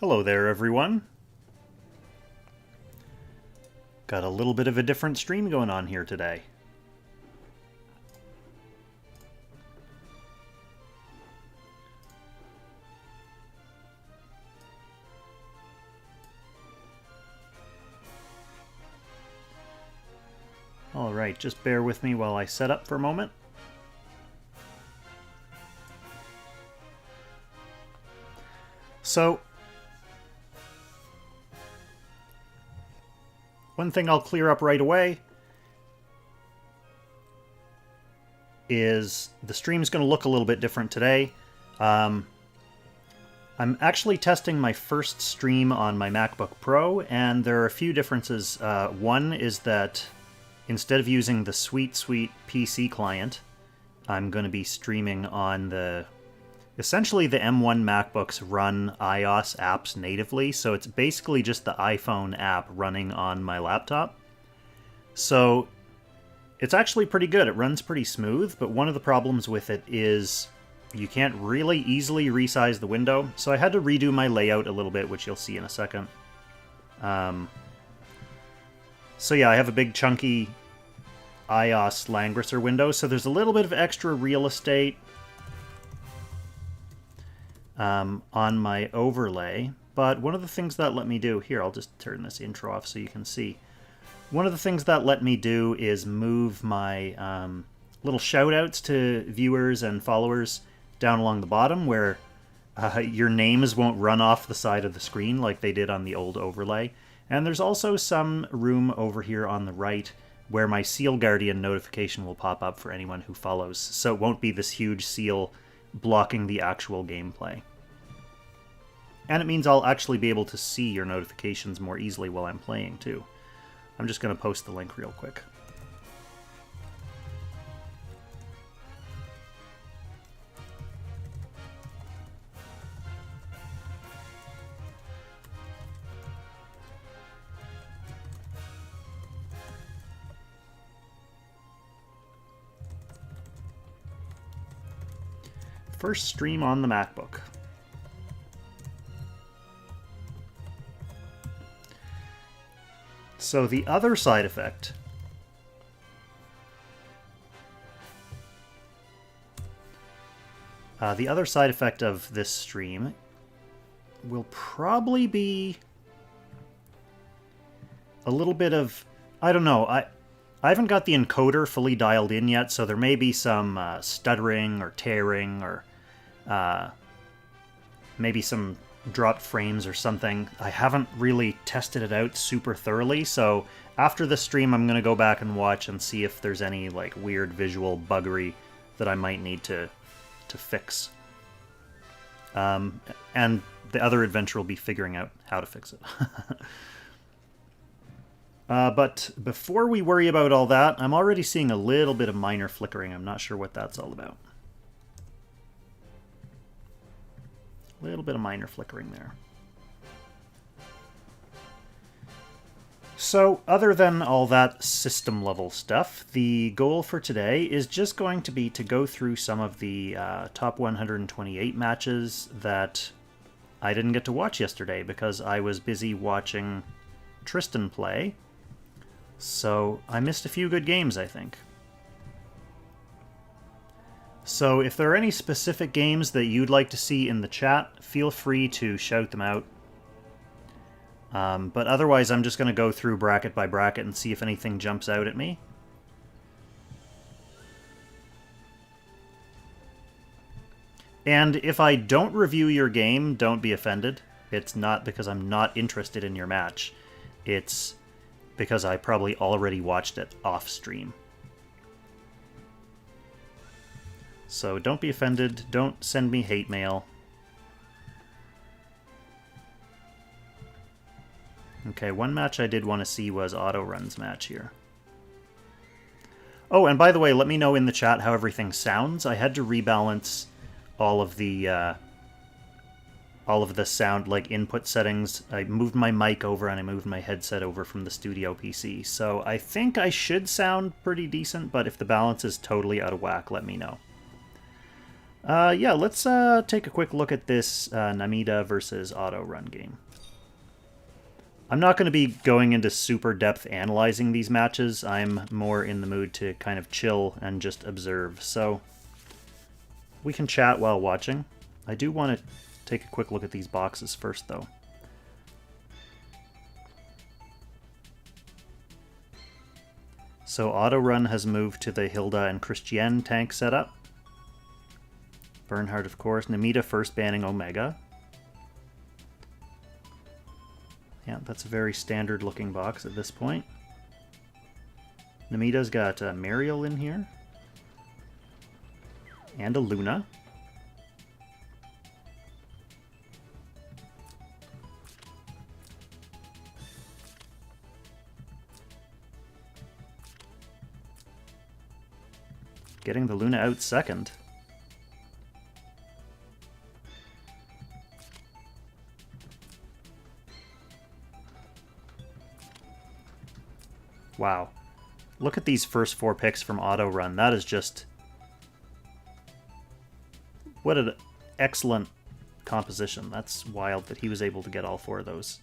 Hello there, everyone. Got a little bit of a different stream going on here today. Alright, just bear with me while I set up for a moment. So, one thing I'll clear up right away is the stream's going to look a little bit different today. I'm actually testing my first stream on my MacBook Pro, and there are a few differences. One is that instead of using the sweet PC client, I'm going to be streaming on essentially the M1 MacBooks run iOS apps natively, so it's basically just the iPhone app running on my laptop. So it's actually pretty good. It runs pretty smooth, but one of the problems with it is you can't really easily resize the window, so I had to redo my layout a little bit, which you'll see in a second. So yeah, I have a big chunky iOS Langrisser window, so there's a little bit of extra real estate on my overlay, but one of the things that let me do, here, I'll just turn this intro off so you can see. One of the things that let me do is move my little shout-outs to viewers and followers down along the bottom where your names won't run off the side of the screen like they did on the old overlay. And there's also some room over here on the right where my Seal Guardian notification will pop up for anyone who follows, so it won't be this huge seal blocking the actual gameplay. And it means I'll actually be able to see your notifications more easily while I'm playing, too. I'm just going to post the link real quick. First stream on the MacBook. So the other side effect of this stream will probably be a little bit of, I don't know, I haven't got the encoder fully dialed in yet, so there may be some stuttering or tearing or maybe some dropped frames or something. I haven't really tested it out super thoroughly, so after the stream I'm going to go back and watch and see if there's any like weird visual buggery that I might need to fix. And the other adventure will be figuring out how to fix it. But before we worry about all that, I'm already seeing a little bit of minor flickering. I'm not sure what that's all about. A little bit of minor flickering there. So, other than all that system level stuff, the goal for today is just going to be to go through some of the top 128 matches that I didn't get to watch yesterday because I was busy watching Tristan play. So I missed a few good games, I think. So if there are any specific games that you'd like to see in the chat, feel free to shout them out. But otherwise, I'm just going to go through bracket by bracket and see if anything jumps out at me. And if I don't review your game, don't be offended. It's not because I'm not interested in your match. It's because I probably already watched it off stream. So don't be offended, don't send me hate mail. Okay, one match I did want to see was Autorun's match here. Oh, and by the way, let me know in the chat how everything sounds. I had to rebalance all of the sound, like, input settings. I moved my mic over and I moved my headset over from the studio PC. So I think I should sound pretty decent, but if the balance is totally out of whack, let me know. Yeah, let's take a quick look at this Namida versus Auto Run game. I'm not going to be going into super depth analyzing these matches. I'm more in the mood to kind of chill and just observe. So we can chat while watching. I do want to take a quick look at these boxes first, though. So Auto Run has moved to the Hilda and Christiane tank setup. Bernhardt, of course. Namida first banning Omega. Yeah, that's a very standard looking box at this point. Namida's got Mariel in here. And a Luna. Getting the Luna out second. Wow. Look at these first 4 picks from Auto Run. That is just... what an excellent composition. That's wild that he was able to get all 4 of those.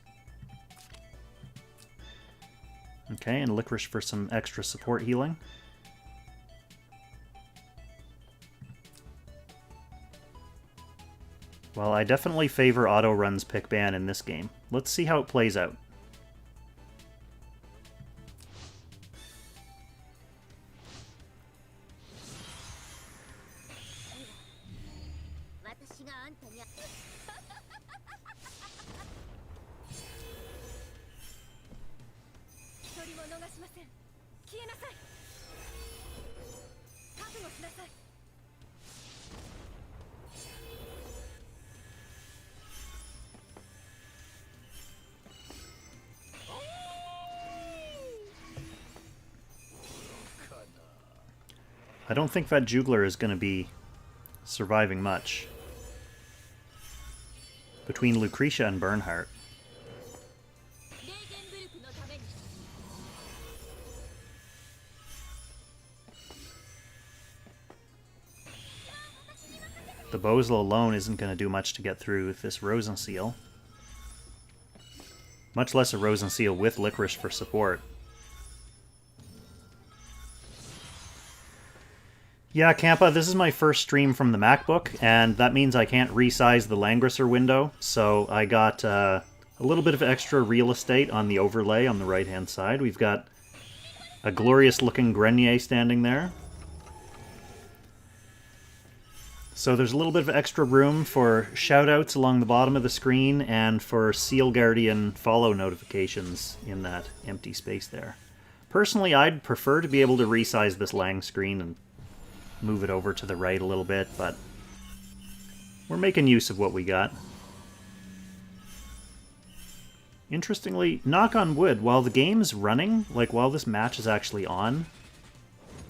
Okay, and Licorice for some extra support healing. Well, I definitely favor Auto Run's pick ban in this game. Let's see how it plays out. I don't think that Jugler is going to be surviving much. Between Lucretia and Bernhardt. The Bosel alone isn't going to do much to get through this Rosenseal. Much less a Rosenseal with Licorice for support. Yeah, Kampa, this is my first stream from the MacBook, and that means I can't resize the Langrisser window, so I got a little bit of extra real estate on the overlay on the right-hand side. We've got a glorious-looking Grenier standing there. So there's a little bit of extra room for shoutouts along the bottom of the screen and for Seal Guardian follow notifications in that empty space there. Personally, I'd prefer to be able to resize this Lang screen and move it over to the right a little bit, but we're making use of what we got. Interestingly, knock on wood, while the game's running, like while this match is actually on,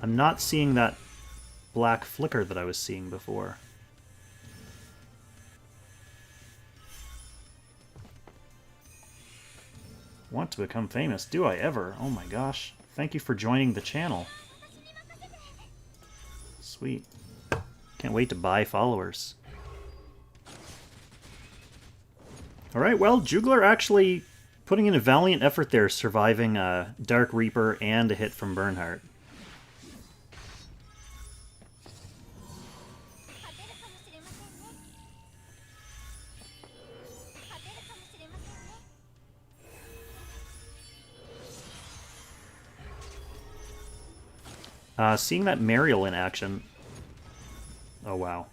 I'm not seeing that black flicker that I was seeing before. Want to become famous? Do I ever? Oh my gosh. Thank you for joining the channel. Sweet. Can't wait to buy followers. Alright, well, Jugler actually putting in a valiant effort there, surviving a Dark Reaper and a hit from Bernhardt. Seeing that Mariel in action... oh, wow.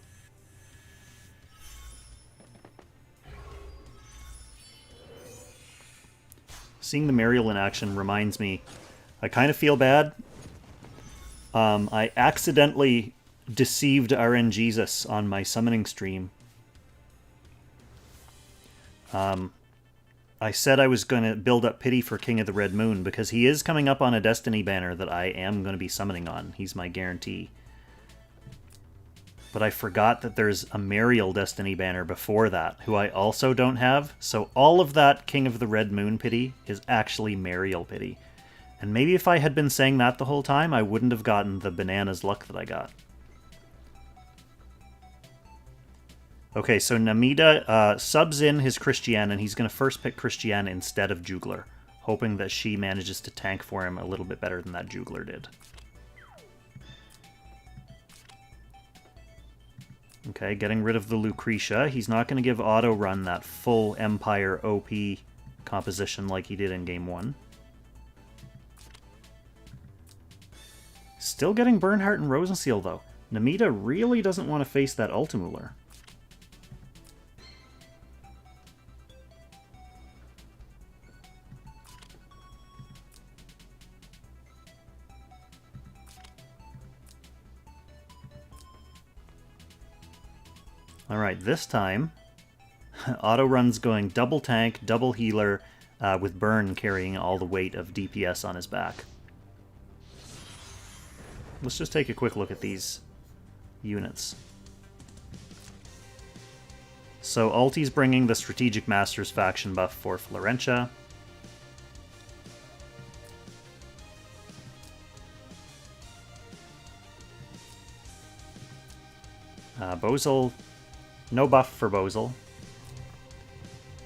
Seeing the Mariel in action reminds me... I kind of feel bad. I accidentally deceived RNGesus on my summoning stream. I said I was going to build up pity for King of the Red Moon, because he is coming up on a Destiny banner that I am going to be summoning on. He's my guarantee. But I forgot that there's a Mariel Destiny banner before that, who I also don't have. So all of that King of the Red Moon pity is actually Mariel pity. And maybe if I had been saying that the whole time, I wouldn't have gotten the bananas luck that I got. Okay, so Namida subs in his Christiane, and he's going to first pick Christiane instead of Jugler, hoping that she manages to tank for him a little bit better than that Jugler did. Okay, getting rid of the Lucretia. He's not going to give Auto Run that full Empire OP composition like he did in Game 1. Still getting Bernhardt and Rosenseal, though. Namida really doesn't want to face that Ultimuller. Alright, this time, Auto Run's going double tank, double healer, with Burn carrying all the weight of DPS on his back. Let's just take a quick look at these units. So Ulti's bringing the Strategic Masters faction buff for Florentia. Bozel, no buff for Bozel.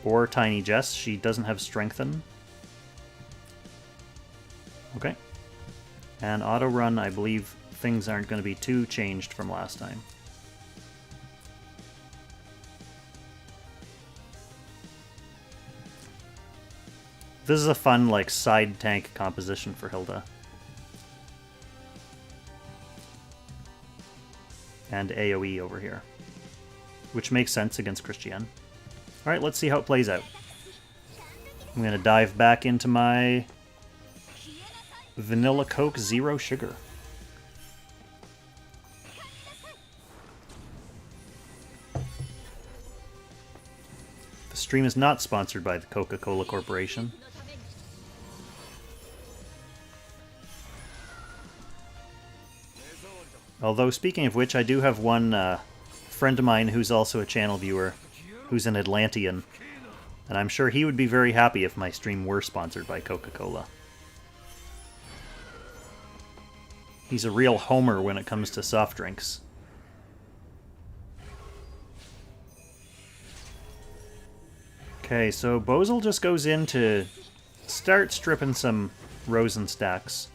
Or Tiny Jess, she doesn't have Strengthen. Okay. And Auto Run, I believe things aren't going to be too changed from last time. This is a fun, like, side tank composition for Hilda. And AoE over here. Which makes sense against Christiane. Alright, let's see how it plays out. I'm going to dive back into my Vanilla Coke Zero Sugar. The stream is not sponsored by the Coca-Cola Corporation. Although, speaking of which, I do have one friend of mine who's also a channel viewer, who's an Atlantean, and I'm sure he would be very happy if my stream were sponsored by Coca-Cola. He's a real homer when it comes to soft drinks. Okay, so Bozel just goes in to start stripping some Rosen stacks.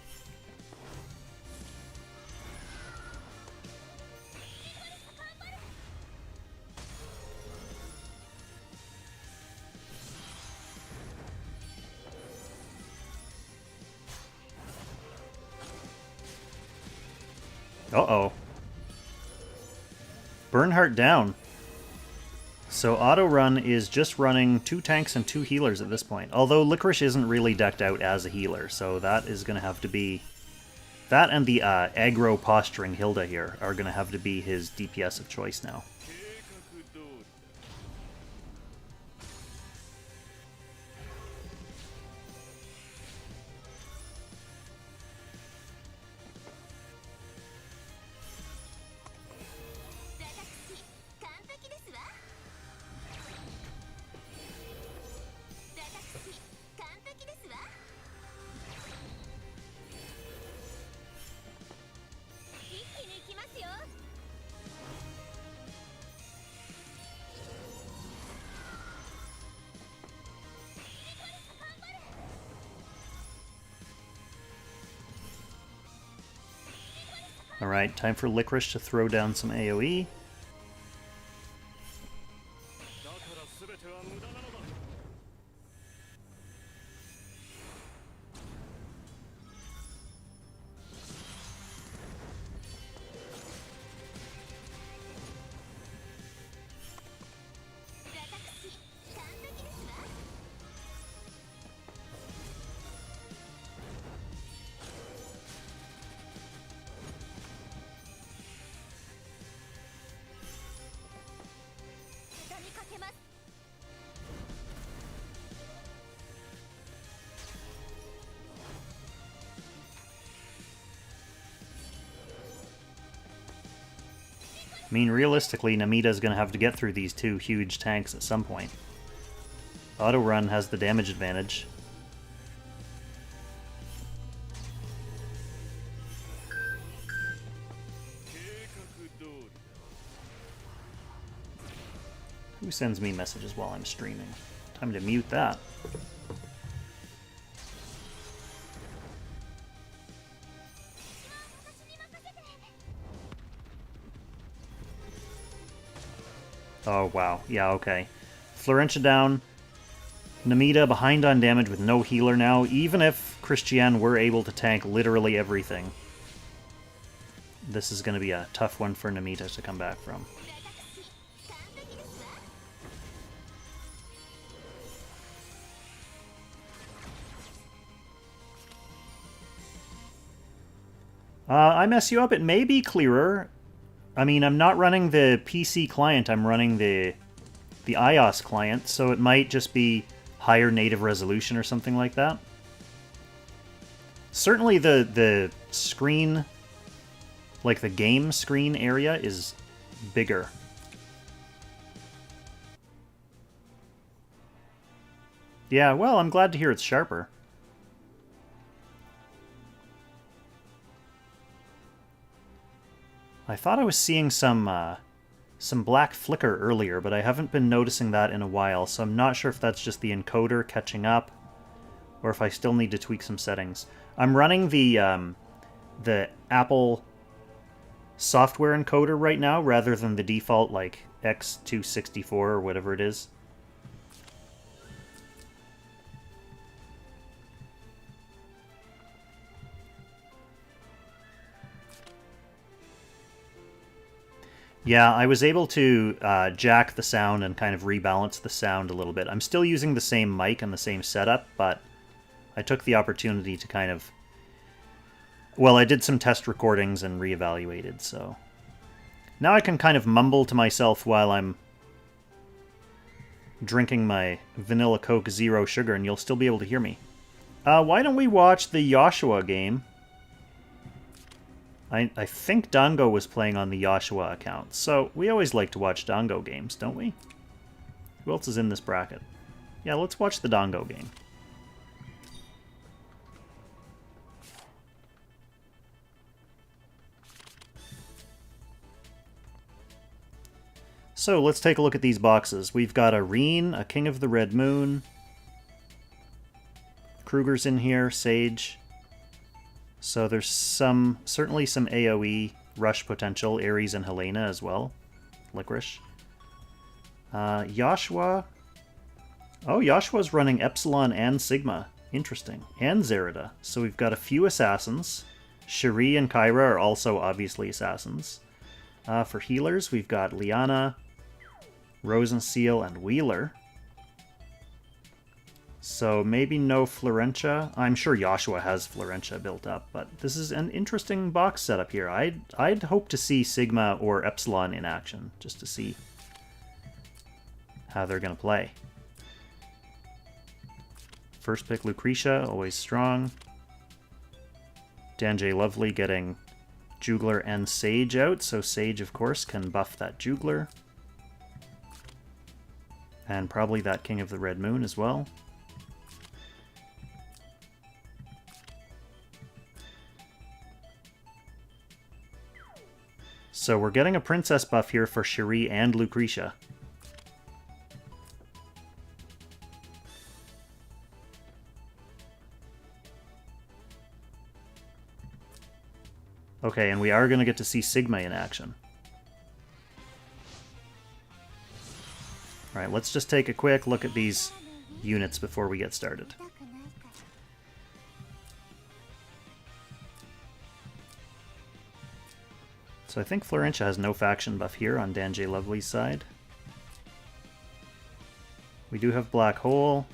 Uh-oh. Bernhardt down. So Auto Run is just running 2 tanks and 2 healers at this point. Although Licorice isn't really decked out as a healer, so that is going to have to be... That and the aggro posturing Hilda here are going to have to be his DPS of choice now. Alright, time for Licorice to throw down some AoE. I mean, realistically, Namida's going to have to get through these 2 huge tanks at some point. Auto Run has the damage advantage. Who sends me messages while I'm streaming? Time to mute that. Oh, wow. Yeah, okay. Florentia down. Namita behind on damage with no healer now, even if Christiane were able to tank literally everything. This is going to be a tough one for Namita to come back from. I mess you up. It may be clearer. I mean, I'm not running the PC client. I'm running the iOS client, so it might just be higher native resolution or something like that. Certainly the screen, like the game screen area, is bigger. Yeah, well, I'm glad to hear it's sharper. I thought I was seeing some black flicker earlier, but I haven't been noticing that in a while, so I'm not sure if that's just the encoder catching up, or if I still need to tweak some settings. I'm running the Apple software encoder right now, rather than the default, like, X264 or whatever it is. Yeah, I was able to jack the sound and kind of rebalance the sound a little bit. I'm still using the same mic and the same setup, but I took the opportunity to kind of... Well, I did some test recordings and reevaluated, so... Now I can kind of mumble to myself while I'm drinking my Vanilla Coke Zero Sugar, and you'll still be able to hear me. Why don't we watch the Joshua game? I think Dango was playing on the Joshua account, so we always like to watch Dango games, don't we? Who else is in this bracket? Yeah, let's watch the Dango game. So let's take a look at these boxes. We've got a Reen, a King of the Red Moon. Kruger's in here, Sage. So there's certainly some AoE rush potential, Ares and Helena as well. Licorice. Joshua. Oh, Joshua's running Epsilon and Sigma. Interesting. And Zerida. So we've got a few assassins. Cherie and Kyra are also obviously assassins. For healers, we've got Liana, Rosenseal, and Wheeler. So maybe no Florentia. I'm sure Joshua has Florentia built up, but this is an interesting box setup here. I'd hope to see Sigma or Epsilon in action, just to see how they're going to play. First pick Lucretia, always strong. Danjay Lovely getting Jugler and Sage out, so Sage, of course, can buff that Jugler. And probably that King of the Red Moon as well. So we're getting a princess buff here for Cherie and Lucretia. Okay, and we are going to get to see Sigma in action. Alright, let's just take a quick look at these units before we get started. So I think Florentia has no faction buff here on Danjay Lovely's side. We do have Black Hole.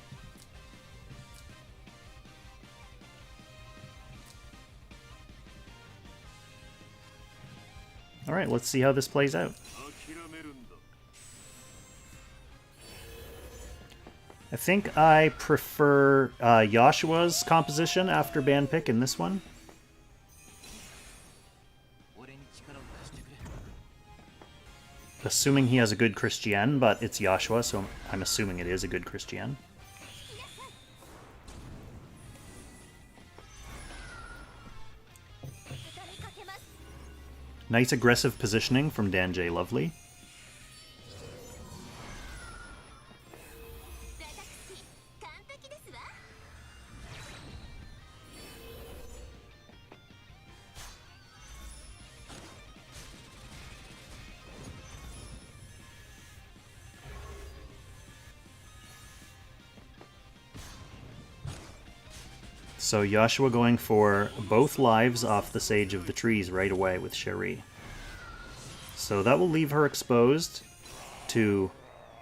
Alright, let's see how this plays out. I think I prefer Joshua's composition after ban pick in this one. Assuming he has a good Christiane, but it's Joshua, so I'm assuming it is a good Christiane. Nice aggressive positioning from Danjay Lovely. So Joshua going for both lives off the Sage of the Trees right away with Cherie. So that will leave her exposed to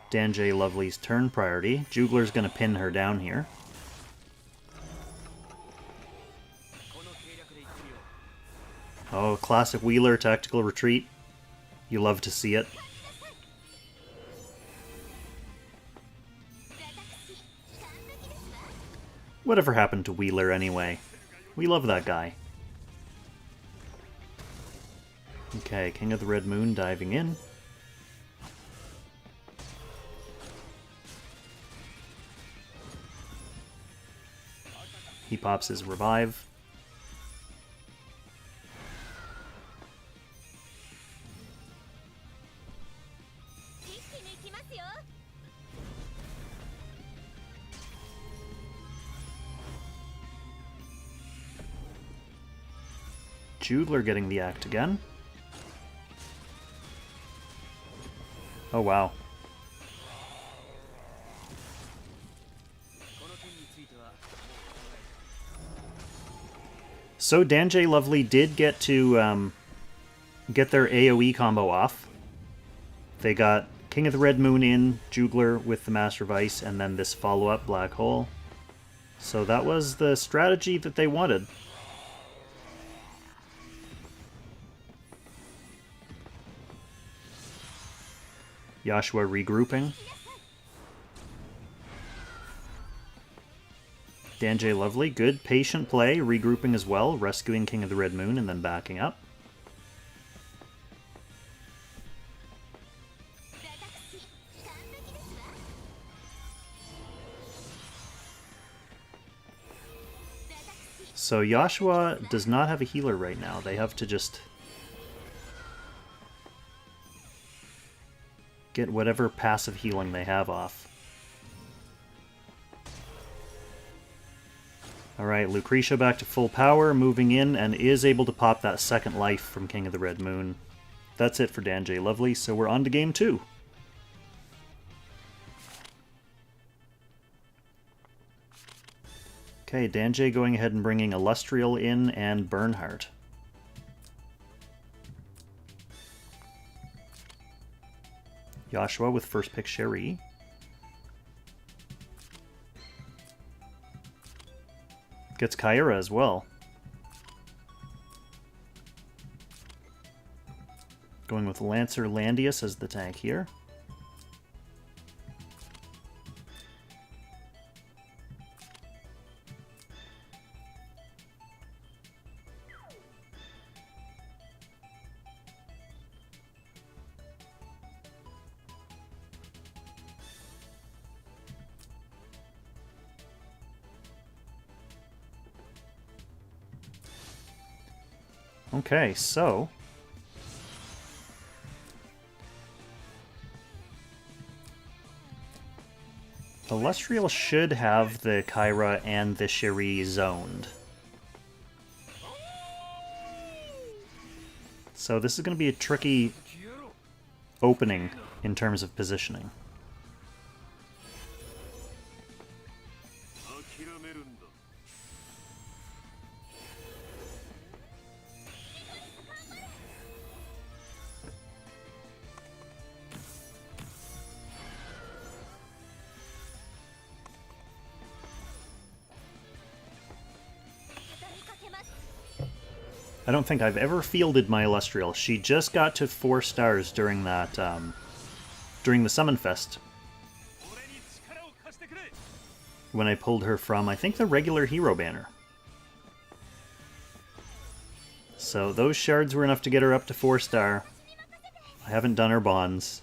Danjay Lovely's turn priority. Jugler's going to pin her down here. Oh, classic Wheeler tactical retreat. You love to see it. Whatever happened to Wheeler anyway? We love that guy. Okay, King of the Red Moon diving in. He pops his revive. Jugler getting the act again. Oh wow. So Danjay Lovely did get to get their AoE combo off. They got King of the Red Moon in, Jugler with the Master Vice, and then this follow-up Black Hole. So that was the strategy that they wanted. Joshua regrouping. Danjay Lovely, good patient play, regrouping as well, rescuing King of the Red Moon and then backing up. So Joshua does not have a healer right now. They have to just get whatever passive healing they have off. Alright, Lucretia back to full power, moving in, and is able to pop that second life from King of the Red Moon. That's it for Danjay Lovely, so we're on to game 2. Okay, Danjay going ahead and bringing Illustrial in and Bernhardt. Joshua with first pick Cherie. Gets Kyra as well. Going with Lancer Landius as the tank here. Okay, so Illustrial should have the Kyra and the Cherie zoned. So this is going to be a tricky opening in terms of positioning. I don't think I've ever fielded my Illustrial. She just got to 4 stars during that, during the Summon Fest. When I pulled her from, I think, the regular hero banner. So those shards were enough to get her up to 4 star. I haven't done her bonds.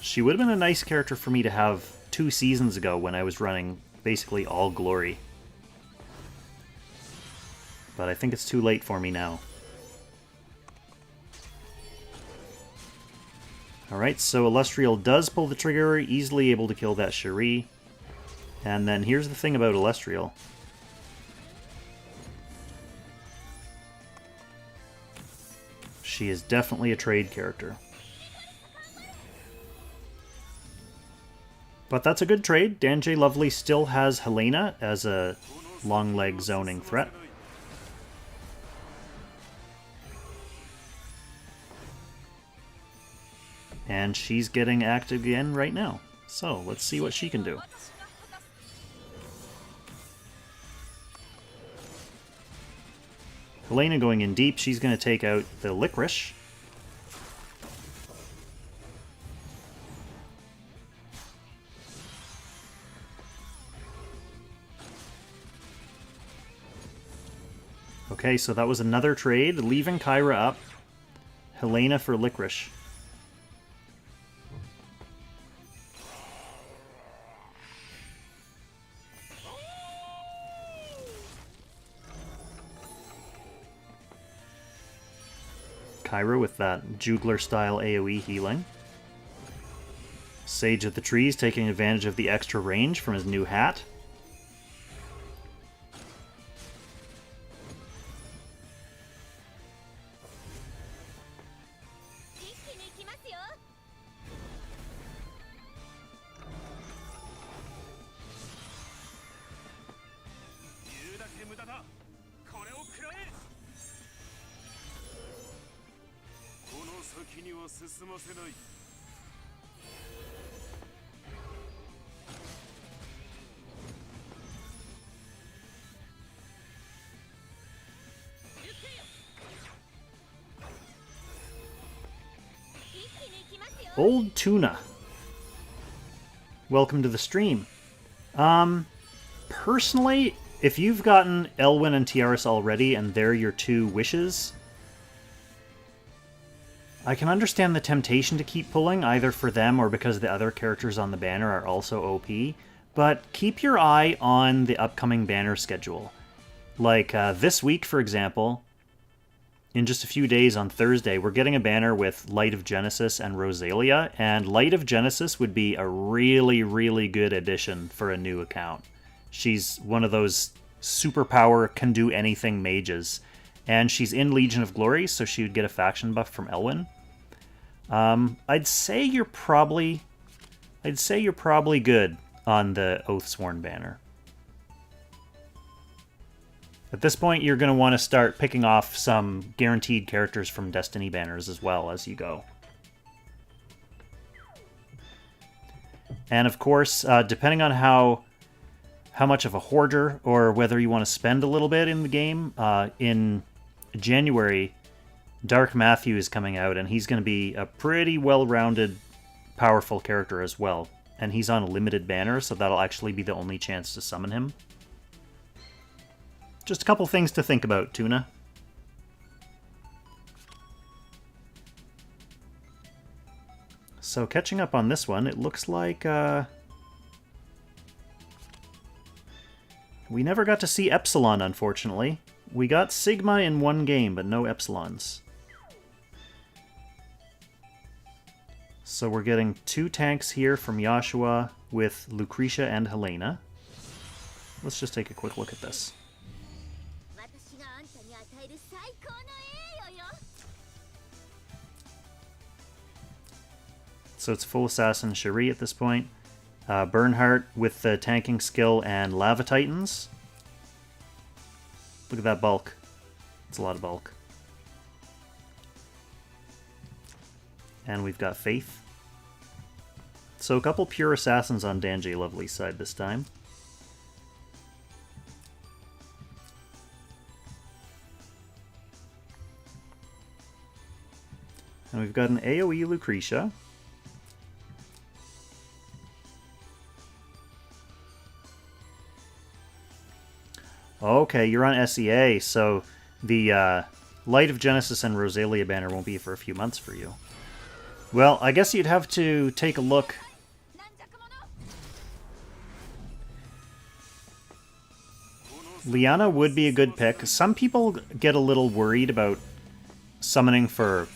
She would have been a nice character for me to have 2 seasons ago when I was running basically all glory. But I think it's too late for me now. Alright, so Illustrial does pull the trigger, easily able to kill that Cherie. And then here's the thing about Illustrial. She is definitely a trade character. But that's a good trade. Danjay Lovely still has Helena as a long leg zoning threat. And she's getting active again right now. So let's see what she can do. Helena going in deep. She's going to take out the Licorice. Okay, so that was another trade, leaving Kyra up. Helena for Licorice. Kyra with that Jugler-style AoE healing. Sage of the Trees taking advantage of the extra range from his new hat. Old Tuna. Welcome to the stream. Personally, if you've gotten Elwyn and Tiaras already and they're your two wishes, I can understand the temptation to keep pulling, either for them or because the other characters on the banner are also OP, but keep your eye on the upcoming banner schedule. Like this week, for example, in just a few days on Thursday, we're getting a banner with Light of Genesis and Rosalia, and Light of Genesis would be a really, really good addition for a new account. She's one of those superpower, can-do-anything mages, and she's in Legion of Glory, so she would get a faction buff from Elwyn. I'd say you're probably good on the Oathsworn banner. At this point, you're going to want to start picking off some guaranteed characters from Destiny banners as well as you go. And of course, depending on how much of a hoarder or whether you want to spend a little bit in the game, in January, Dark Matthew is coming out, and he's going to be a pretty well-rounded, powerful character as well. And he's on a limited banner, so that'll actually be the only chance to summon him. Just a couple things to think about, Tuna. So catching up on this one, it looks like we never got to see Epsilon, unfortunately. We got Sigma in one game, but no Epsilons. So we're getting 2 tanks here from Joshua with Lucretia and Helena. Let's just take a quick look at this. So it's full assassin Cherie at this point. Bernhardt with the tanking skill and Lava Titans. Look at that bulk. It's a lot of bulk. And we've got Faith. So a couple pure assassins on Danjay Lovely's side this time. And we've got an AoE Lucretia. Okay, you're on SEA, so the Light of Genesis and Rosalia banner won't be for a few months for you. Well, I guess you'd have to take a look. Liana would be a good pick. Some people get a little worried about summoning for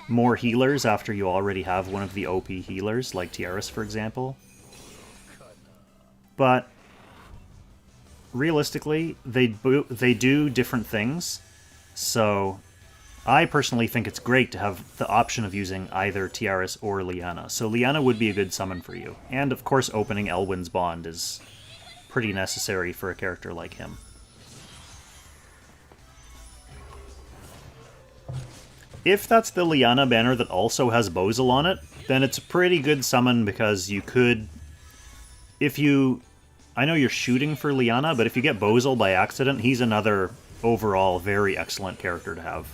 more healers after you already have one of the OP healers, like Tiaras, for example. But realistically, they do different things. So I personally think it's great to have the option of using either Tiaris or Liana. So Liana would be a good summon for you. And of course opening Elwyn's Bond is pretty necessary for a character like him. If that's the Liana banner that also has Bozil on it, then it's a pretty good summon because you could... I know you're shooting for Liana, but if you get Bozil by accident, he's another overall very excellent character to have.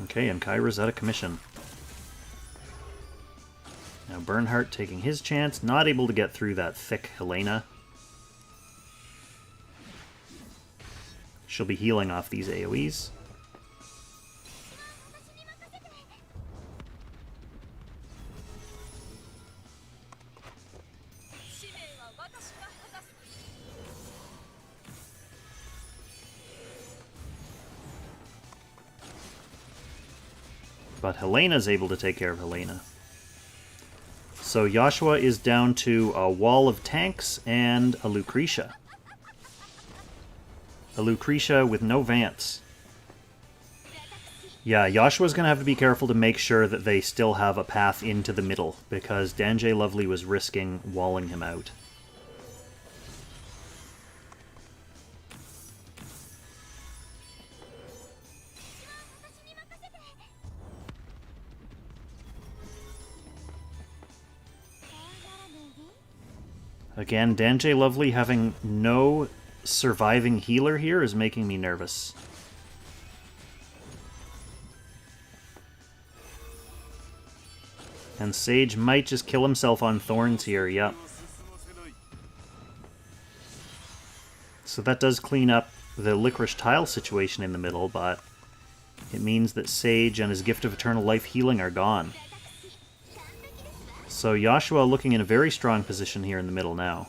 Okay, and Kyra's out of commission. Now Bernhardt taking his chance, not able to get through that thick Helena. She'll be healing off these AoEs. But Helena's able to take care of Helena. So Joshua is down to a wall of tanks and a Lucretia. A Lucretia with no Vance. Yeah, Joshua's going to have to be careful to make sure that they still have a path into the middle, because Danjay Lovely was risking walling him out. Again, Danjay Lovely having no surviving healer here is making me nervous. And Sage might just kill himself on Thorns here, yep. So that does clean up the Licorice Tile situation in the middle, but it means that Sage and his Gift of Eternal Life healing are gone. So Joshua looking in a very strong position here in the middle now.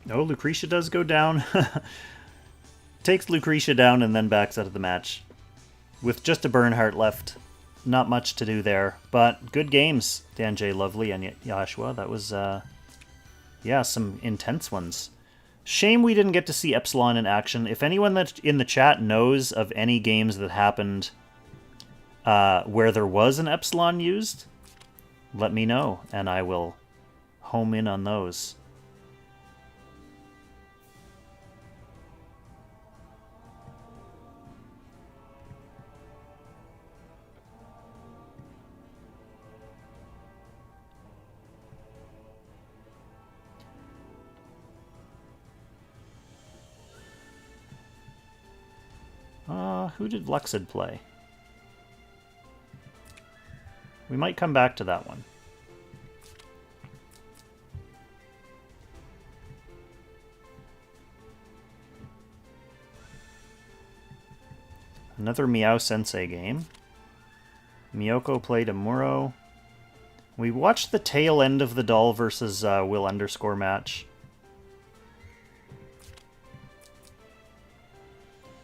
Oh, Lucretia does go down. Takes Lucretia down and then backs out of the match. With just a Bernhardt left. Not much to do there. But good games, Danjay Lovely and Joshua. That was, yeah, some intense ones. Shame we didn't get to see Epsilon in action. If anyone that's in the chat knows of any games that happened where there was an Epsilon used, let me know, and I will home in on those. Who did Luxid play? We might come back to that one. Another Meow Sensei game. Miyoko played Amuro. We watched the tail end of the Doll versus Will Underscore match.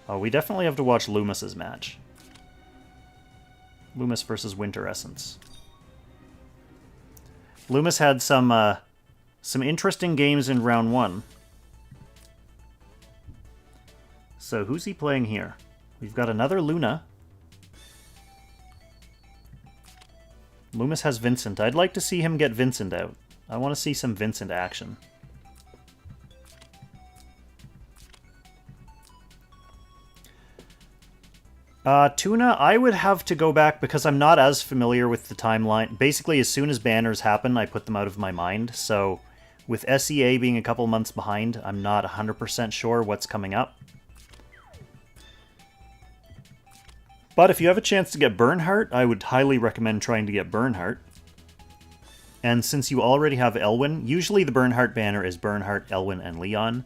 Oh, we definitely have to watch Loomis's match. Loomis versus Winter Essence. Loomis had some interesting games in round one. So who's he playing here? We've got another Luna. Loomis has Vincent. I'd like to see him get Vincent out. I want to see some Vincent action. Tuna, I would have to go back because I'm not as familiar with the timeline. Basically, as soon as banners happen, I put them out of my mind. So, with SEA being a couple months behind, I'm not 100% sure what's coming up. But if you have a chance to get Bernhardt, I would highly recommend trying to get Bernhardt. And since you already have Elwyn, usually the Bernhardt banner is Bernhardt, Elwyn, and Leon.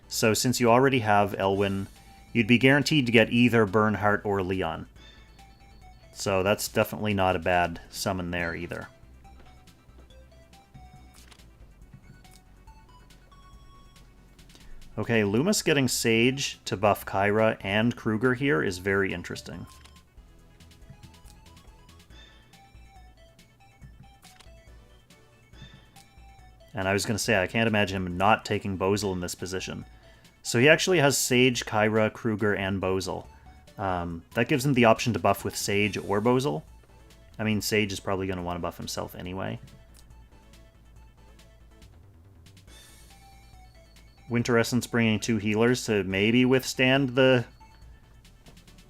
So since you already have Elwyn, you'd be guaranteed to get either Bernhardt or Leon. So that's definitely not a bad summon there either. Okay, Loomis getting Sage to buff Kyra and Kruger here is very interesting. And I was going to say, I can't imagine him not taking Bozel in this position. So he actually has Sage, Kyra, Kruger, and Bozel. That gives him the option to buff with Sage or Bozel. I mean, Sage is probably going to want to buff himself anyway. Winter Essence bringing 2 healers to maybe withstand the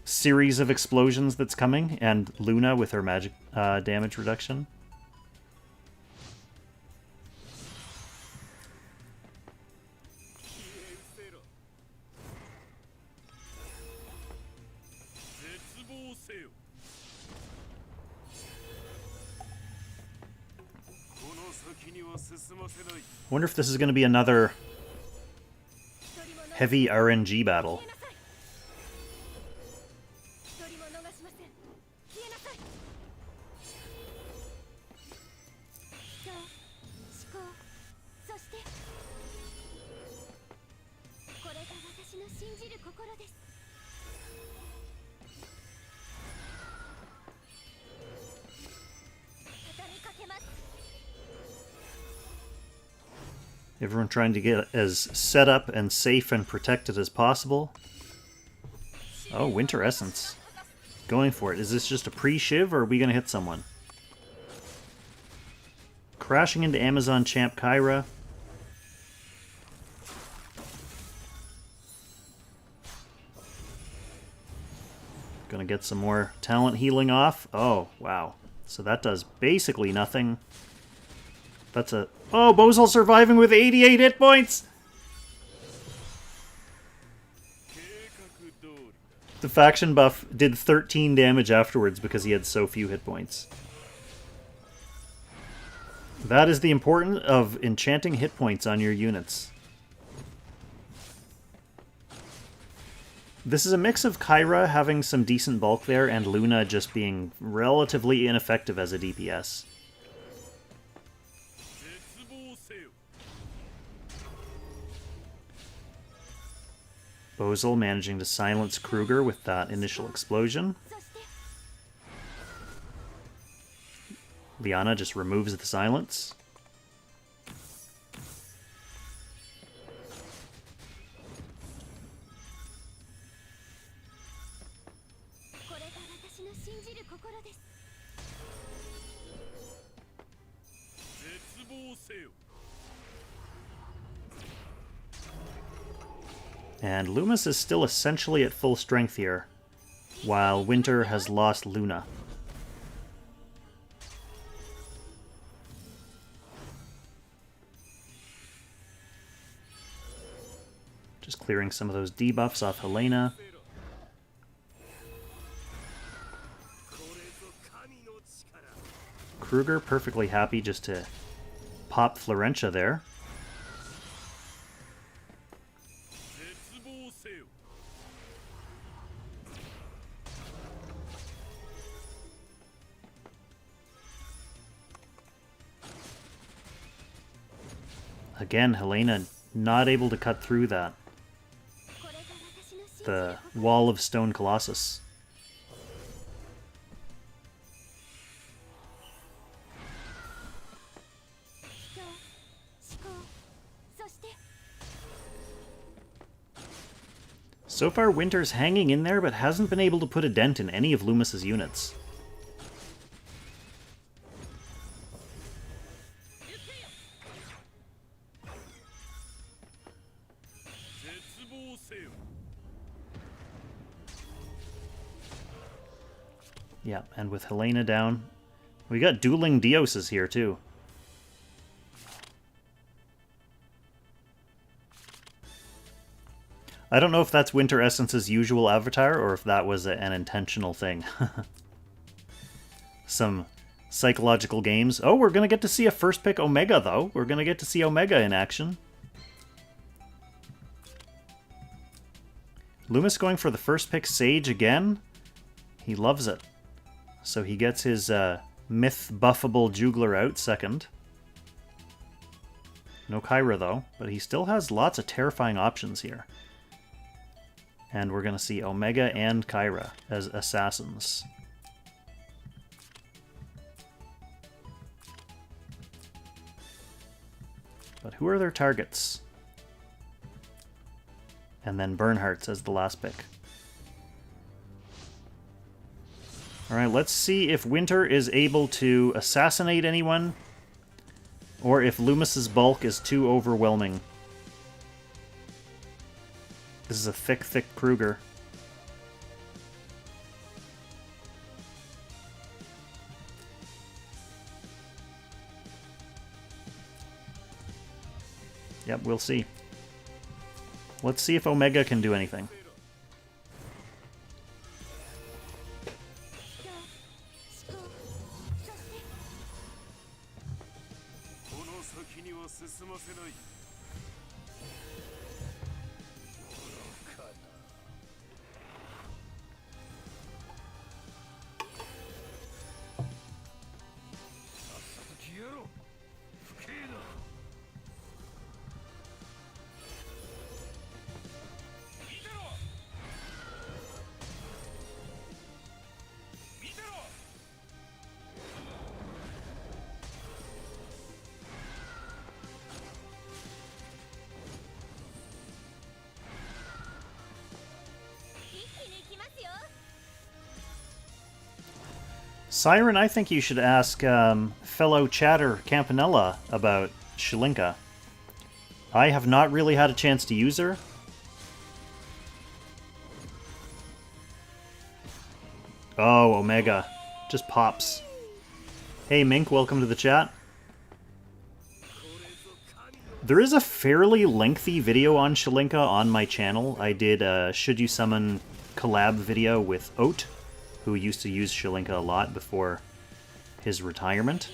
series of explosions that's coming, and Luna with her magic damage reduction. I wonder if this is going to be another heavy RNG battle. Everyone trying to get as set up and safe and protected as possible. Oh, Winter Essence. Going for it. Is this just a pre-shiv, or are we going to hit someone? Crashing into Amazon champ Kyra. Gonna get some more talent healing off. Oh, wow. So that does basically nothing. That's a... Oh, Bozel surviving with 88 hit points! The faction buff did 13 damage afterwards because he had so few hit points. That is the importance of enchanting hit points on your units. This is a mix of Kyra having some decent bulk there and Luna just being relatively ineffective as a DPS. Bozel managing to silence Kruger with that initial explosion. Liana just removes the silence. And Loomis is still essentially at full strength here, while Winter has lost Luna. Just clearing some of those debuffs off Helena. Kruger perfectly happy just to pop Florentia there. Again, Helena not able to cut through that. The wall of Stone Colossus. So far, Winter's hanging in there, but hasn't been able to put a dent in any of Loomis's units. Yeah, and with Helena down, we got dueling Dioses here too. I don't know if that's Winter Essence's usual avatar or if that was an intentional thing. Some psychological games. Oh, we're going to get to see a first pick Omega, though. We're going to get to see Omega in action. Loomis going for the first pick Sage again. He loves it. So he gets his myth buffable Jugler out second. No Kyra, though, but he still has lots of terrifying options here. And we're going to see Omega and Kyra as assassins. But who are their targets? And then Bernhardt's as the last pick. Alright, let's see if Winter is able to assassinate anyone, or if Loomis's bulk is too overwhelming. This is a thick, thick Kruger. Yep, we'll see. Let's see if Omega can do anything. Siren, I think you should ask fellow chatter Campanella about Shilinka. I have not really had a chance to use her. Oh, Omega. Just pops. Hey Mink, welcome to the chat. There is a fairly lengthy video on Shilinka on my channel. I did a Should You Summon collab video with Oat, who used to use Shilinka a lot before his retirement.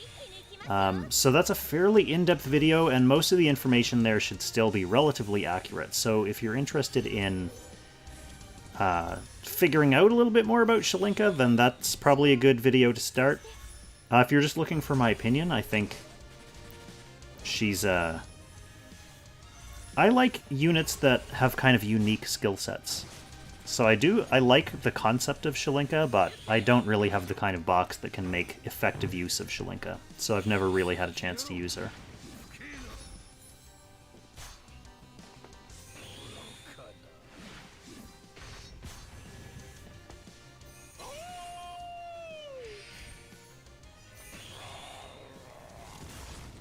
So that's a fairly in-depth video, and most of the information there should still be relatively accurate. So if you're interested in figuring out a little bit more about Shilinka, then that's probably a good video to start. If you're just looking for my opinion, I think she's... I like units that have kind of unique skill sets. So I like the concept of Shilinka, but I don't really have the kind of box that can make effective use of Shilinka. So I've never really had a chance to use her.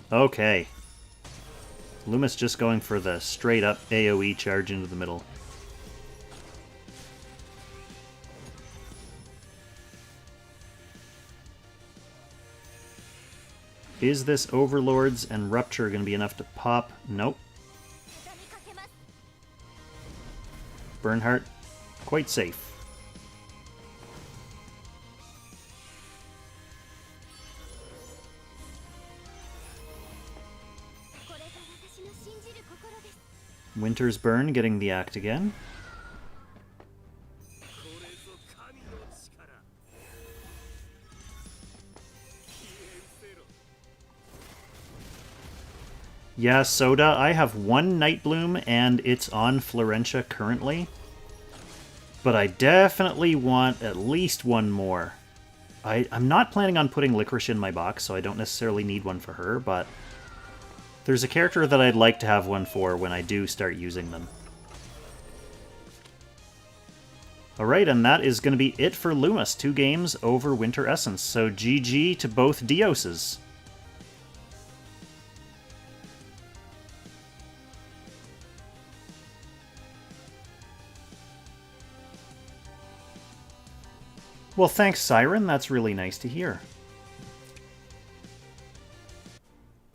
Okay. Loomis just going for the straight up AoE charge into the middle. Is this Overlords and Rupture going to be enough to pop? Nope. Bernhardt, quite safe. Winter's Burn getting the act again. Yeah, Soda, I have one Nightbloom, and it's on Florentia currently. But I definitely want at least one more. I'm not planning on putting Licorice in my box, so I don't necessarily need one for her, but there's a character that I'd like to have one for when I do start using them. Alright, and that is going to be it for Loomis. 2 games over Winter Essence, so GG to both Dioses. Well, thanks, Siren. That's really nice to hear.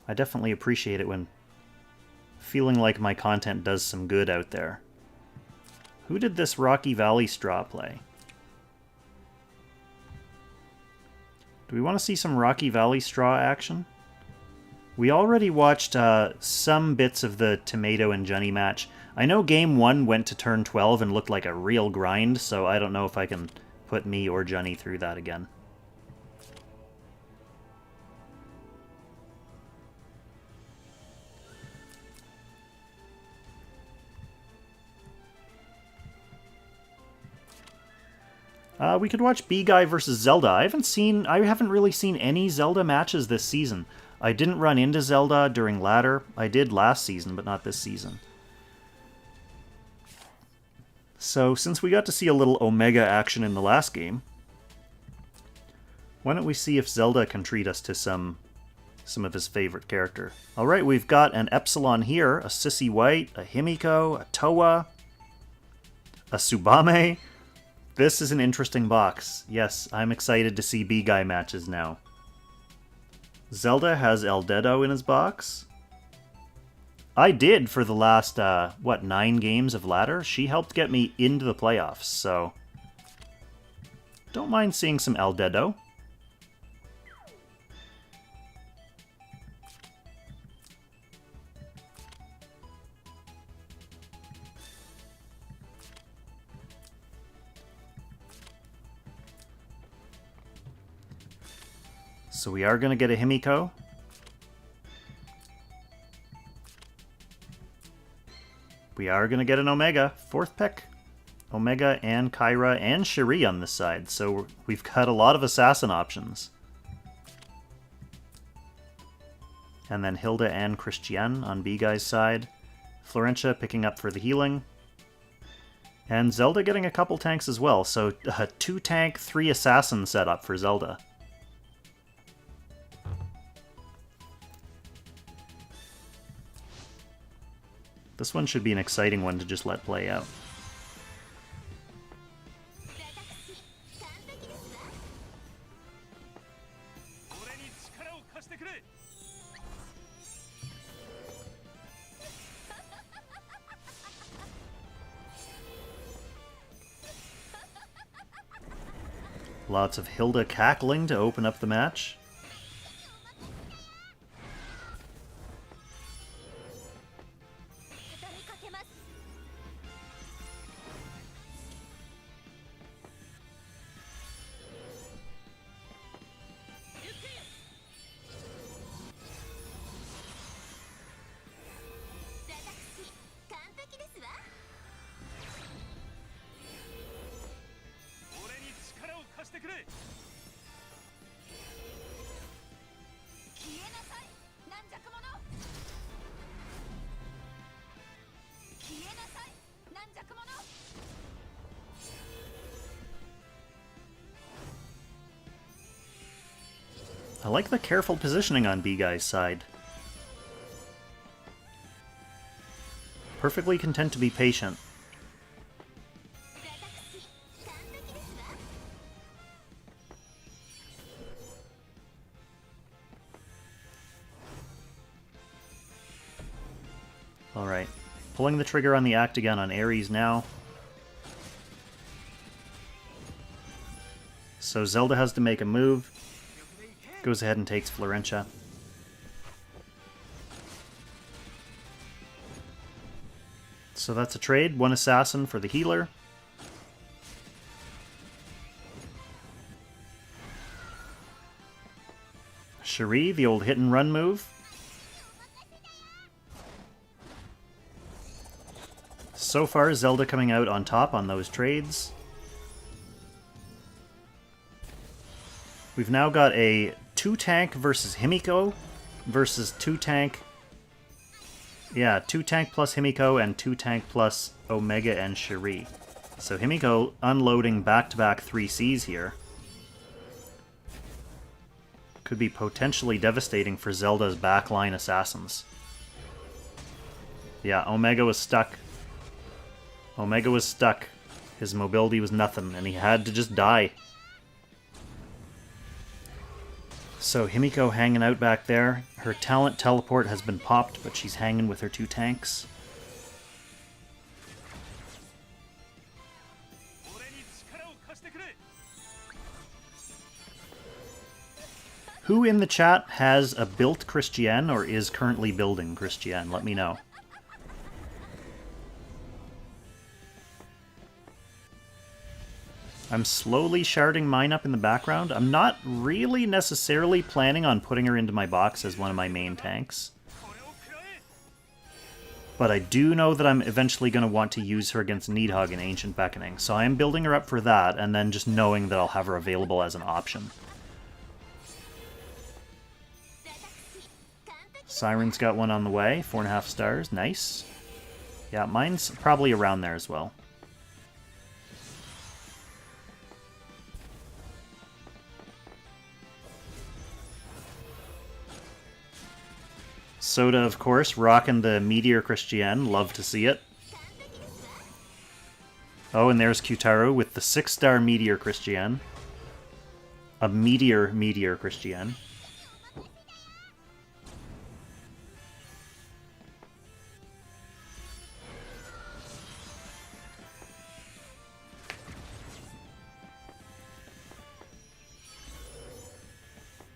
I definitely appreciate it when feeling like my content does some good out there. Who did this Rocky Valley straw play? Do we want to see some Rocky Valley straw action? We already watched some bits of the Tomato and Johnny match. I know game 1 went to turn 12 and looked like a real grind, so I don't know if I can put me or Johnny through that again. We could watch B-Guy versus Zelda. I haven't really seen any Zelda matches this season. I didn't run into Zelda during ladder. I did last season, but not this season. So, since we got to see a little Omega action in the last game, why don't we see if Zelda can treat us to some of his favorite character. Alright, we've got an Epsilon here, a Sissy White, a Himiko, a Towa, a Tsubame. This is an interesting box. Yes, I'm excited to see B-Guy matches now. Zelda has Eldedo in his box. I did for the last, 9 games of ladder. She helped get me into the playoffs, so don't mind seeing some Eldedo. So we are going to get a Himiko. We are going to get an Omega. 4th pick. Omega and Kyra and Cherie on this side. So we've got a lot of assassin options. And then Hilda and Christiane on B-Guy's side. Florentia picking up for the healing. And Zelda getting a couple tanks as well. So a 2-tank, 3 assassin setup for Zelda. This one should be an exciting one to just let play out. Lots of Hilda cackling to open up the match. I like the careful positioning on B-Guy's side. Perfectly content to be patient. Alright, pulling the trigger on the act again on Ares now. So Zelda has to make a move. Goes ahead and takes Florentia. So that's a trade. 1 assassin for the healer. Cherie, the old hit and run move. So far, Zelda coming out on top on those trades. We've now got a 2-tank versus Himiko versus 2-tank. Yeah, 2-tank plus Himiko and 2-tank plus Omega and Cherie. So Himiko unloading back-to-back 3Cs here. Could be potentially devastating for Zelda's backline assassins. Yeah, Omega was stuck. Omega was stuck. His mobility was nothing, and he had to just die. So Himiko hanging out back there. Her talent teleport has been popped, but she's hanging with her 2 tanks. Who in the chat has a built Christian or is currently building Christian? Let me know. I'm slowly sharding mine up in the background. I'm not really necessarily planning on putting her into my box as one of my main tanks. But I do know that I'm eventually going to want to use her against Needhog in Ancient Beckoning. So I am building her up for that, and then just knowing that I'll have her available as an option. Siren's got one on the way. 4.5 stars. Nice. Yeah, mine's probably around there as well. Soda, of course, rocking the Meteor Christian. Love to see it. Oh, and there's Kyutaro with the 6-star Meteor Christian. A Meteor Christian.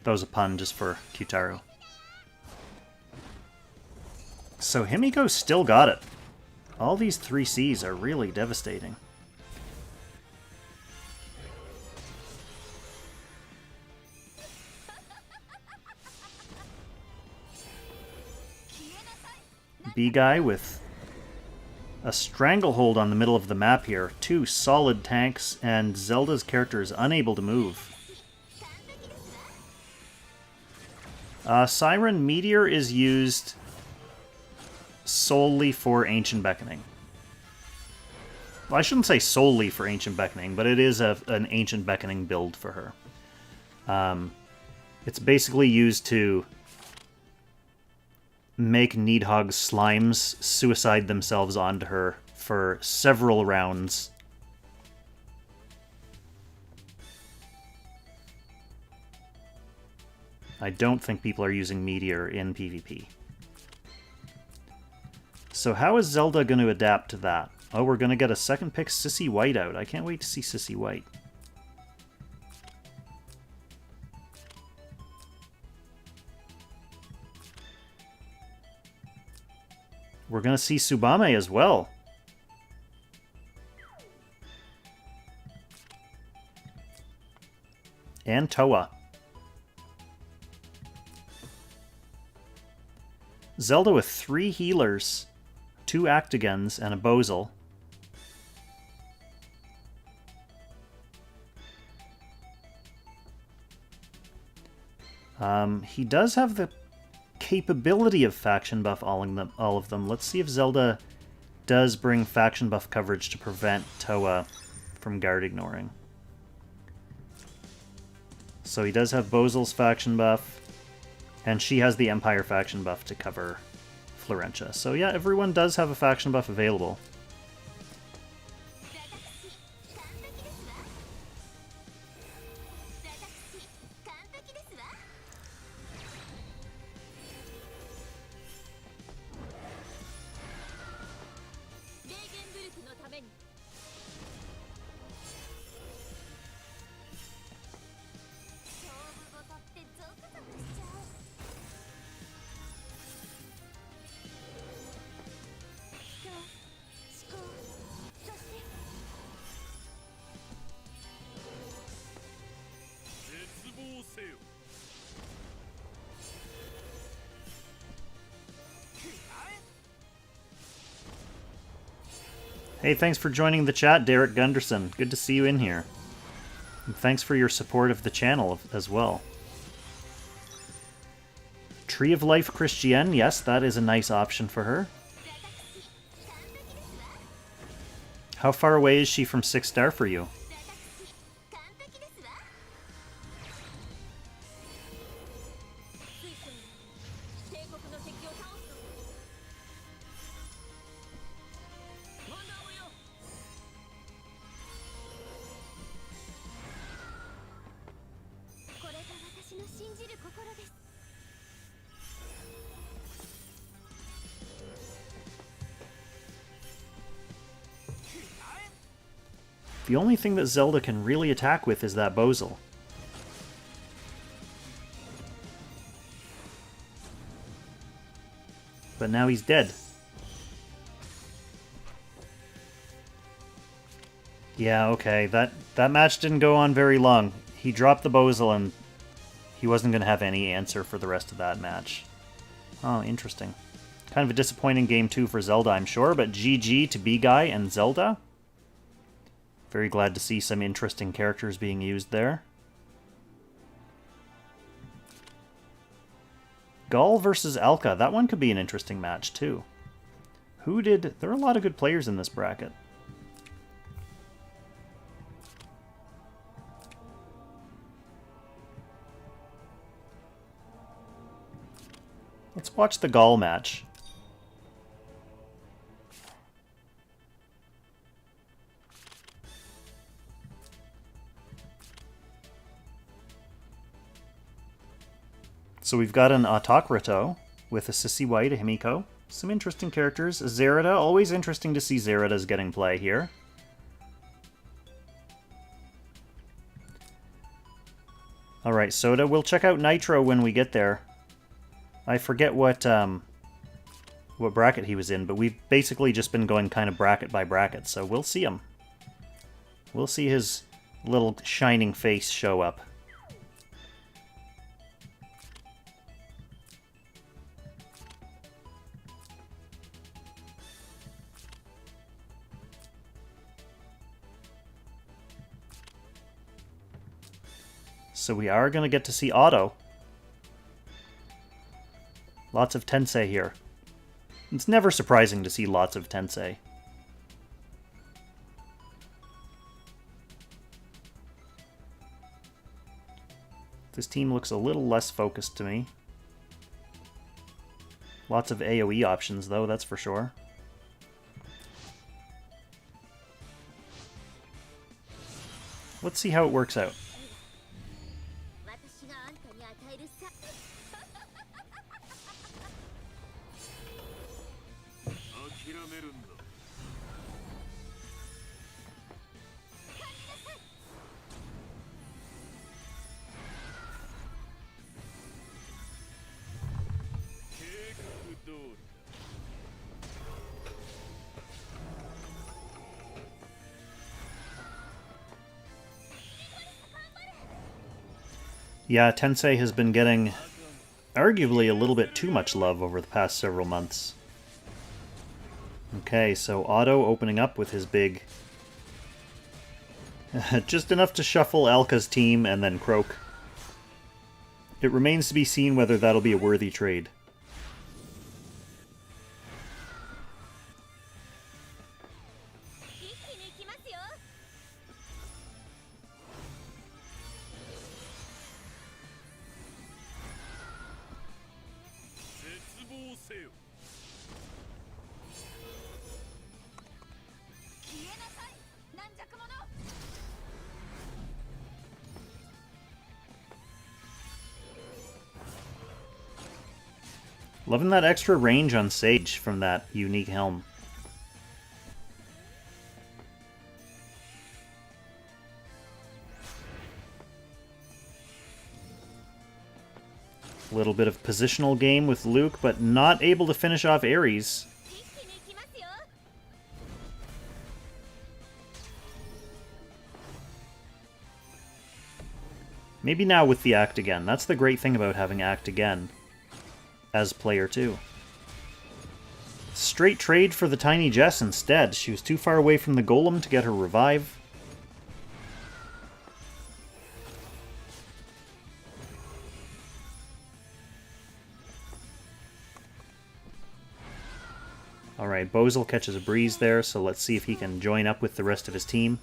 That was a pun just for Kyutaro. So Himiko still got it. All these 3Cs are really devastating. B-Guy with a stranglehold on the middle of the map here. 2 solid tanks, and Zelda's character is unable to move. Siren Meteor is used solely for Ancient Beckoning. Well, I shouldn't say solely for Ancient Beckoning, but it is an Ancient Beckoning build for her. It's basically used to make Needhog's slimes suicide themselves onto her for several rounds. I don't think people are using Meteor in PvP. So how is Zelda going to adapt to that? Oh, we're going to get a second pick Sissy White out. I can't wait to see Sissy White. We're going to see Tsubame as well. And Toa. Zelda with 3 healers, 2 Actigons, and a Bozel. He does have the capability of faction buff all of them. Let's see if Zelda does bring faction buff coverage to prevent Toa from guard ignoring. So he does have Bozel's faction buff, and she has the Empire faction buff to cover Florentia. So yeah, everyone does have a faction buff available. Hey, thanks for joining the chat, Derek Gunderson. Good to see you in here. And thanks for your support of the channel as well. Tree of Life Christian, yes, that is a nice option for her. How far away is she from 6-star for you? The only thing that Zelda can really attack with is that Bozel. But now he's dead. Yeah, okay. That match didn't go on very long. He dropped the Bozil and he wasn't going to have any answer for the rest of that match. Oh, interesting. Kind of a disappointing game 2 for Zelda, I'm sure, but GG to B-Guy and Zelda. Very glad to see some interesting characters being used there. Gull versus Alka. That one could be an interesting match, too. There are a lot of good players in this bracket. Let's watch the Gull match. So we've got an Autocrato with a Sissy White, a Himiko. Some interesting characters. Zerida, always interesting to see Zerida's getting play here. Alright, Soda. We'll check out Nitro when we get there. I forget what bracket he was in, but we've basically just been going kind of bracket by bracket, so we'll see him. We'll see his little shining face show up. So we are going to get to see Otto. Lots of Tensei here. It's never surprising to see lots of Tensei. This team looks a little less focused to me. Lots of AoE options, though, that's for sure. Let's see how it works out. Yeah, Tensei has been getting arguably a little bit too much love over the past several months. Okay, so Otto opening up with his big... just enough to shuffle Alka's team and then croak. It remains to be seen whether that'll be a worthy trade. Loving that extra range on Sage from that unique helm. A little bit of positional game with Luke, but not able to finish off Ares. Maybe now with the Act Again. That's the great thing about having Act Again as player 2. Straight trade for the Tiny Jess instead. She was too far away from the Golem to get her revive. Alright, Bozil catches a breeze there, so let's see if he can join up with the rest of his team.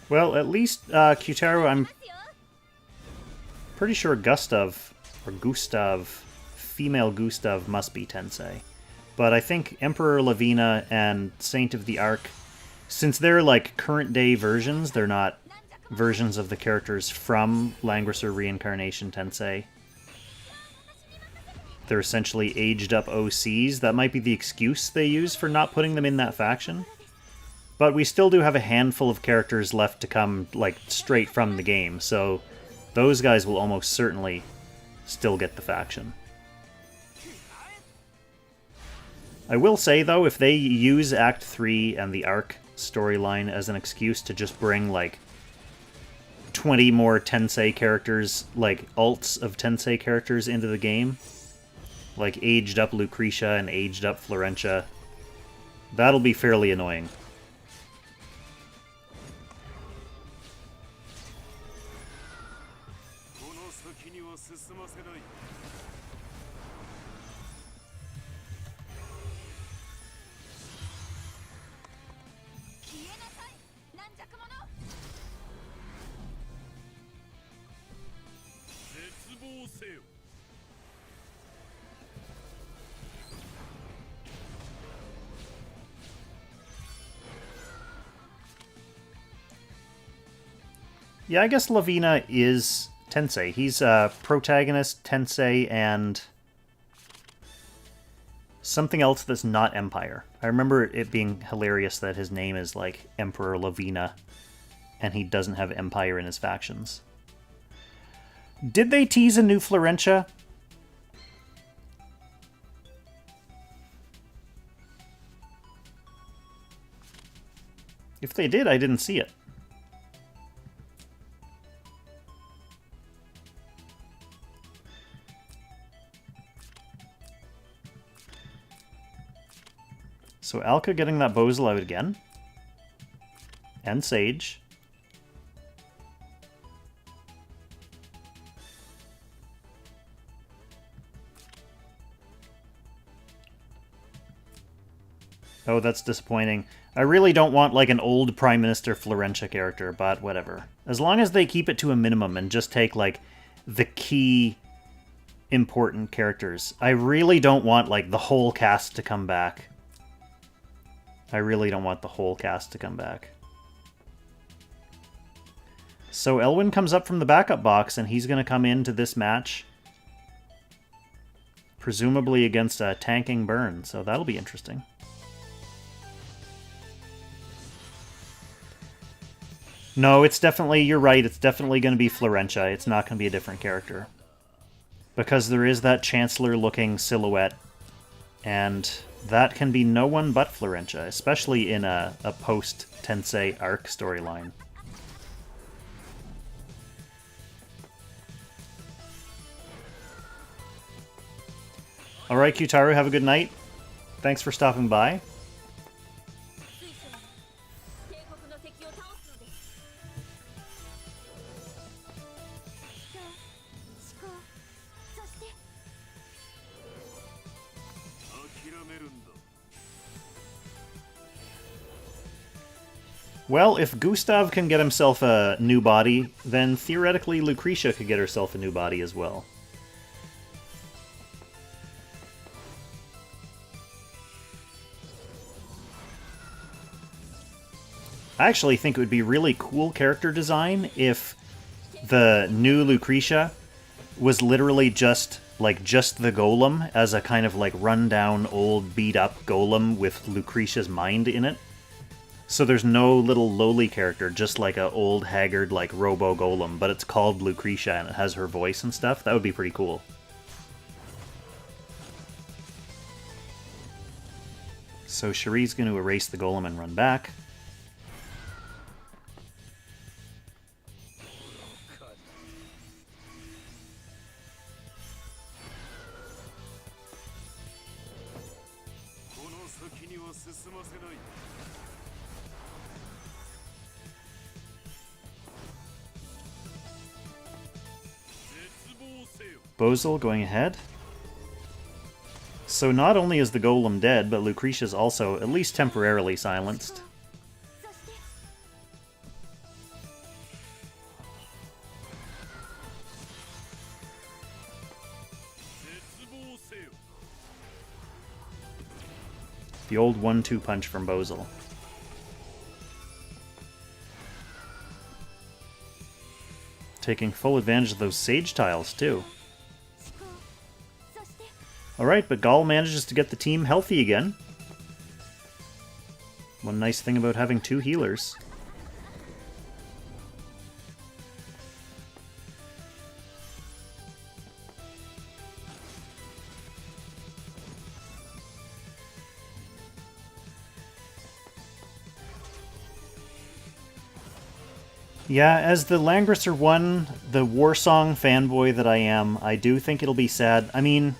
Well, at least Kyutaro, I'm pretty sure Gustav, or Gustav, female Gustav must be Tensei. But I think Emperor Lavina and Saint of the Ark, since they're like current day versions, they're not versions of the characters from Langrisser Reincarnation Tensei. They're essentially aged up OCs. That might be the excuse they use for not putting them in that faction. But we still do have a handful of characters left to come, like, straight from the game, so those guys will almost certainly still get the faction. I will say, though, if they use Act 3 and the Arc storyline as an excuse to just bring, like, 20 more Tensei characters, like, alts of Tensei characters into the game, like aged up Lucretia and aged up Florentia, that'll be fairly annoying. Yeah, I guess Lavina is Tensei. He's a protagonist, Tensei, and something else that's not Empire. I remember it being hilarious that his name is like Emperor Lavina, and he doesn't have Empire in his factions. Did they tease a new Florentia? If they did, I didn't see it. So Alka getting that Bozel out again. And Sage. Oh, that's disappointing. I really don't want, like, an old Prime Minister Florentia character, but whatever. As long as they keep it to a minimum and just take, like, the key important characters. I really don't want, like, the whole cast to come back. I really don't want the whole cast to come back. So Elwyn comes up from the backup box, and he's going to come into this match. Presumably against a tanking Burn, so that'll be interesting. No, it's definitely, you're right, it's definitely going to be Florentia. It's not going to be a different character. Because there is that Chancellor-looking silhouette, and that can be no one but Florentia, especially in a post-Tensei Arc storyline. Alright, Kyutaro, have a good night. Thanks for stopping by. Well, if Gustav can get himself a new body, then theoretically Lucretia could get herself a new body as well. I actually think it would be really cool character design if the new Lucretia was literally just the golem as a kind of like rundown old beat up golem with Lucretia's mind in it. So there's no little lowly character, just like a old haggard like robo golem, but it's called Lucretia and it has her voice and stuff. That would be pretty cool. So Cherie's going to erase the golem and run back. Bozel going ahead. So not only is the golem dead, but Lucretia's also at least temporarily silenced. The old 1-2 punch from Bozel. Taking full advantage of those Sage tiles, too. Alright, but Gall manages to get the team healthy again. One nice thing about having 2 healers. Yeah, as the Langrisser 1, the Warsong fanboy that I am, I do think it'll be sad. I mean,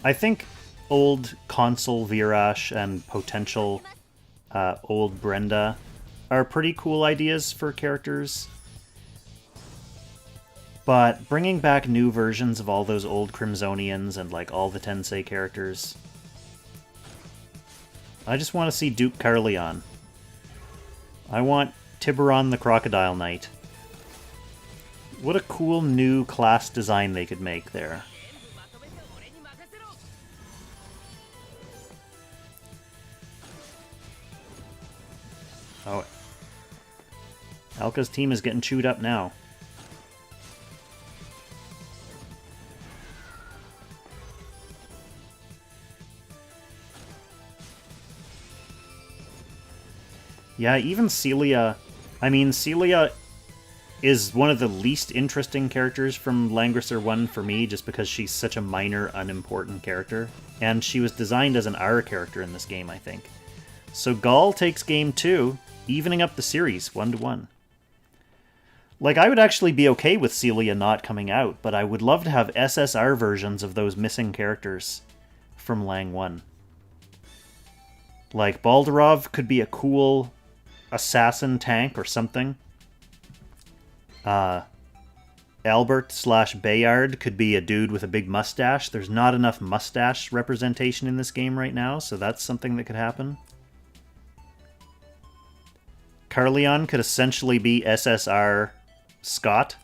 I think old console Virash and potential old Brenda are pretty cool ideas for characters. But bringing back new versions of all those old Crimsonians and like all the Tensei characters... I just want to see Duke Carleon. I want Tiburon the Crocodile Knight. What a cool new class design they could make there. Oh. Alka's team is getting chewed up now. Yeah, even Celia... I mean, Celia is one of the least interesting characters from Langrisser 1 for me, just because she's such a minor, unimportant character. And she was designed as an R character in this game, I think. So Gall takes game 2, evening up the series 1-1. Like, I would actually be okay with Celia not coming out, but I would love to have SSR versions of those missing characters from Lang 1. Like, Baldarov could be a cool assassin tank or something. Albert/Bayard could be a dude with a big mustache. There's not enough mustache representation in this game right now, so that's something that could happen. Carleon could essentially be SSR Scott,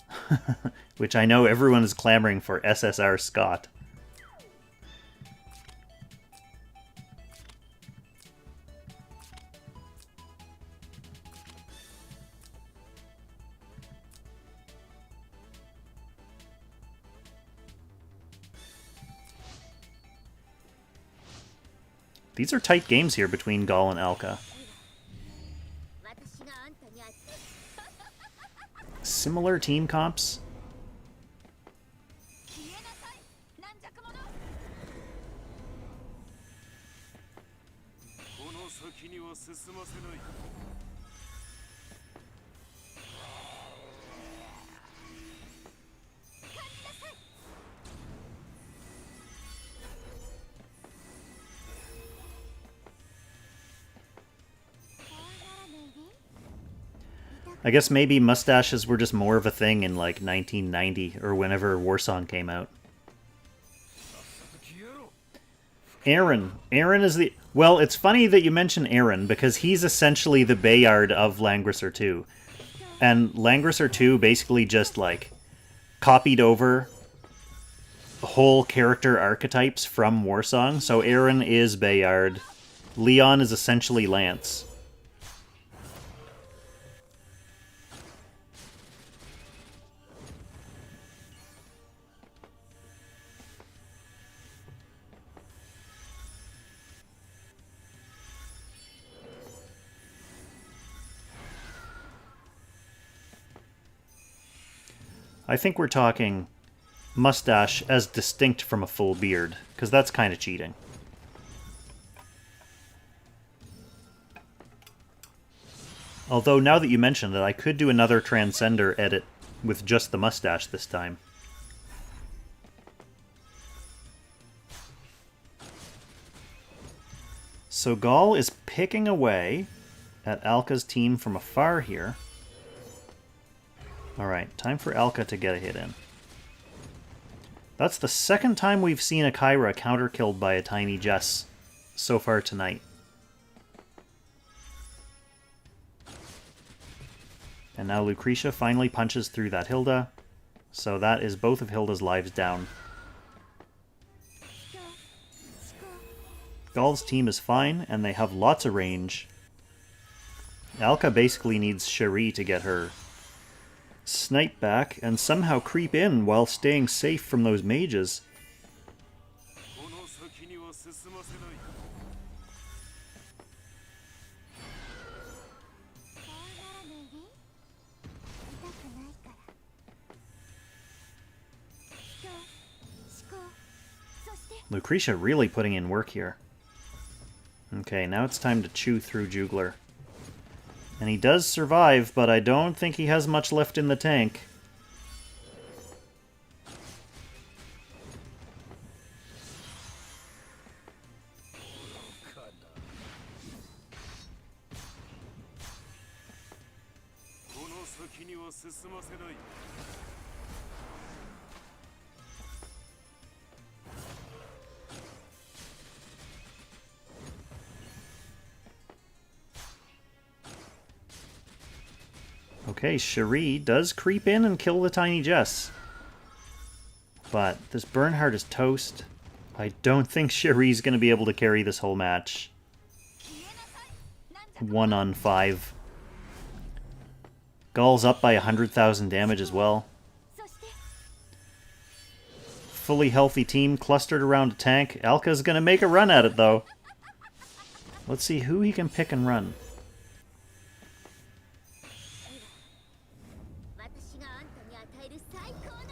which I know everyone is clamoring for SSR Scott. These are tight games here between Gall and Alka. Similar team comps. I guess maybe mustaches were just more of a thing in like 1990 or whenever Warsong came out. Aaron. Aaron is the... Well, it's funny that you mention Aaron because he's essentially the Bayard of Langrisser 2. And Langrisser 2 basically just like copied over whole character archetypes from Warsong. So Aaron is Bayard. Leon is essentially Lance. I think we're talking mustache as distinct from a full beard, because that's kind of cheating. Although, now that you mention it, I could do another Transcender edit with just the mustache this time. So Gall is picking away at Alka's team from afar here. Alright, time for Alka to get a hit in. That's the second time we've seen a Kyra counter-killed by a Tiny Jess so far tonight. And now Lucretia finally punches through that Hilda, so that is both of Hilda's lives down. Gall's team is fine, and they have lots of range. Alka basically needs Cherie to get her snipe back and somehow creep in while staying safe from those mages. Lucretia really putting in work here. Okay, now it's time to chew through Jugler. And he does survive, but I don't think he has much left in the tank. Okay, Cherie does creep in and kill the Tiny Jess. But this Bernhardt is toast. I don't think Cherie's going to be able to carry this whole match. 1 on 5. Gall's up by 100,000 damage as well. Fully healthy team clustered around a tank. Alka's going to make a run at it, though. Let's see who he can pick and run.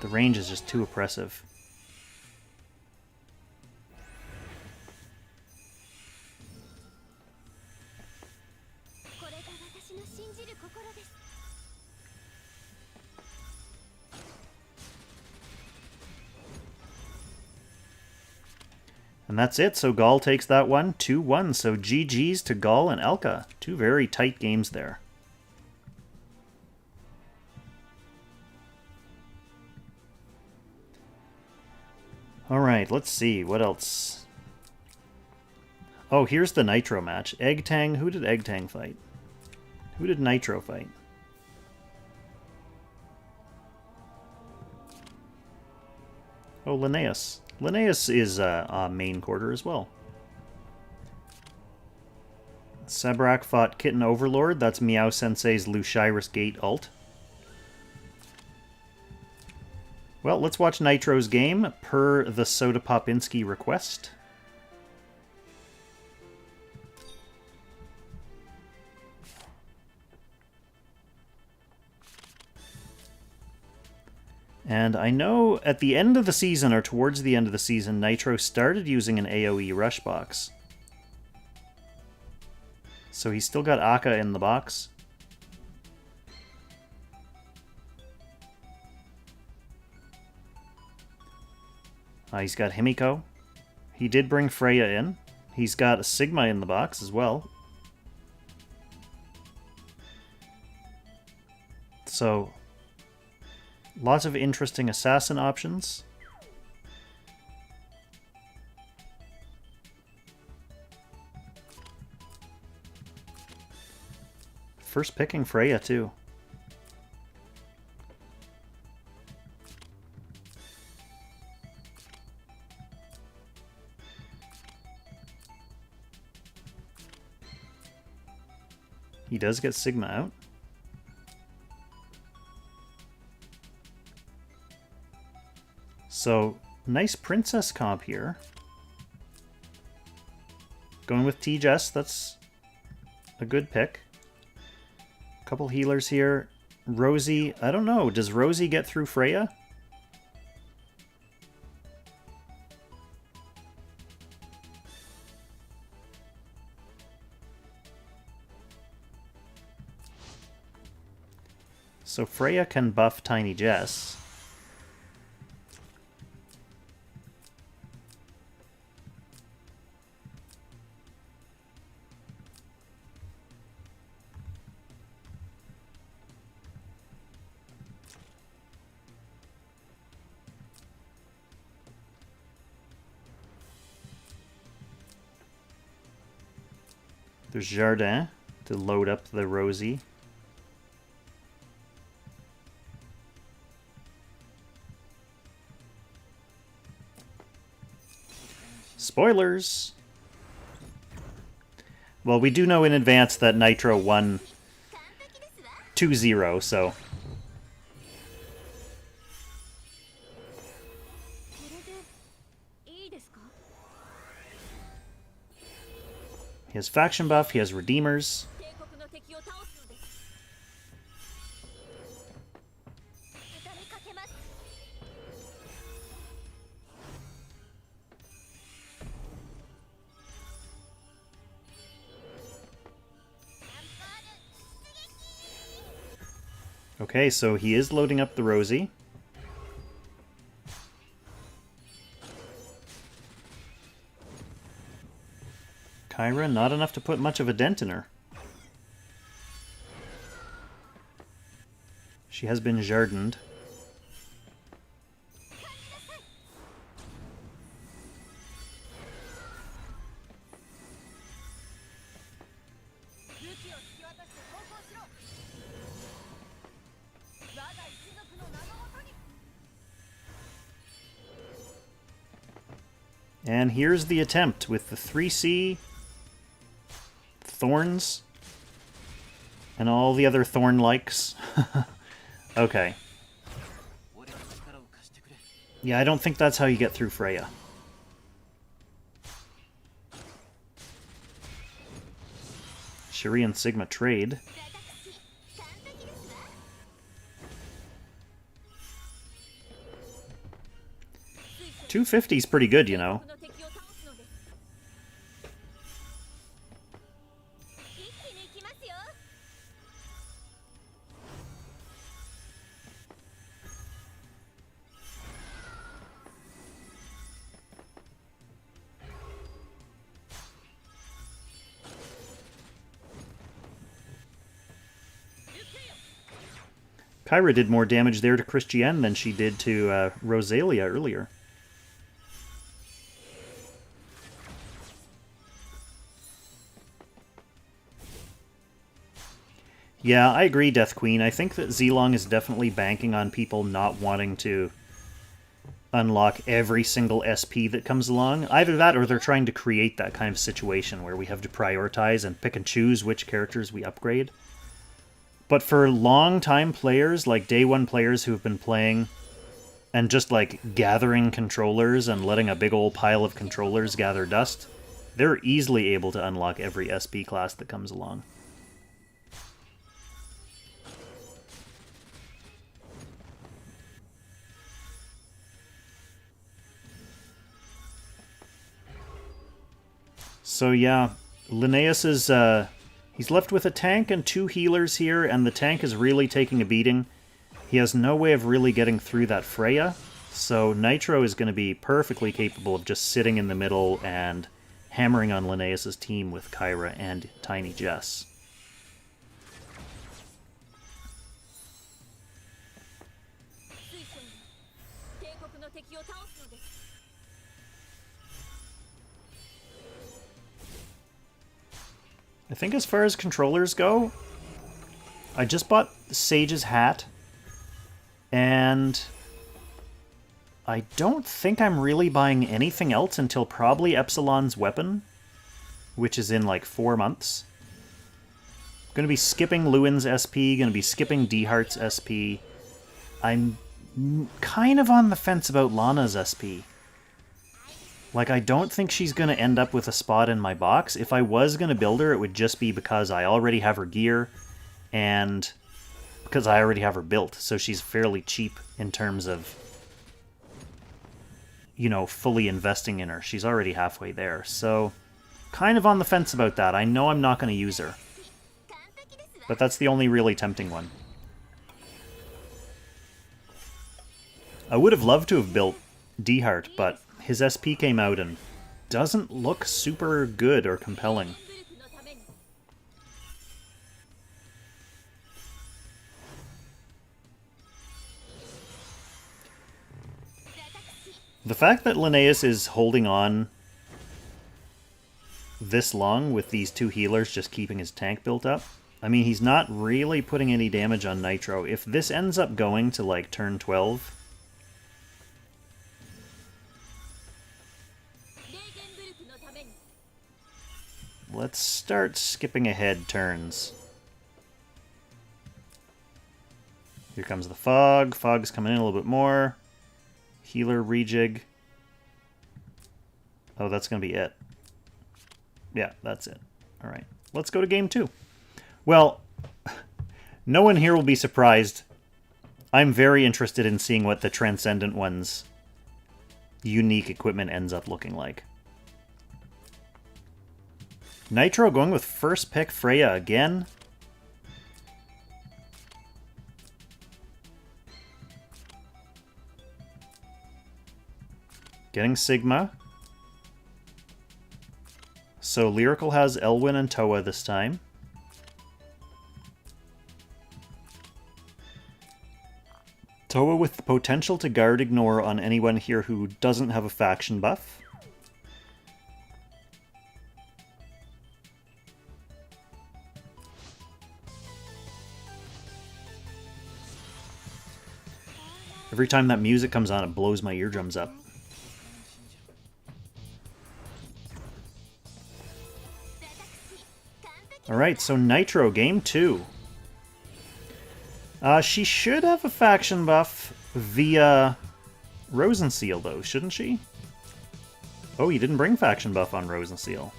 The range is just too oppressive. And that's it, so Gall takes that one, 2-1. So GG's to Gall and Alka. Two very tight games there. Alright, let's see, what else? Oh, here's the Nitro match. Eggtang, who did Eggtang fight? Who did Nitro fight? Oh, Linnaeus. Linnaeus is main quarter as well. Sabrak fought Kitten Overlord. That's Meow Sensei's Lushyrus Gate ult. Well, let's watch Nitro's game per the Soda Popinski request. And I know at the end of the season, or towards the end of the season, Nitro started using an AoE rush box. So he's still got Akka in the box. He's got Himiko. He did bring Freya in. He's got a Sigma in the box as well. So, lots of interesting assassin options. First picking Freya, too. He does get Sigma out. So, nice princess comp here. Going with T-Jess, that's a good pick. Couple healers here. Rosie, I don't know, does Rosie get through Freya? So Freya can buff Tiny Jess. There's Jardin to load up the Rosie. Spoilers! Well, we do know in advance that Nitro won 2-0, so... He has faction buff, he has redeemers. Okay, so he is loading up the Rosie. Kyra, not enough to put much of a dent in her. She has been jardined. And here's the attempt with the 3C, Thorns, and all the other Thorn-likes. Okay. Yeah, I don't think that's how you get through Freya. Shuri and Sigma trade. 250 is pretty good, you know. Kyra did more damage there to Christiane than she did to Rosalia earlier. Yeah, I agree, Death Queen. I think that Zilong is definitely banking on people not wanting to unlock every single SP that comes along. Either that or they're trying to create that kind of situation where we have to prioritize and pick and choose which characters we upgrade. But for long-time players, like day one players who have been playing and just like gathering controllers and letting a big old pile of controllers gather dust, they're easily able to unlock every SP class that comes along. So yeah, Linnaeus is... he's left with a tank and 2 healers here, and the tank is really taking a beating. He has no way of really getting through that Freya, so Nitro is going to be perfectly capable of just sitting in the middle and hammering on Linnaeus' team with Kyra and Tiny Jess. I think as far as controllers go, I just bought Sage's hat, and I don't think I'm really buying anything else until probably Epsilon's weapon, which is in like 4 months. I'm going to be skipping Lewin's SP, going to be skipping D-Heart's SP. I'm kind of on the fence about Lana's SP. Like, I don't think she's going to end up with a spot in my box. If I was going to build her, it would just be because I already have her gear, and because I already have her built. So she's fairly cheap in terms of, you know, fully investing in her. She's already halfway there. So, kind of on the fence about that. I know I'm not going to use her. But that's the only really tempting one. I would have loved to have built D-Heart, but his SP came out and doesn't look super good or compelling. The fact that Linnaeus is holding on this long with these 2 healers just keeping his tank built up, I mean, he's not really putting any damage on Nitro. If this ends up going to like turn 12... let's start skipping ahead turns. Here comes the fog. Fog's coming in a little bit more. Healer rejig. Oh, that's going to be it. Yeah, that's it. All right, let's go to game 2. Well, no one here will be surprised. I'm very interested in seeing what the Transcendent one's unique equipment ends up looking like. Nitro going with first pick Freya again. Getting Sigma. So Lyrical has Elwyn and Toa this time. Toa with the potential to guard ignore on anyone here who doesn't have a faction buff. Every time that music comes on, it blows my eardrums up. Alright, so Nitro, game 2. She should have a faction buff via Rosenseal, though, shouldn't she? Oh, he didn't bring faction buff on Rosenseal.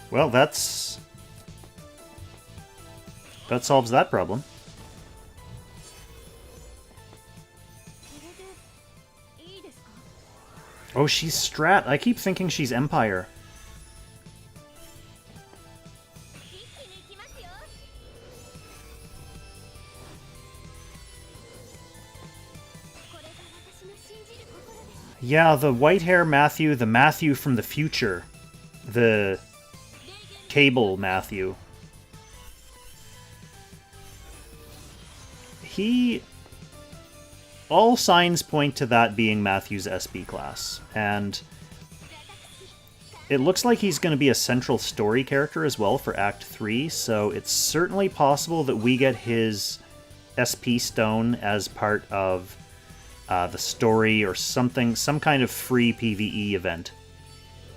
Well, that solves that problem. Oh, she's Strat. I keep thinking she's Empire. Yeah, the white hair Matthew, the Matthew from the future. The Cable Matthew. All signs point to that being Matthew's SB class, and it looks like he's going to be a central story character as well for Act 3, so it's certainly possible that we get his SP stone as part of the story or something, some kind of free PvE event.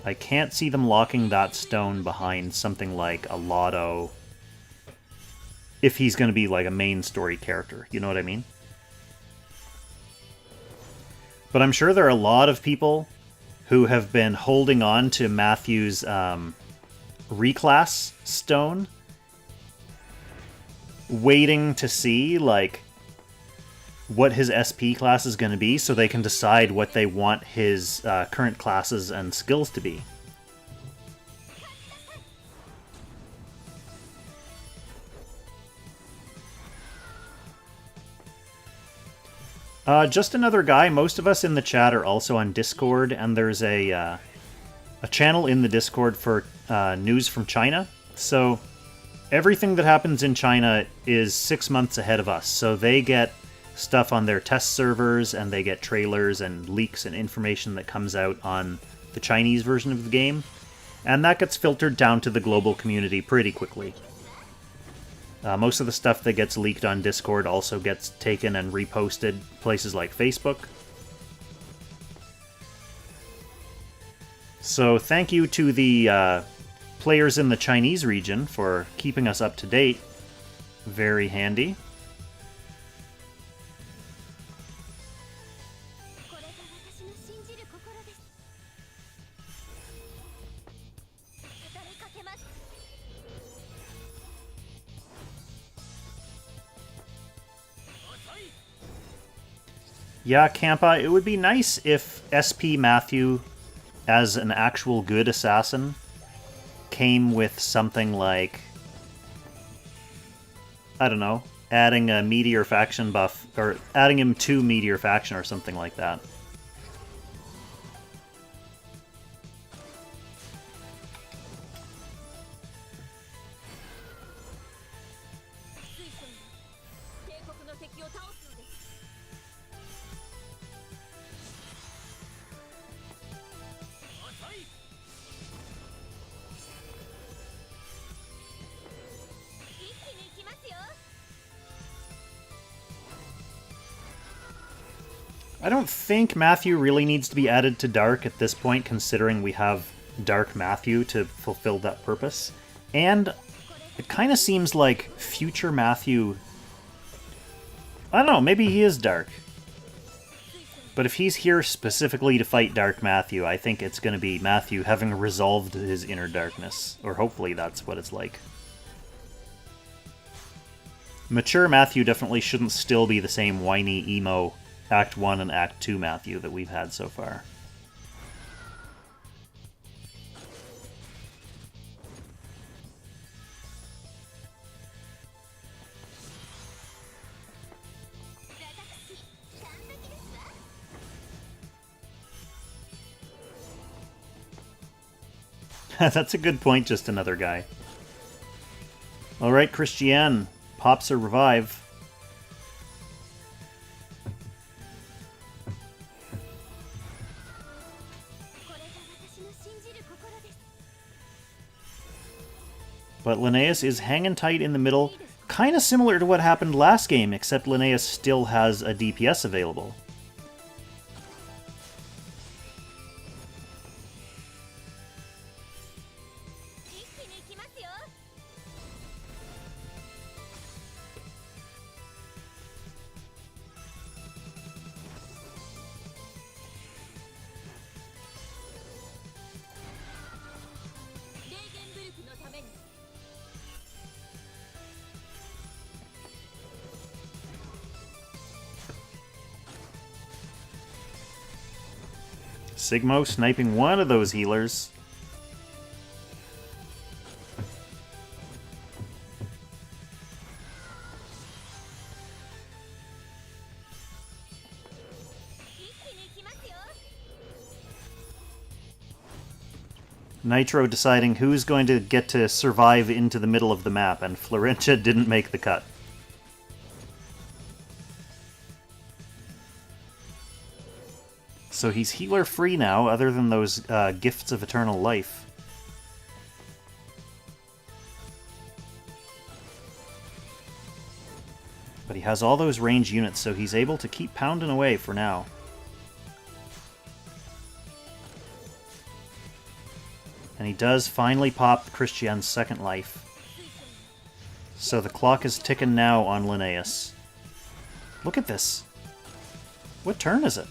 I can't see them locking that stone behind something like a Lotto if he's going to be like a main story character, you know what I mean? But I'm sure there are a lot of people who have been holding on to Matthew's reclass stone, waiting to see like what his SP class is going to be so they can decide what they want his current classes and skills to be. Just another guy. Most of us in the chat are also on Discord, and there's a channel in the Discord for news from China. So everything that happens in China is 6 months ahead of us. So they get stuff on their test servers, and they get trailers and leaks and information that comes out on the Chinese version of the game. And that gets filtered down to the global community pretty quickly. Most of the stuff that gets leaked on Discord also gets taken and reposted places like Facebook. So thank you to the players in the Chinese region for keeping us up to date. Very handy. Yeah, Campa, it would be nice if SP Matthew, as an actual good assassin, came with something like, I don't know, adding a Meteor faction buff, or adding him to Meteor faction or something like that. I don't think Matthew really needs to be added to Dark at this point, considering we have Dark Matthew to fulfill that purpose. And it kind of seems like future Matthew... I don't know, maybe he is Dark. But if he's here specifically to fight Dark Matthew, I think it's going to be Matthew having resolved his inner darkness. Or hopefully that's what it's like. Mature Matthew definitely shouldn't still be the same whiny, emo Act 1 and Act 2 Matthew that we've had so far. That's a good point, just another guy. Alright, Christiane. Pops a revive. But Linnaeus is hanging tight in the middle, kind of similar to what happened last game, except Linnaeus still has a DPS available. Sigmo sniping one of those healers. Nitro deciding who's going to get to survive into the middle of the map, and Florentia didn't make the cut. So he's healer free now, other than those gifts of eternal life. But he has all those range units, so he's able to keep pounding away for now. And he does finally pop Christiane's second life. So the clock is ticking now on Linnaeus. Look at this. What turn is it?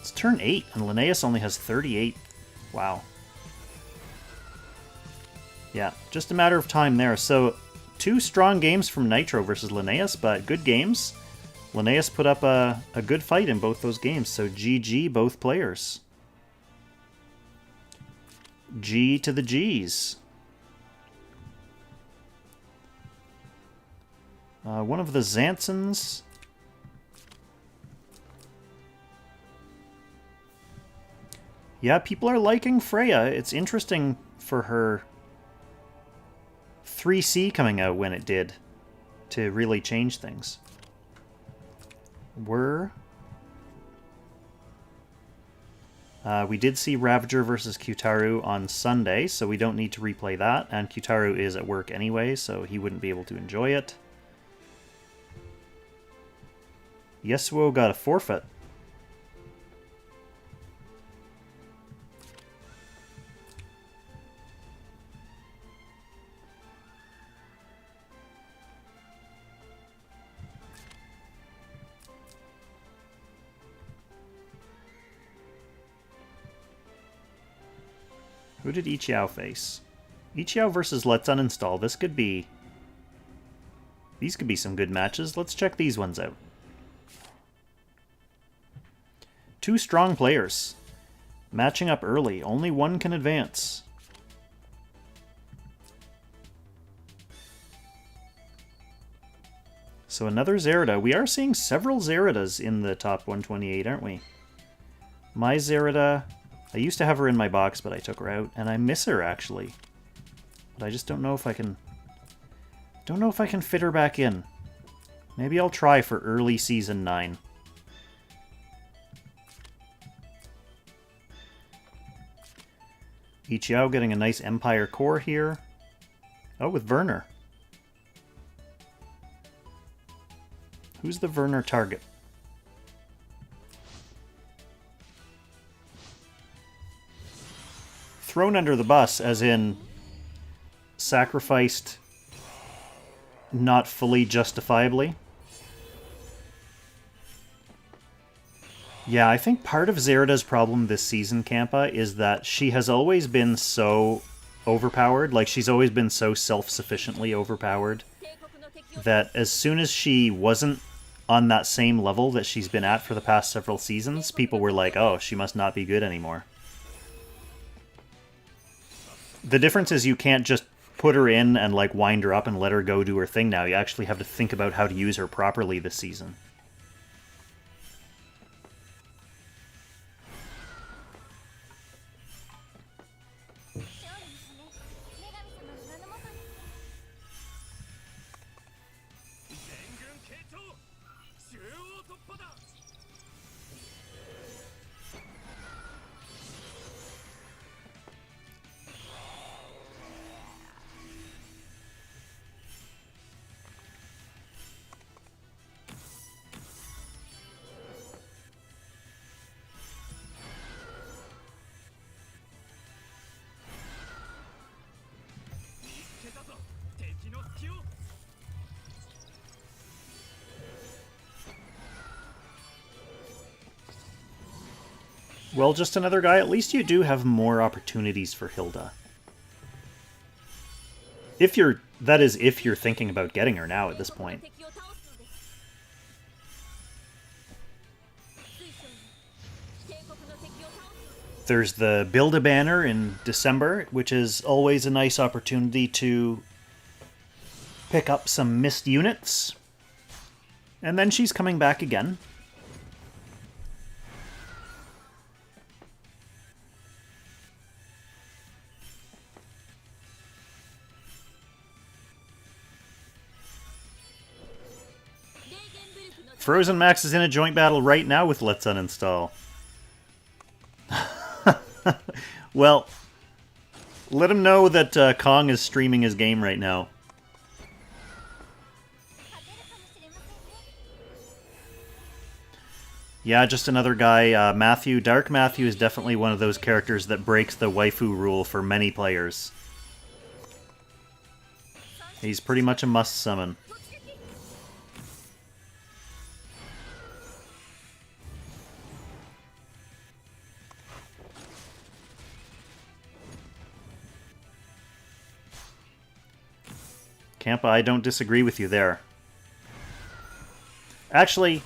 It's turn 8, and Linnaeus only has 38. Wow. Yeah, just a matter of time there. So, 2 strong games from Nitro versus Linnaeus, but good games. Linnaeus put up a good fight in both those games, so GG both players. G to the G's. One of the Xantsons... Yeah, people are liking Freya. It's interesting for her 3C coming out when it did to really change things. We did see Ravager versus Kyutaru on Sunday, so we don't need to replay that. And Kyutaru is at work anyway, so he wouldn't be able to enjoy it. Yasuo got a forfeit. Who did Ichiao face? Ichiao versus Let's Uninstall. These could be some good matches. Let's check these ones out. 2 strong players. Matching up early. Only one can advance. So another Zerida. We are seeing several Zeridas in the top 128, aren't we? My Zerida... I used to have her in my box, but I took her out, and I miss her, actually. But I just don't know if I can... Don't know if I can fit her back in. Maybe I'll try for early Season 9. Ichiao getting a nice Empire core here. Oh, with Werner. Who's the Werner target? thrown under the bus, as in sacrificed not fully justifiably. Yeah, I think part of Zerida's problem this season, Campa, is that she has always been so overpowered. Like, she's always been so self-sufficiently overpowered that as soon as she wasn't on that same level that she's been at for the past several seasons, people were like, oh, she must not be good anymore. The difference is you can't just put her in and, like, wind her up and let her go do her thing now. You actually have to think about how to use her properly this season. Well, just another guy. At least you do have more opportunities for Hilda. If you're... That is, if you're thinking about getting her now at this point. There's the Build-A-Banner in December, which is always a nice opportunity to pick up some missed units. And then she's coming back again. Frozen Max is in a joint battle right now with Let's Uninstall. Well, let him know that Kong is streaming his game right now. Yeah, just another guy. Matthew. Dark Matthew is definitely one of those characters that breaks the waifu rule for many players. He's pretty much a must summon. Campa, I don't disagree with you there. Actually,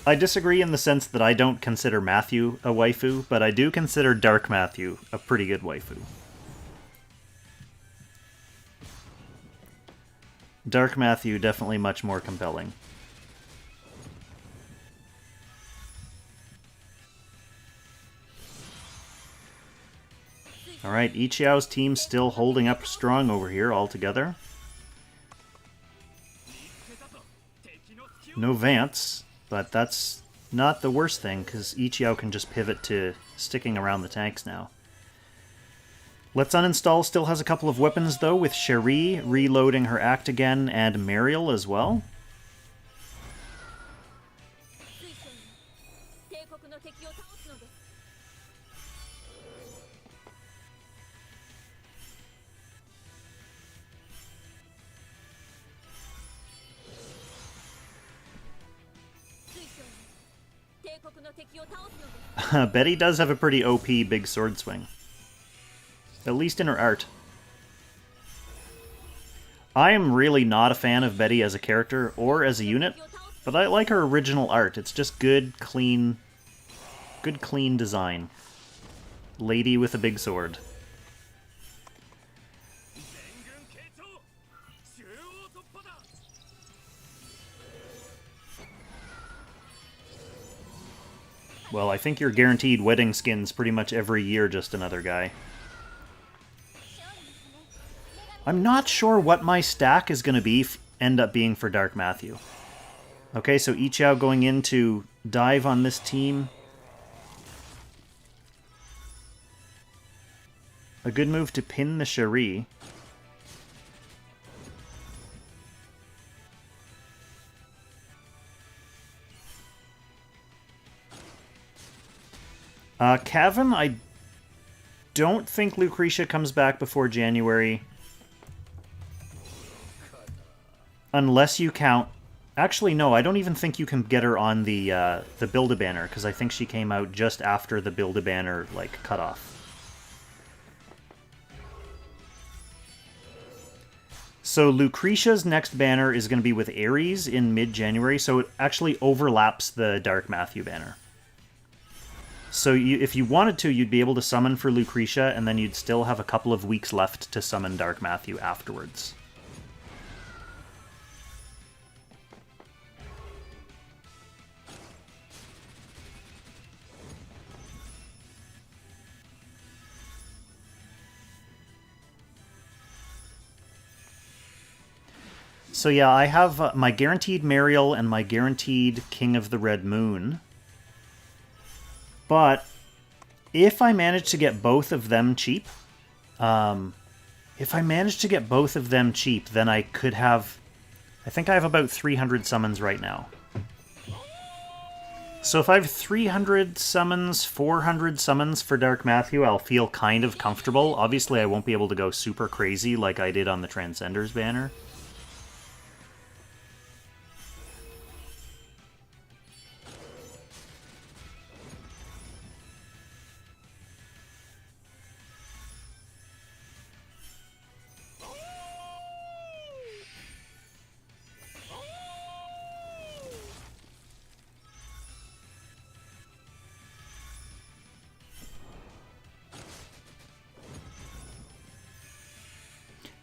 I disagree in the sense that I don't consider Matthew a waifu, but I do consider Dark Matthew a pretty good waifu. Dark Matthew definitely much more compelling. Alright, Ichiao's team still holding up strong over here altogether. No Vance, but that's not the worst thing, because Ichiao can just pivot to sticking around the tanks now. Let's Uninstall still has a couple of weapons, though, with Cherie reloading her act again, and Mariel as well. Betty does have a pretty OP big sword swing. At least in her art. I am really not a fan of Betty as a character or as a unit, but I like her original art. It's just good, clean design. Lady with a big sword. Well, I think you're guaranteed wedding skins pretty much every year, just another guy. I'm not sure what my stack is going to be end up being for Dark Matthew. Okay, so Ichiao going in to dive on this team. A good move to pin the Cherie. Cavan, don't think Lucretia comes back before January. Unless you count... Actually, no, I don't even think you can get her on the Build-A-Banner, because I think she came out just after the Build-A-Banner, like, cutoff. So Lucretia's next banner is going to be with Ares in mid-January, so it actually overlaps the Dark Matthew banner. So if you wanted to, you'd be able to summon for Lucretia, and then you'd still have a couple of weeks left to summon Dark Matthew afterwards. So yeah, I have my guaranteed Mariel and my guaranteed King of the Red Moon. But if I manage to get both of them cheap, then I could have... I think I have about 300 summons right now. So if I have 300 summons, 400 summons for Dark Matthew, I'll feel kind of comfortable. Obviously, I won't be able to go super crazy like I did on the Transcenders banner.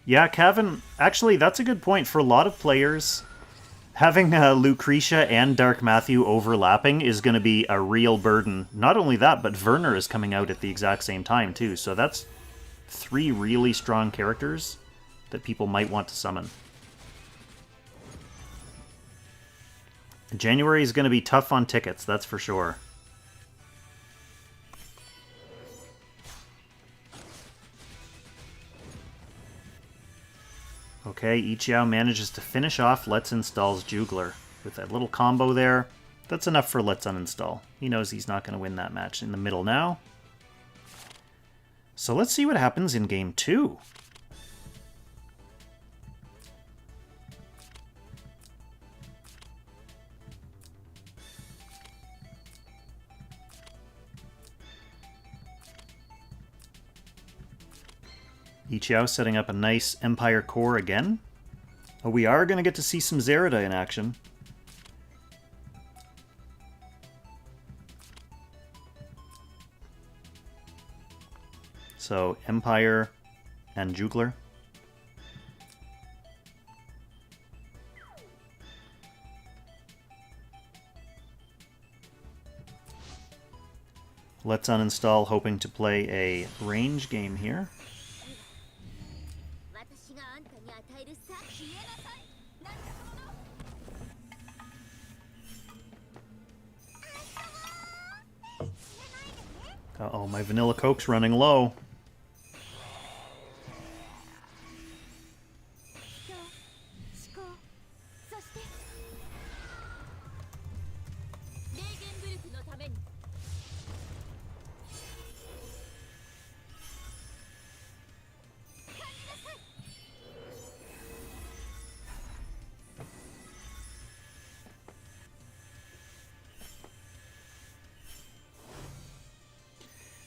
Yeah, Kevin, actually, that's a good point. For a lot of players, having Lucretia and Dark Matthew overlapping is going to be a real burden. Not only that, but Werner is coming out at the exact same time, too. So that's 3 really strong characters that people might want to summon. January is going to be tough on tickets, that's for sure. Okay, Ichiao manages to finish off Let's Install's Jugler. With that little combo there, that's enough for Let's Uninstall. He knows he's not going to win that match in the middle now. So let's see what happens in Game 2. Ichiao setting up a nice Empire core again. Oh, we are going to get to see some Zerida in action. So, Empire and Jugler. Let's uninstall, hoping to play a range game here. Uh-oh, my Vanilla Coke's running low.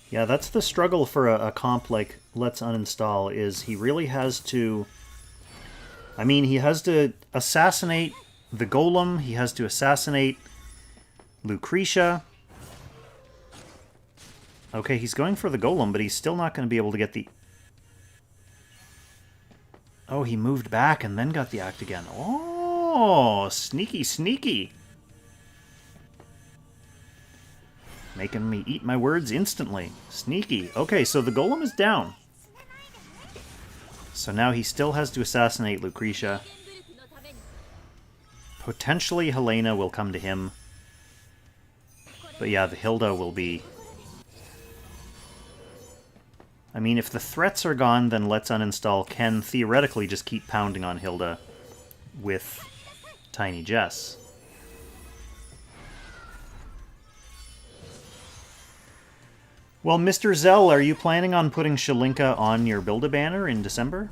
Yeah, that's the struggle for a comp like Let's Uninstall, is he really has to... I mean, he has to assassinate the Golem, he has to assassinate Lucretia. Okay, he's going for the Golem, but he's still not going to be able to get the... Oh, he moved back and then got the act again. Oh, sneaky, sneaky. Making me eat my words instantly. Sneaky. Okay, so the Golem is down. So now he still has to assassinate Lucretia. Potentially Helena will come to him. But yeah, the Hilda will be... I mean, if the threats are gone, then Let's Uninstall can theoretically just keep pounding on Hilda with Tiny Jess. Well, Mr. Zell, are you planning on putting Shalinka on your Build-A-Banner in December?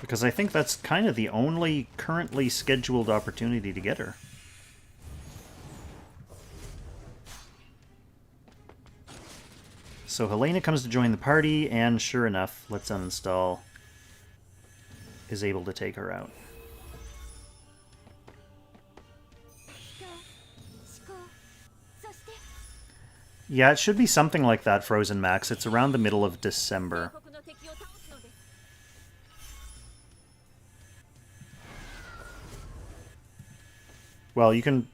Because I think that's kind of the only currently scheduled opportunity to get her. So Helena comes to join the party, and sure enough, Let's Uninstall is able to take her out. Yeah, it should be something like that, Frozen Max. It's around the middle of December. Well, you can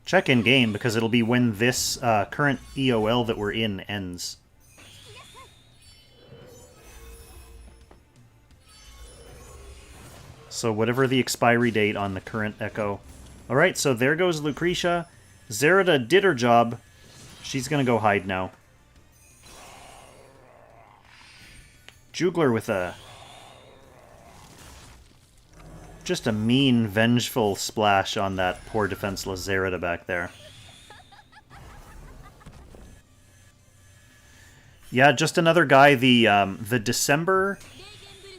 check in-game, because it'll be when this current EOL that we're in ends. So whatever the expiry date on the current Echo. Alright, so there goes Lucretia. Zerida did her job. She's gonna go hide now. Jugler with just a mean, vengeful splash on that poor defenseless Zerida back there. Yeah, just another guy. The December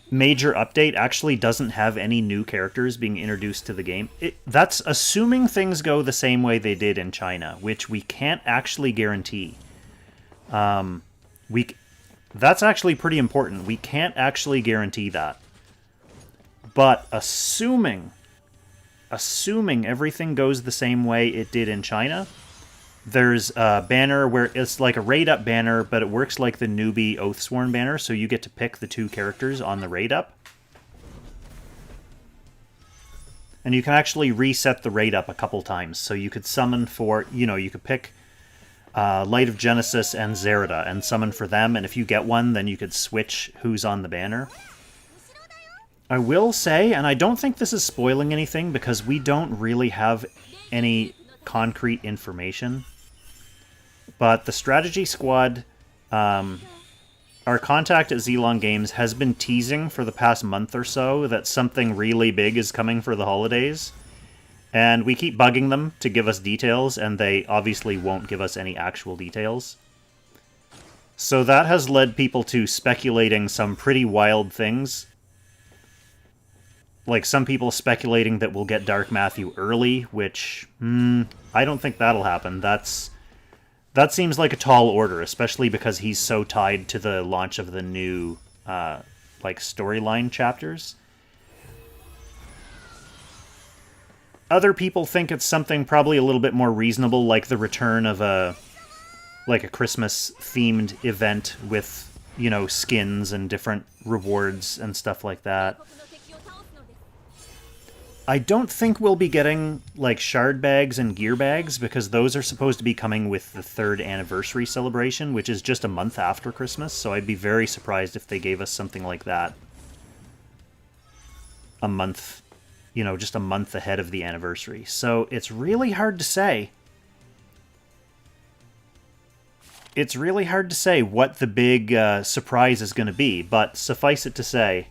major update actually doesn't have any new characters being introduced to the game. That's assuming things go the same way they did in China, which we can't actually guarantee. That's actually pretty important. We can't actually guarantee that. But assuming everything goes the same way it did in China, there's a banner where it's like a raid-up banner, but it works like the newbie Oathsworn banner, so you get to pick the 2 characters on the raid-up. And you can actually reset the raid-up a couple times, so you could summon for, you could pick Light of Genesis and Zerida and summon for them, and if you get one, then you could switch who's on the banner. I will say, and I don't think this is spoiling anything, because we don't really have any concrete information, but the strategy squad, our contact at Zelon Games has been teasing for the past month or so that something really big is coming for the holidays, and we keep bugging them to give us details, and they obviously won't give us any actual details. So that has led people to speculating some pretty wild things. Like some people speculating that we'll get Dark Matthew early, which, I don't think that'll happen. That seems like a tall order, especially because he's so tied to the launch of the new, storyline chapters. Other people think it's something probably a little bit more reasonable, like the return of a Christmas-themed event with, skins and different rewards and stuff like that. I don't think we'll be getting, shard bags and gear bags, because those are supposed to be coming with the 3rd anniversary celebration, which is just a month after Christmas, so I'd be very surprised if they gave us something like that a month, just a month ahead of the anniversary. So it's really hard to say. It's really hard to say what the big surprise is going to be, but suffice it to say,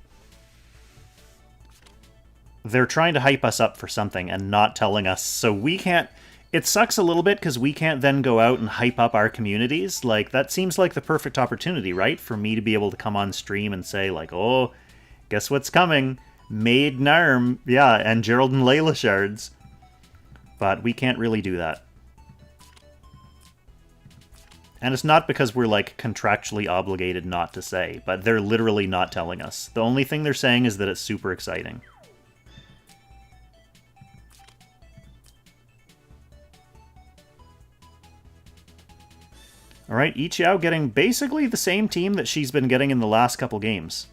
they're trying to hype us up for something and not telling us, so we can't... It sucks a little bit because we can't then go out and hype up our communities. That seems like the perfect opportunity, right? For me to be able to come on stream and say, oh, guess what's coming? Maid Narm, yeah, and Gerald and Layla shards. But we can't really do that. And it's not because we're, contractually obligated not to say, but they're literally not telling us. The only thing they're saying is that it's super exciting. Alright, Ichiao getting basically the same team that she's been getting in the last couple games.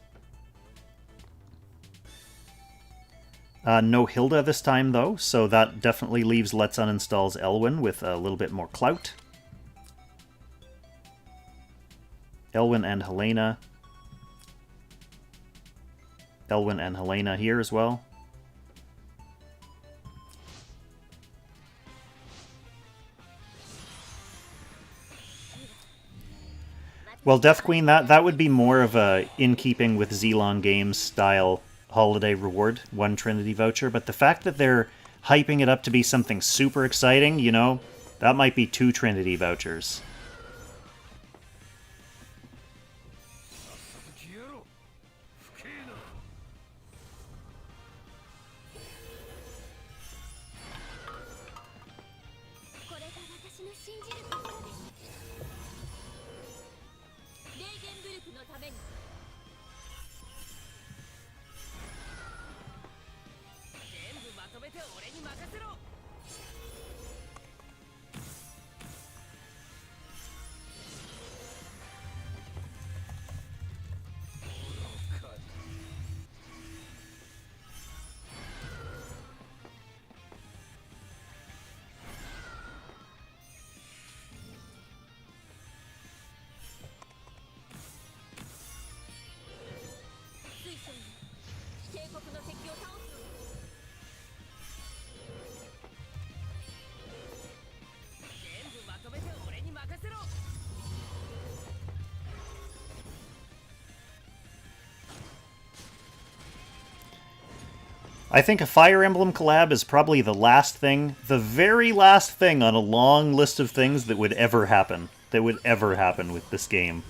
No Hilda this time, though, so that definitely leaves Let's Uninstall's Elwyn with a little bit more clout. Elwyn and Helena. Elwyn and Helena here as well. Well, Death Queen, that would be more of a in keeping with Zelon Games style holiday reward, one Trinity voucher. But the fact that they're hyping it up to be something super exciting, you know, that might be 2 Trinity vouchers. I think a Fire Emblem collab is probably the last thing, the very last thing on a long list of things that would ever happen. That would ever happen with this game.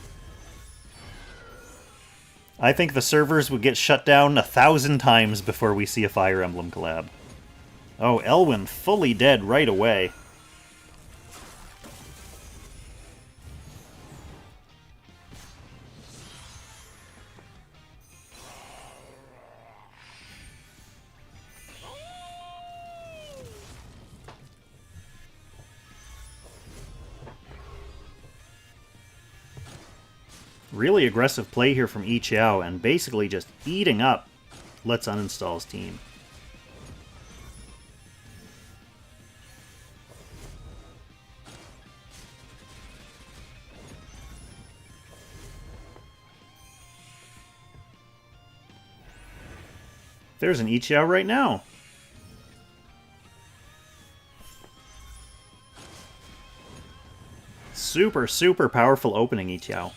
I think the servers would get shut down 1,000 times before we see a Fire Emblem collab. Oh, Elwyn fully dead right away. Really aggressive play here from Ichiao, and basically just eating up Let's Uninstall's team. There's an Ichiao right now. Super, super powerful opening, Ichiao.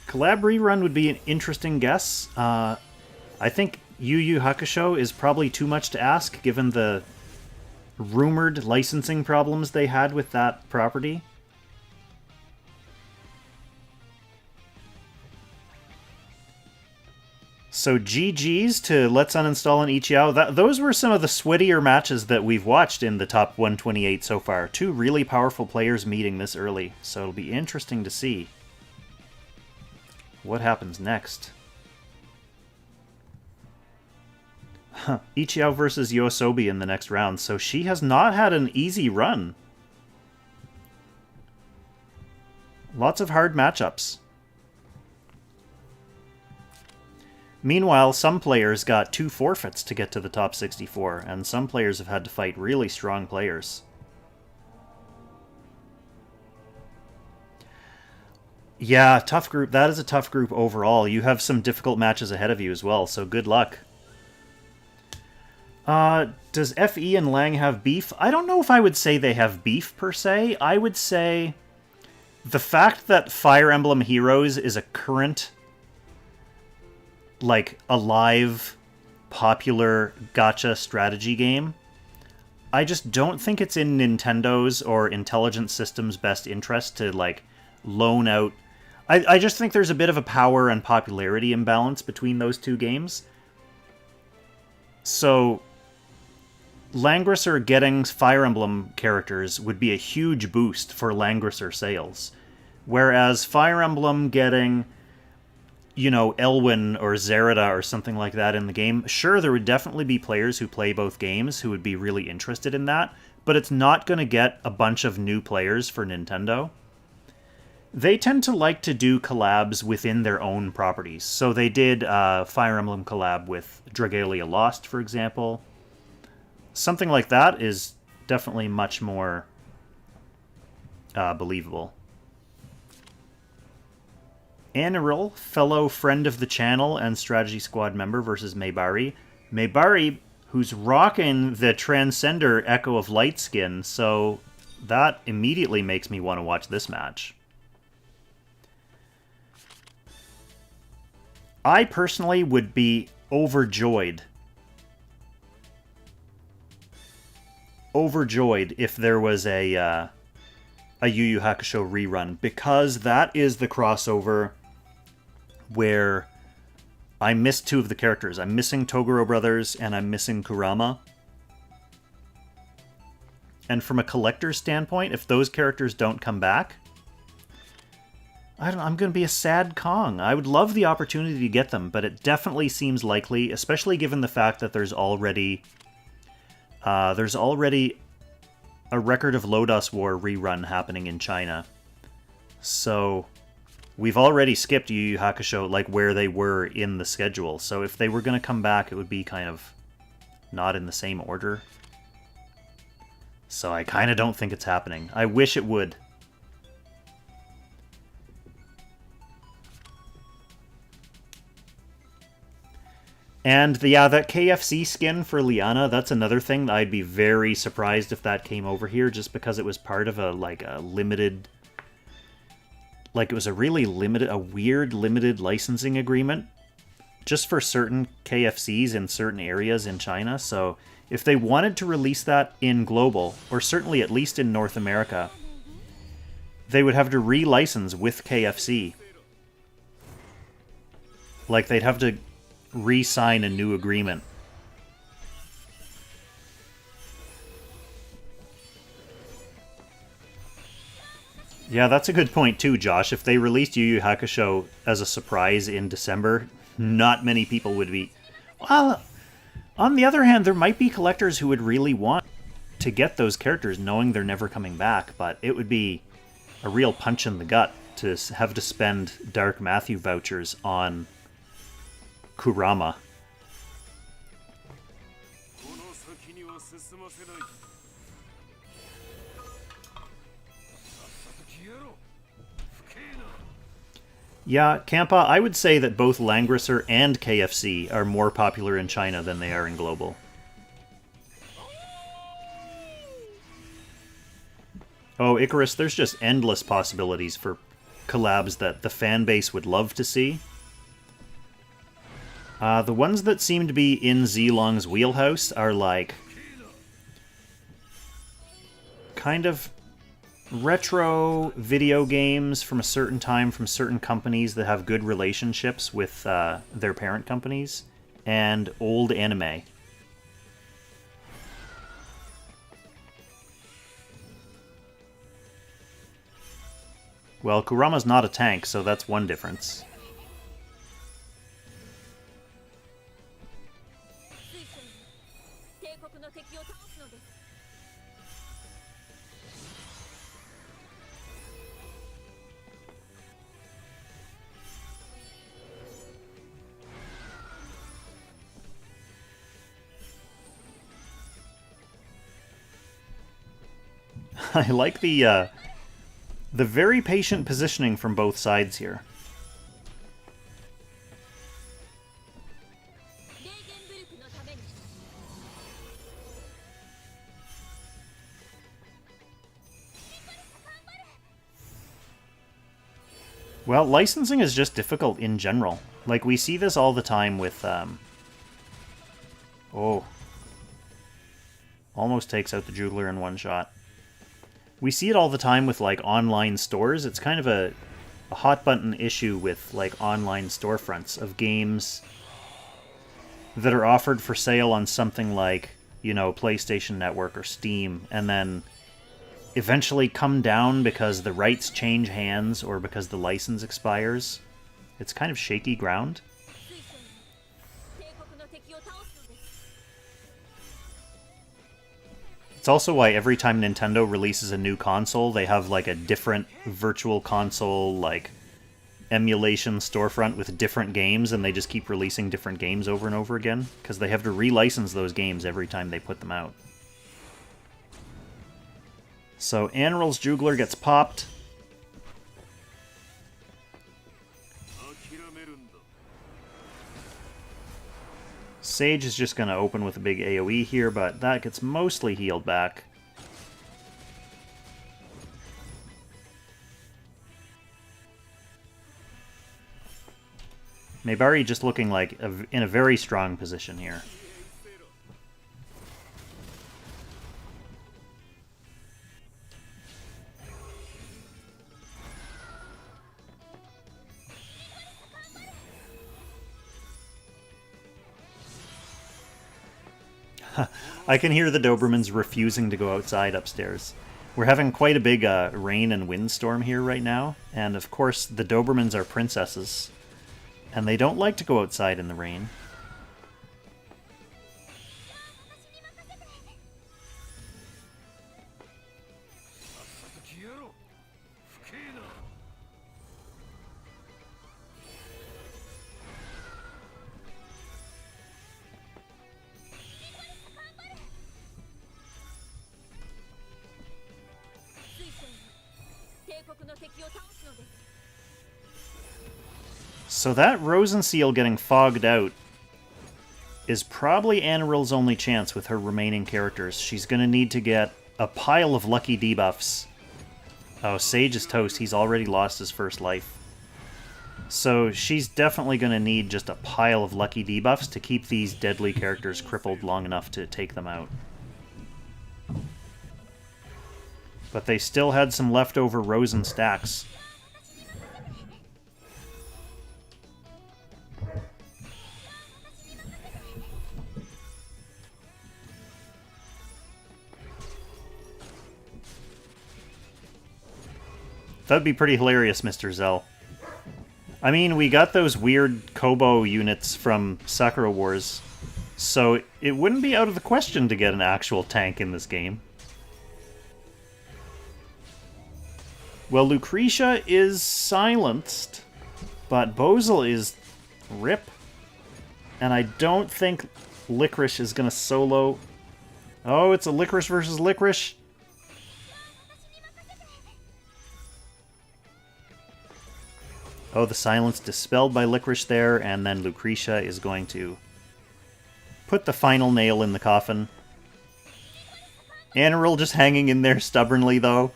Collab rerun would be an interesting guess. I think Yu Yu Hakusho is probably too much to ask, given the rumored licensing problems they had with that property. So GG's to Let's Uninstall and Ichiao. Those were some of the sweatier matches that we've watched in the top 128 so far. 2 really powerful players meeting this early, so it'll be interesting to see what happens next. Ichiao versus Yoasobi in the next round, so she has not had an easy run. Lots of hard matchups. Meanwhile, some players got 2 forfeits to get to the top 64, and some players have had to fight really strong players. Yeah, tough group. That is a tough group overall. You have some difficult matches ahead of you as well, so good luck. Does FE and Lang have beef? I don't know if I would say they have beef, per se. I would say the fact that Fire Emblem Heroes is a current, like, alive, popular gacha strategy game, I just don't think it's in Nintendo's or Intelligent Systems' best interest to, like, loan out. I just think there's a bit of a power and popularity imbalance between those 2 games. So Langrisser getting Fire Emblem characters would be a huge boost for Langrisser sales. Whereas Fire Emblem getting, you know, Elwyn or Zerida or something like that in the game, sure, there would definitely be players who play both games who would be really interested in that, but it's not going to get a bunch of new players for Nintendo. They tend to like to do collabs within their own properties. So they did Fire Emblem collab with Dragalia Lost, for example. Something like that is definitely much more believable. Aniril, fellow friend of the channel and Strategy Squad member versus Maybari. Maybari, who's rocking the Transcender Echo of Light skin, so that immediately makes me want to watch this match. I personally would be overjoyed if there was a Yu Yu Hakusho rerun, because that is the crossover where I missed two of the characters. I'm missing Toguro Brothers and I'm missing Kurama. And from a collector's standpoint, if those characters don't come back, I'm going to be a sad Kong. I would love the opportunity to get them, but it definitely seems likely, especially given the fact that there's already a Record of Lodos War rerun happening in China. So we've already skipped Yu Yu Hakusho, like where they were in the schedule. So if they were going to come back, it would be kind of not in the same order. So I kind of don't think it's happening. I wish it would. And yeah, that KFC skin for Liana, that's another thing that I'd be very surprised if that came over here, just because it was part of a limited, like it was a weird limited licensing agreement just for certain KFCs in certain areas in China. So if they wanted to release that in global, or certainly at least in North America, they would have to relicense with KFC. Like they'd have to re-sign a new agreement. Yeah, that's a good point too, Josh. If they released Yu Yu Hakusho as a surprise in December, not many people would be... Well, on the other hand, there might be collectors who would really want to get those characters knowing they're never coming back, but it would be a real punch in the gut to have to spend Dark Matthew vouchers on Kurama. Yeah, Kampa, I would say that both Langrisser and KFC are more popular in China than they are in global. Oh, Icarus, there's just endless possibilities for collabs that the fan base would love to see. The ones that seem to be in Zlong's wheelhouse are like kind of retro video games from a certain time from certain companies that have good relationships with their parent companies, and old anime. Well, Kurama's not a tank, so that's one difference. I like the very patient positioning from both sides here. Well, licensing is just difficult in general. Like, we see this all the time with, oh. Almost takes out the Jugler in one shot. We see it all the time with, like, online stores. It's kind of a hot-button issue with, like, online storefronts of games that are offered for sale on something like, you know, PlayStation Network or Steam, and then eventually come down because the rights change hands or because the license expires. It's kind of shaky ground. It's also why every time Nintendo releases a new console, they have like a different virtual console, like, emulation storefront with different games, and they just keep releasing different games over and over again, because they have to relicense those games every time they put them out. So Anril's Jugler gets popped. Sage is just going to open with a big AoE here, but that gets mostly healed back. Maybari just looking like in a very strong position here. I can hear the Dobermans refusing to go outside upstairs. We're having quite a big rain and windstorm here right now, and of course the Dobermans are princesses, and they don't like to go outside in the rain. So that Rosenseal getting fogged out is probably Aniril's only chance with her remaining characters. She's going to need to get a pile of lucky debuffs. Oh, Sage is toast. He's already lost his first life. So she's definitely going to need just a pile of lucky debuffs to keep these deadly characters crippled long enough to take them out. But they still had some leftover Rosen stacks. That'd be pretty hilarious, Mr. Zell. I mean, we got those weird Kobo units from Sakura Wars, so it wouldn't be out of the question to get an actual tank in this game. Well, Lucretia is silenced, but Bozel is RIP, and I don't think Licorice is going to solo. Oh, it's a Licorice versus Licorice. Oh, the silence dispelled by Licorice there, and then Lucretia is going to put the final nail in the coffin. Aniril just hanging in there stubbornly, though.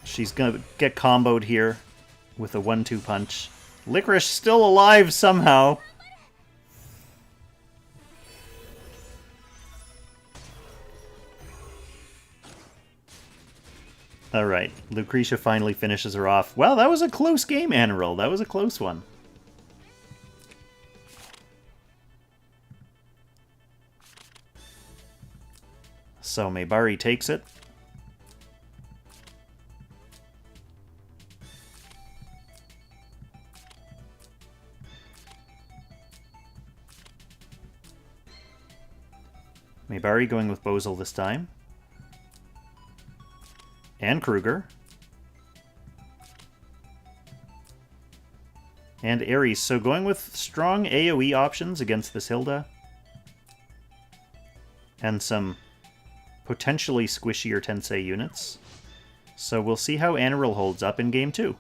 She's gonna get comboed here with a 1-2 punch. Licorice still alive somehow. Alright, Lucretia finally finishes her off. Well, that was a close game, Aniril. That was a close one. So Maybari takes it. Maybari going with Bozel this time. And Kruger. And Ares. So going with strong AoE options against this Hilda. And some potentially squishier Tensei units. So we'll see how Aniril holds up in Game 2.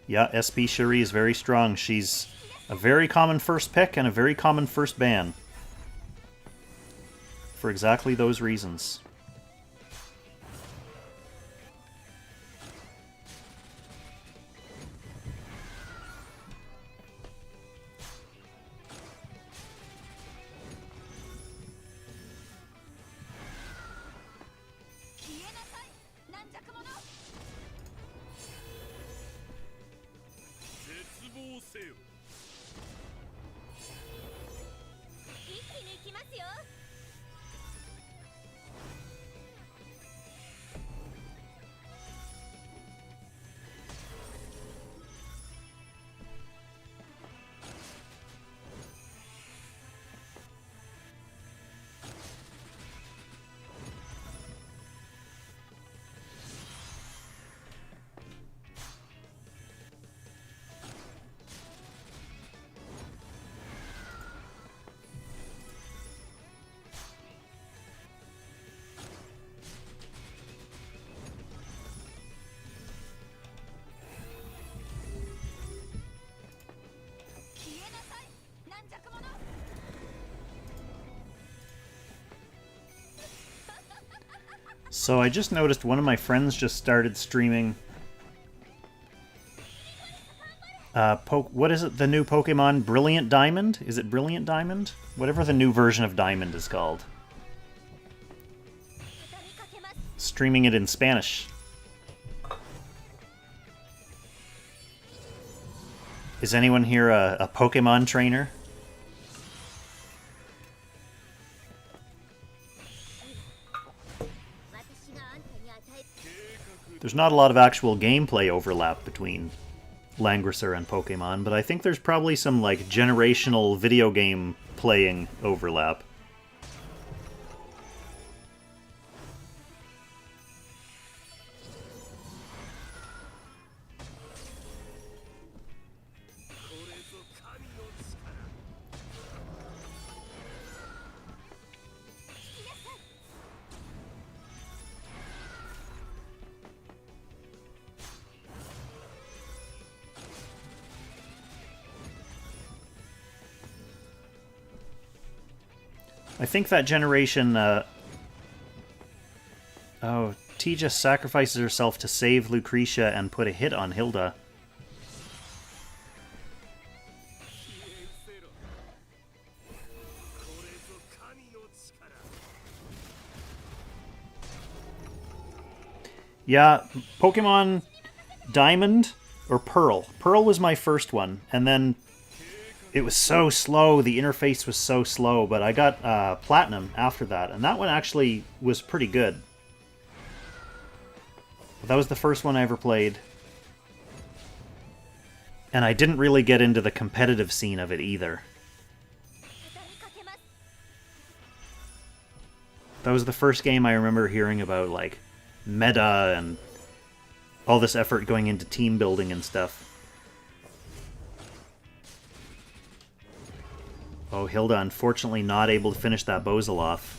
Yeah, SP Shuri is very strong. She's a very common first pick and a very common first ban. For exactly those reasons. So I just noticed one of my friends just started streaming. What is it? The new Pokemon Brilliant Diamond? Is it Brilliant Diamond? Whatever the new version of Diamond is called. Streaming it in Spanish. Is anyone here a Pokemon trainer? There's not a lot of actual gameplay overlap between Langrisser and Pokemon, but I think there's probably some, like, generational video game playing overlap. I think that generation, oh, T just sacrifices herself to save Lucretia and put a hit on Hilda. Yeah, Pokemon Diamond or Pearl. Pearl was my first one, and then it was so slow, the interface was so slow, but I got Platinum after that, and that one actually was pretty good. That was the first one I ever played. And I didn't really get into the competitive scene of it either. That was the first game I remember hearing about, like, meta and all this effort going into team building and stuff. Oh, Hilda, unfortunately not able to finish that Bozoloff.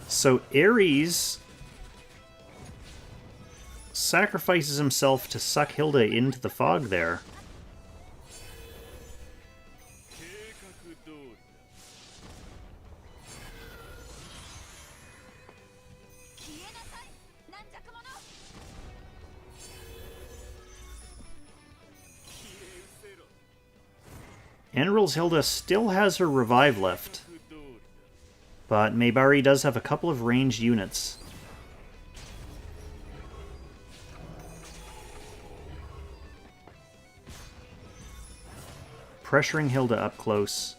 So Ares sacrifices himself to suck Hilda into the fog there. Enrol's Hilda still has her revive left, but Maybari does have a couple of ranged units. Pressuring Hilda up close.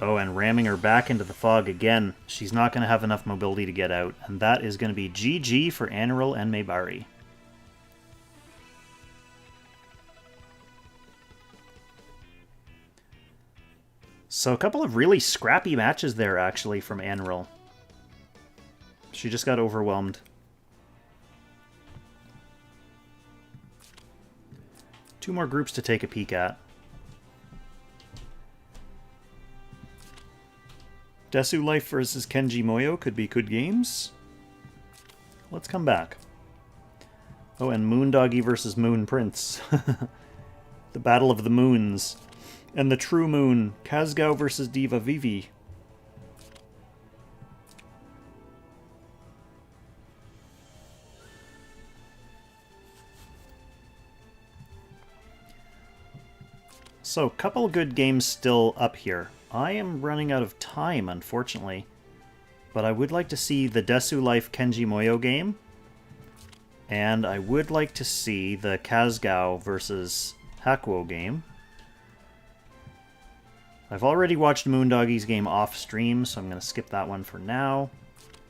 Oh, and ramming her back into the fog again. She's not going to have enough mobility to get out, and that is going to be GG for Anaril and Maybari. So a couple of really scrappy matches there, actually, from Anaril. She just got overwhelmed. Two more groups to take a peek at. Desu Life versus Kenji Moyo could be good games. Let's come back. Oh, and Moondoggy versus Moon Prince. The Battle of the Moons. And the True Moon, Kazgao versus Diva Vivi. So, a couple good games still up here. I am running out of time, unfortunately. But I would like to see the Desu Life Kenji Moyo game. And I would like to see the Kazgao versus Hakuo game. I've already watched Moondoggy's game off stream, so I'm going to skip that one for now.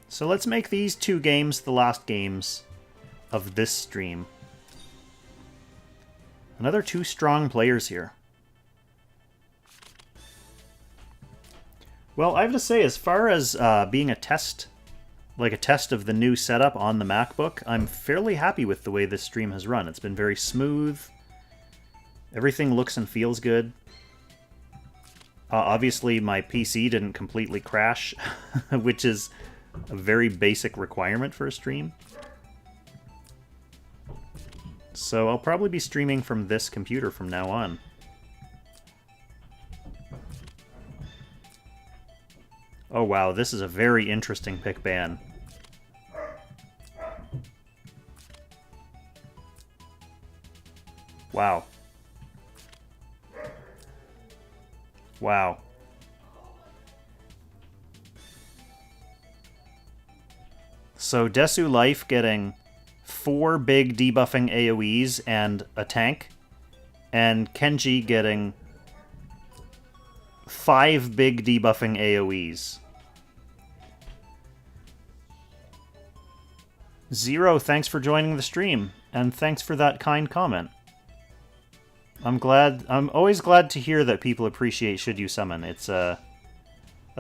So let's make these two games the last games of this stream. Another two strong players here. Well, I have to say, as far as being a test, like a test of the new setup on the MacBook, I'm fairly happy with the way this stream has run. It's been very smooth. Everything looks and feels good. Obviously, my PC didn't completely crash, which is a very basic requirement for a stream. So I'll probably be streaming from this computer from now on. Oh wow, this is a very interesting pick ban. Wow. Wow. So Desu Life getting 4 big debuffing AoEs and a tank, and Kenji getting 5 big debuffing AoEs. Zero, thanks for joining the stream, and thanks for that kind comment. I'm always glad to hear that people appreciate Should You Summon. It's a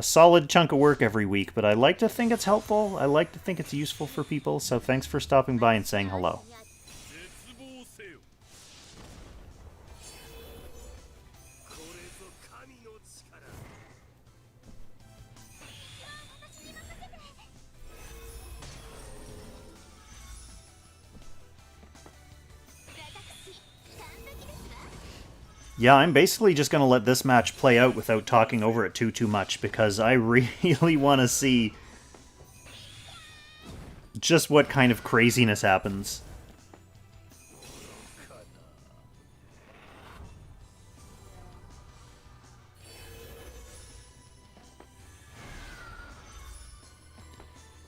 solid chunk of work every week, but I like to think it's helpful. I like to think it's useful for people, so thanks for stopping by and saying hello. Yeah, I'm basically just going to let this match play out without talking over it too much, because I really want to see just what kind of craziness happens.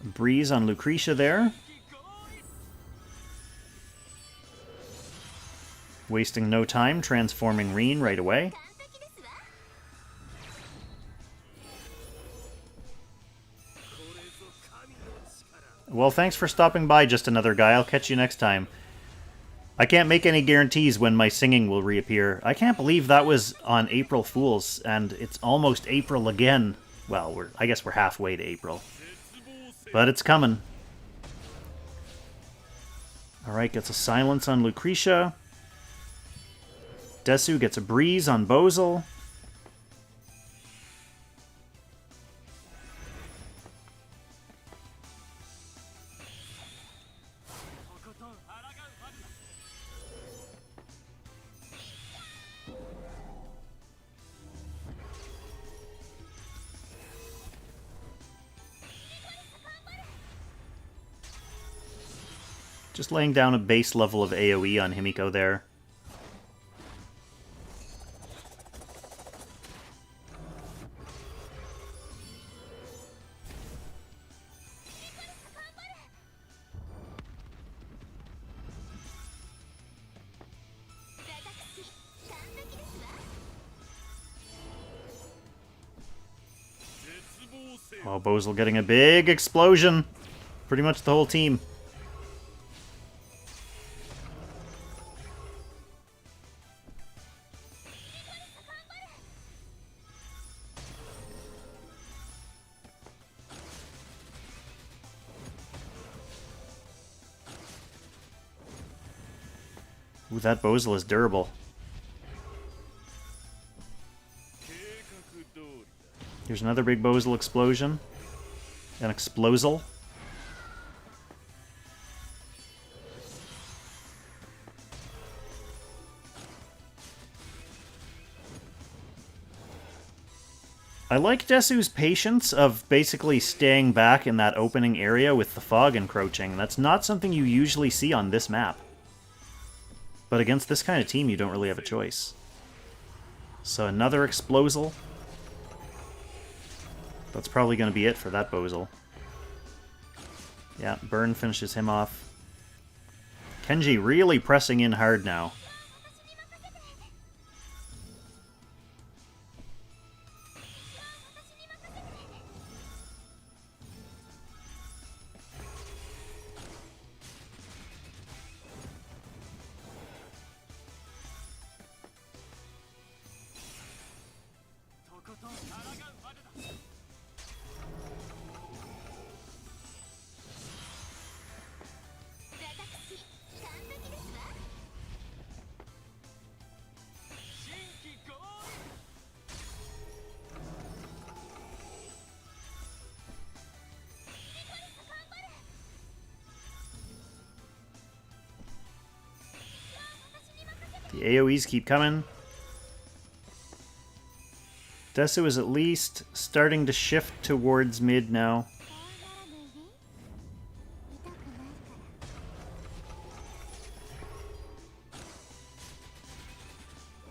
Breeze on Lucretia there. Wasting no time, transforming Reen right away. Well, thanks for stopping by, Just Another Guy. I'll catch you next time. I can't make any guarantees when my singing will reappear. I can't believe that was on April Fool's, and it's almost April again. Well, I guess we're halfway to April. But it's coming. Alright, gets a silence on Lucretia. Desu gets a breeze on Bozel. Just laying down a base level of AoE on Himiko there. Oh, Bozel getting a big explosion. Pretty much the whole team. Ooh, that Bozel is durable. Here's another big Bozel explosion. An explosal. I like Desu's patience of basically staying back in that opening area with the fog encroaching. That's not something you usually see on this map. But against this kind of team, you don't really have a choice. So another explosal. That's probably going to be it for that Bozel. Yeah, Burn finishes him off. Kenji really pressing in hard now. The AoEs keep coming. Desu is at least starting to shift towards mid now.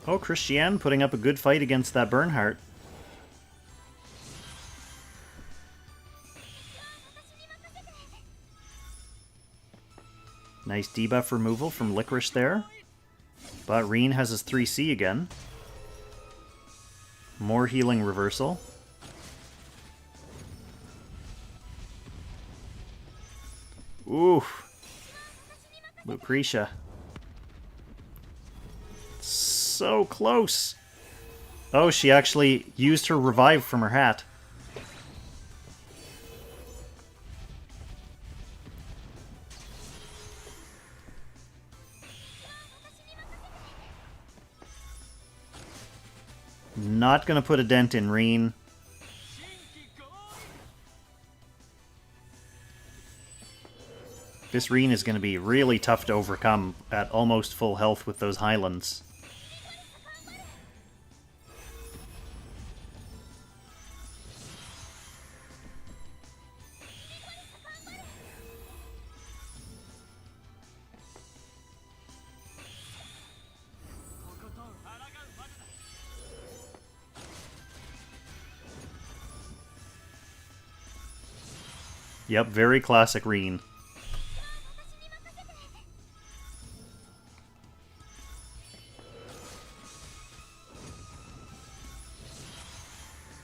Oh, Christiane putting up a good fight against that Bernhardt. Nice debuff removal from Licorice there. But Reen has his 3C again. More healing reversal. Ooh. Lucretia. So close. Oh, she actually used her revive from her hat. Not gonna put a dent in Reen. This Reen is gonna be really tough to overcome at almost full health with those Highlands. Yep, very classic Reen.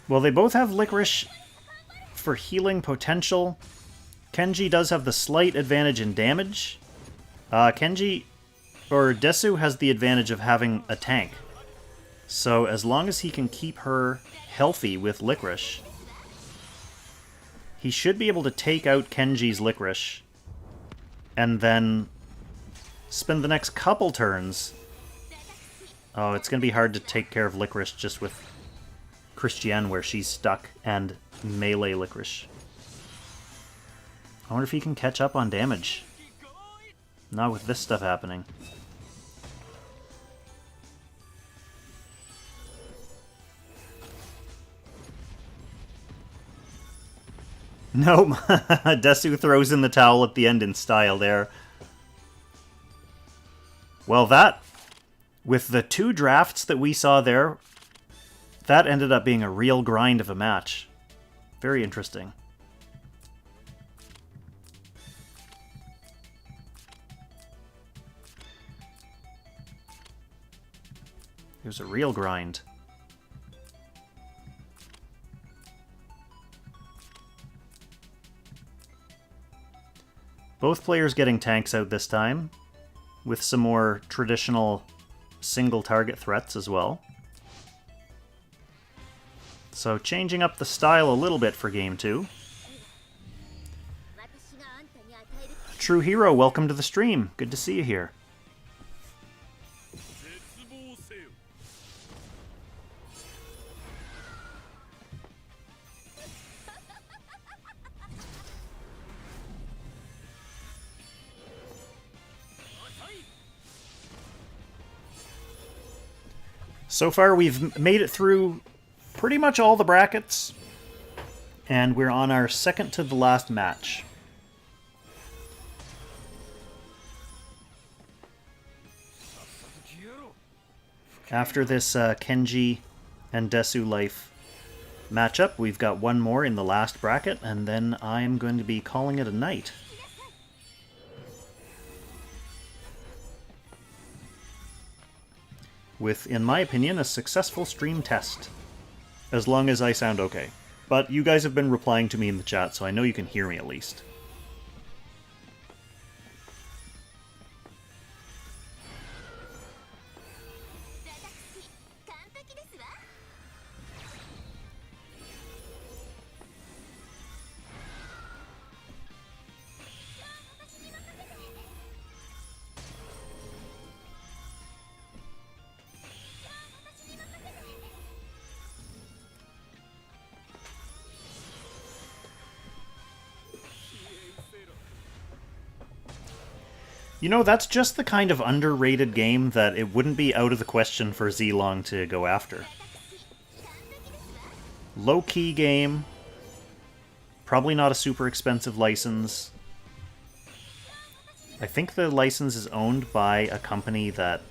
Well, they both have Licorice for healing potential. Kenji does have the slight advantage in damage. Desu has the advantage of having a tank. So as long as he can keep her healthy with Licorice, he should be able to take out Kenji's Licorice and then spend the next couple turns. Oh, it's going to be hard to take care of Licorice just with Christiane where she's stuck and melee Licorice. I wonder if he can catch up on damage. Not with this stuff happening. Nope. Desu throws in the towel at the end in style there. Well, that, with the 2 drafts that we saw there, that ended up being a real grind of a match. Very interesting. It was a real grind. Both players getting tanks out this time, with some more traditional single target threats as well. So changing up the style a little bit for Game 2. True Hero, welcome to the stream. Good to see you here. So far, we've made it through pretty much all the brackets, and we're on our second to the last match. After this Kenji and Desu Life matchup, we've got one more in the last bracket, and then I'm going to be calling it a night. With, in my opinion, a successful stream test. As long as I sound okay. But you guys have been replying to me in the chat, so I know you can hear me at least. You know, that's just the kind of underrated game that it wouldn't be out of the question for Zilong to go after. Low-key game. Probably not a super expensive license. I think the license is owned by a company that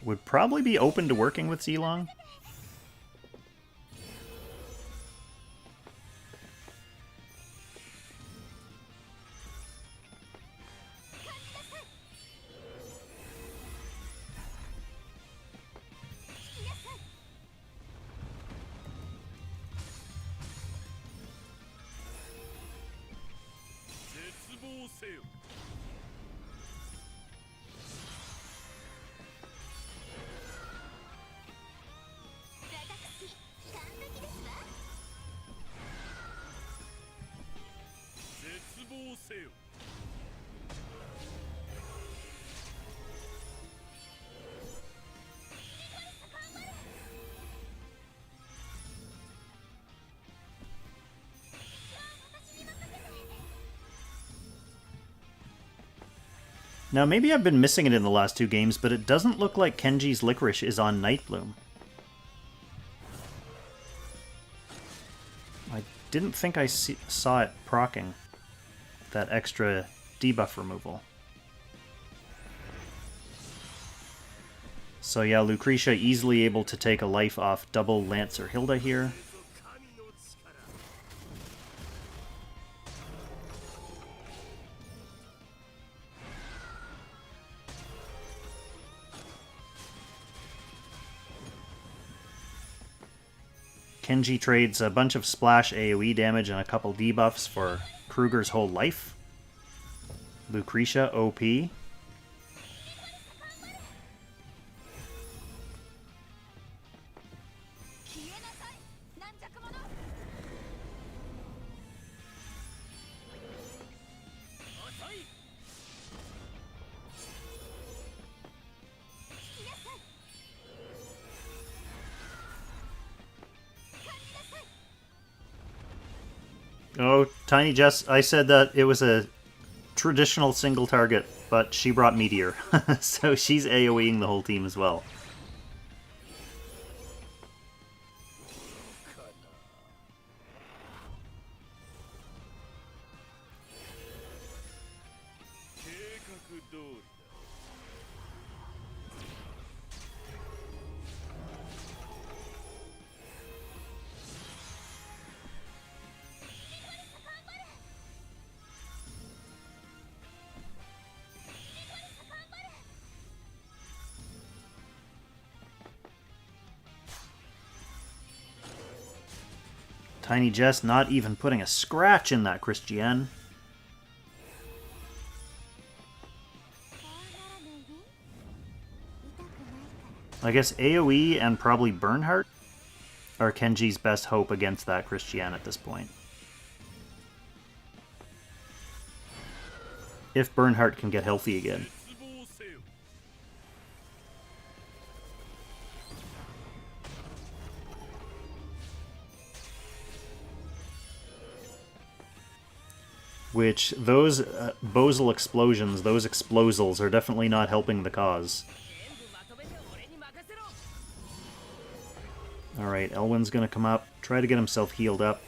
would probably be open to working with Zilong. Now, maybe I've been missing it in the last two games, but it doesn't look like Kenji's Licorice is on Nightbloom. I didn't think I saw it proccing that extra debuff removal. So yeah, Lucretia easily able to take a life off double Lancer Hilda here. Kenji trades a bunch of splash AoE damage and a couple debuffs for Kruger's whole life. Lucretia OP. Oh, Tiny Jess, I said that it was a traditional single target, but she brought Meteor. So she's AoEing the whole team as well. Tiny Jess not even putting a scratch in that Christiane. I guess AoE and probably Bernhardt are Kenji's best hope against that Christiane at this point. If Bernhardt can get healthy again. Which, those Bozal explosions, those explosals, are definitely not helping the cause. Alright, Elwyn's gonna come up, try to get himself healed up.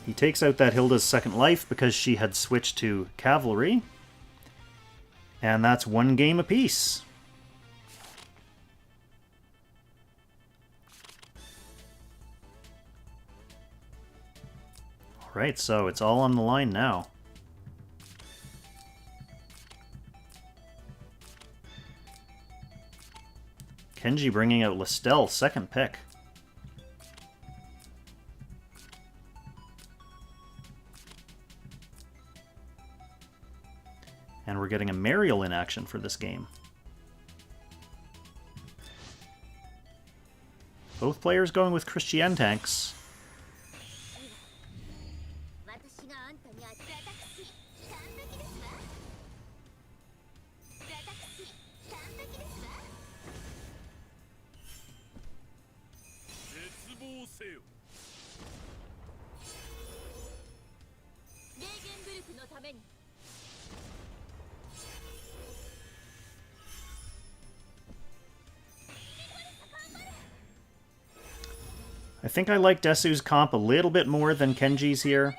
He takes out that Hilda's second life because she had switched to Cavalry. And that's one game apiece. Alright, so it's all on the line now. Kenji bringing out Listel, second pick. And we're getting a Mariel in action for this game. Both players going with Christiane tanks. I think I like Desu's comp a little bit more than Kenji's here.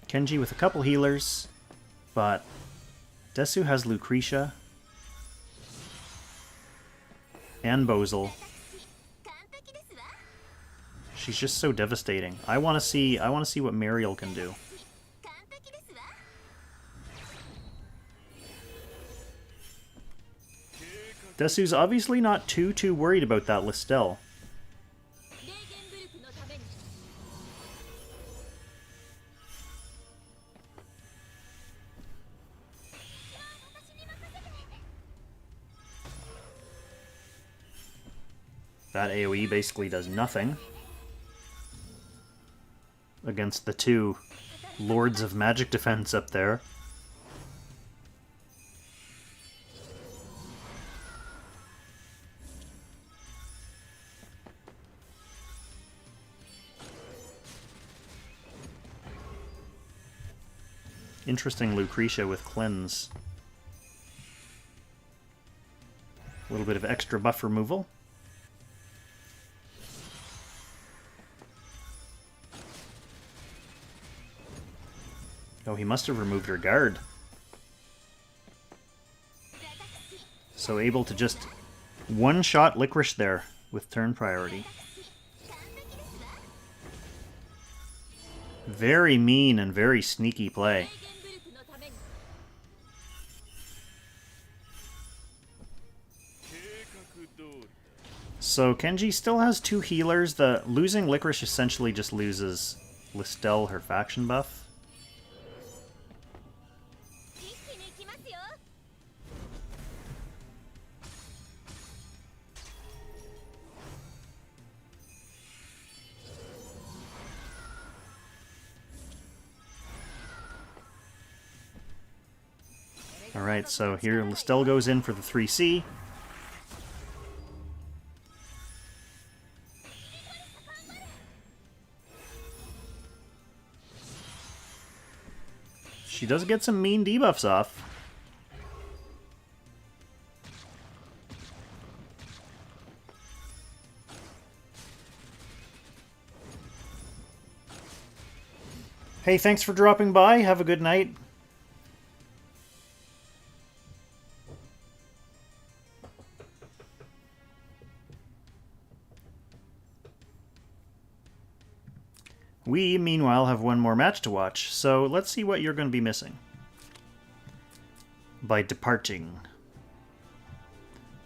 Kenji with a couple healers, but Desu has Lucretia and Bozel. She's just so devastating. I want to see what Mariel can do. Desu's obviously not too worried about that Listel. That AoE basically does nothing against the two Lords of Magic Defense up there. Interesting Lucretia with Cleanse. A little bit of extra buff removal. Oh, he must have removed her guard. So able to just one-shot Licorice there with turn priority. Very mean and very sneaky play. So Kenji still has two healers. The losing Licorice essentially just loses Listel her faction buff. Alright, so here Listel goes in for the 3C. She does get some mean debuffs off. Hey, thanks for dropping by. Have a good night. We, meanwhile, have one more match to watch, so let's see what you're going to be missing by departing.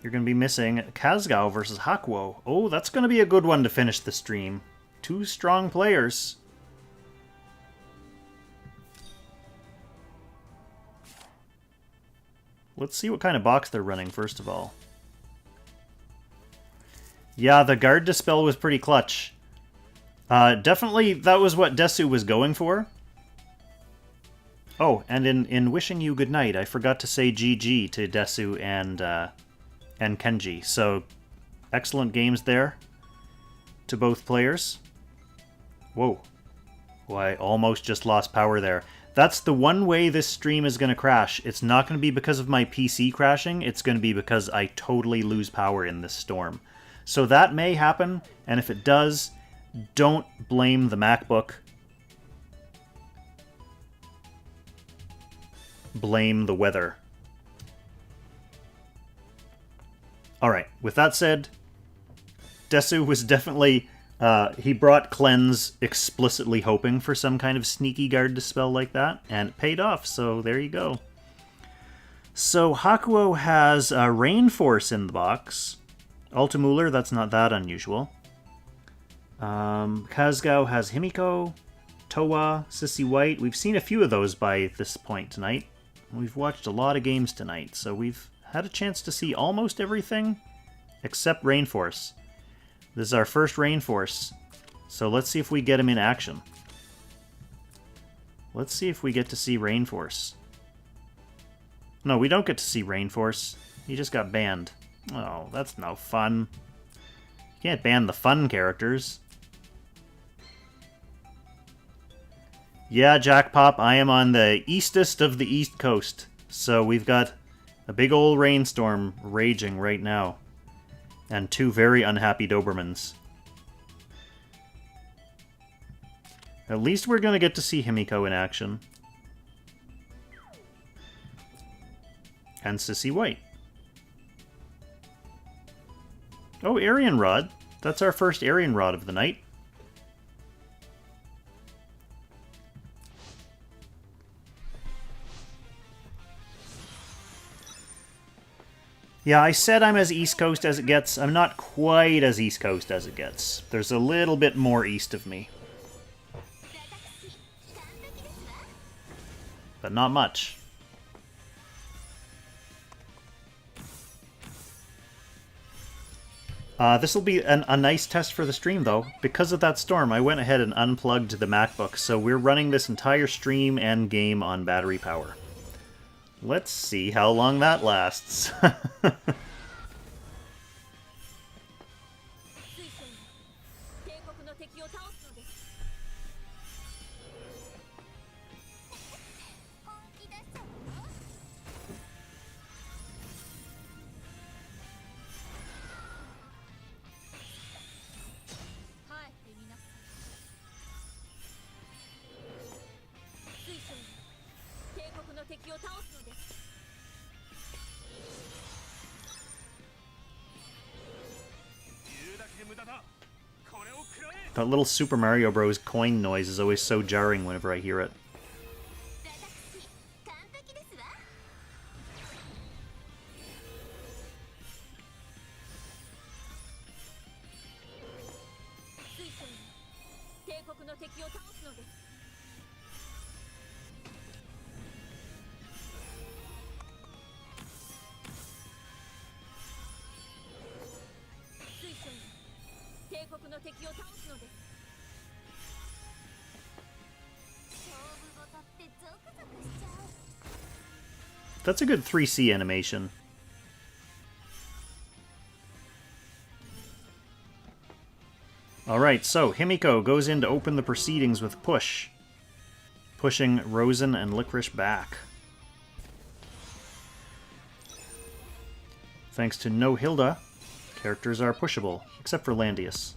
You're going to be missing Kazgao versus Hakuo. Oh, that's going to be a good one to finish the stream. Two strong players. Let's see what kind of box they're running, first of all. Yeah, the Guard Dispel was pretty clutch. Definitely, that was what Desu was going for. Oh, and in wishing you good night, I forgot to say GG to Desu and Kenji. So, excellent games there to both players. Whoa. Well, I almost just lost power there. That's the one way this stream is going to crash. It's not going to be because of my PC crashing. It's going to be because I totally lose power in this storm. So that may happen, and if it does, don't blame the MacBook. Blame the weather. Alright, with that said, Desu was definitely... he brought Cleanse explicitly hoping for some kind of sneaky Guard Dispel like that, and it paid off, so there you go. So Hakuo has Rain Force in the box. Altamuller, that's not that unusual. Kazgao has Himiko, Towa, Sissy White. We've seen a few of those by this point tonight. We've watched a lot of games tonight, so we've had a chance to see almost everything except Rainforce. This is our first Rainforce, so let's see if we get him in action. Let's see if we get to see Rainforce. No, we don't get to see Rainforce. He just got banned. Oh, that's no fun. You can't ban the fun characters. Yeah, Jackpop, I am on the eastest of the East Coast. So we've got A big old rainstorm raging right now. And two very unhappy Dobermans. At least we're going to get to see Himiko in action. And Sissy White. Oh, Arian Rod. That's our first Arian Rod of the night. Yeah, I said I'm as East Coast as it gets. I'm not quite as East Coast as it gets. There's a little bit more east of me. But not much. This will be a nice test for the stream, though. Because of that storm, I went ahead and unplugged the MacBook, so we're running this entire stream and game on battery power. Let's see how long that lasts. That little Super Mario Bros. Coin noise is always so jarring whenever I hear it. That's a good 3C animation. Alright, so Himiko goes in to open the proceedings with Push. Pushing Rosen and Licorice back. Thanks to no Hilda, characters are pushable, except for Landius.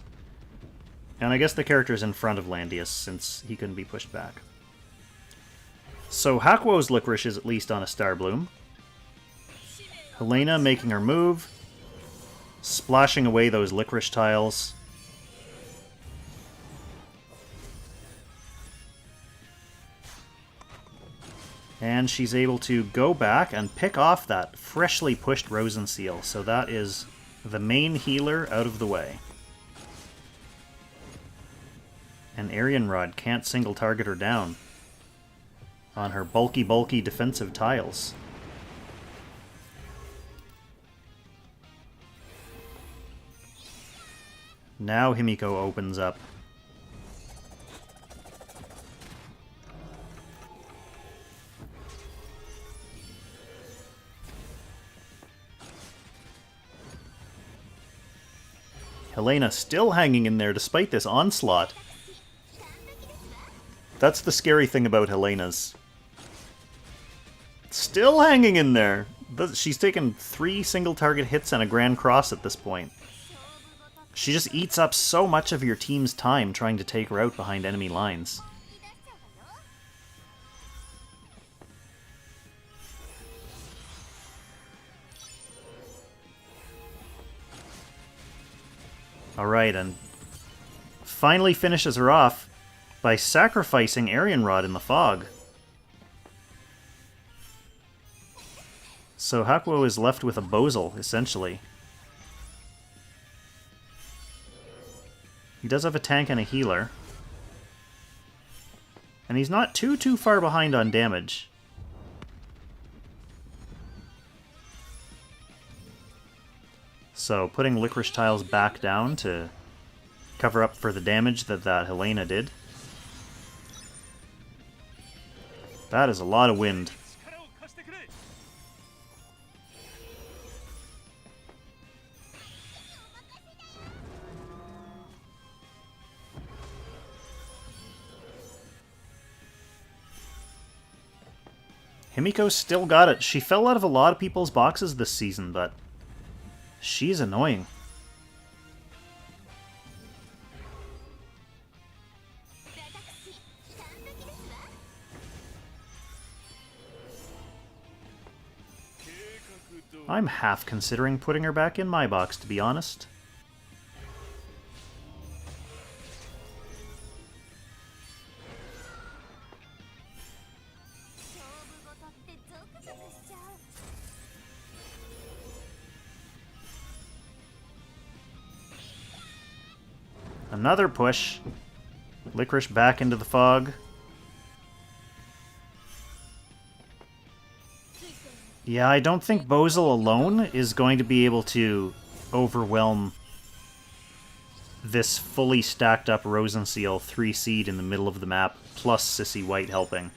And I guess the character's in front of Landius, since he couldn't be pushed back. So Hakuo's Licorice is at least on a Star Bloom. Helena making her move. Splashing away those Licorice tiles. And she's able to go back and pick off that freshly pushed Rosen Seal. So that is the main healer out of the way. And Arian Rod can't single target her down on her bulky defensive tiles. Now Himiko opens up. Helena still hanging in there despite this onslaught. That's the scary thing about Helena's. Still hanging in there. She's taken 3 single target hits and a Grand Cross at this point. She just eats up so much of your team's time trying to take her out behind enemy lines. Alright, and finally finishes her off by sacrificing Arian Rod in the fog. So Hakuo is left with a Bozal, essentially. He does have a tank and a healer. And he's not too far behind on damage. So putting Licorice tiles back down to cover up for the damage that Helena did. That is a lot of wind. Himiko still got it. She fell out of a lot of people's boxes this season, but she's annoying. I'm half considering putting her back in my box, to be honest. Another push. Licorice back into the fog. Yeah, I don't think Bozil alone is going to be able to overwhelm this fully stacked up Rosenseal 3 seed in the middle of the map, plus Sissy White helping.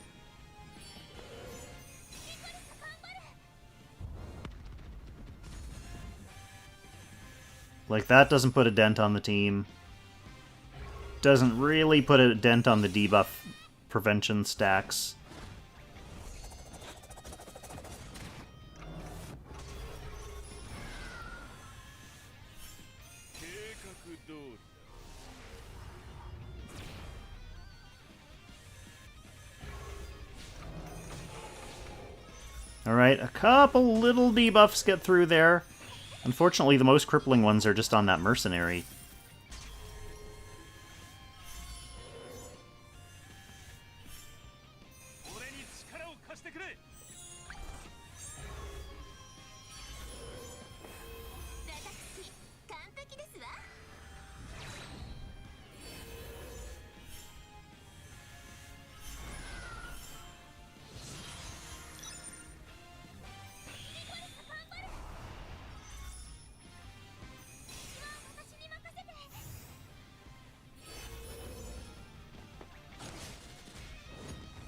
Like, that doesn't put a dent on the team. Doesn't really put a dent on the debuff prevention stacks. Alright, a couple little debuffs get through there. Unfortunately, the most crippling ones are just on that mercenary.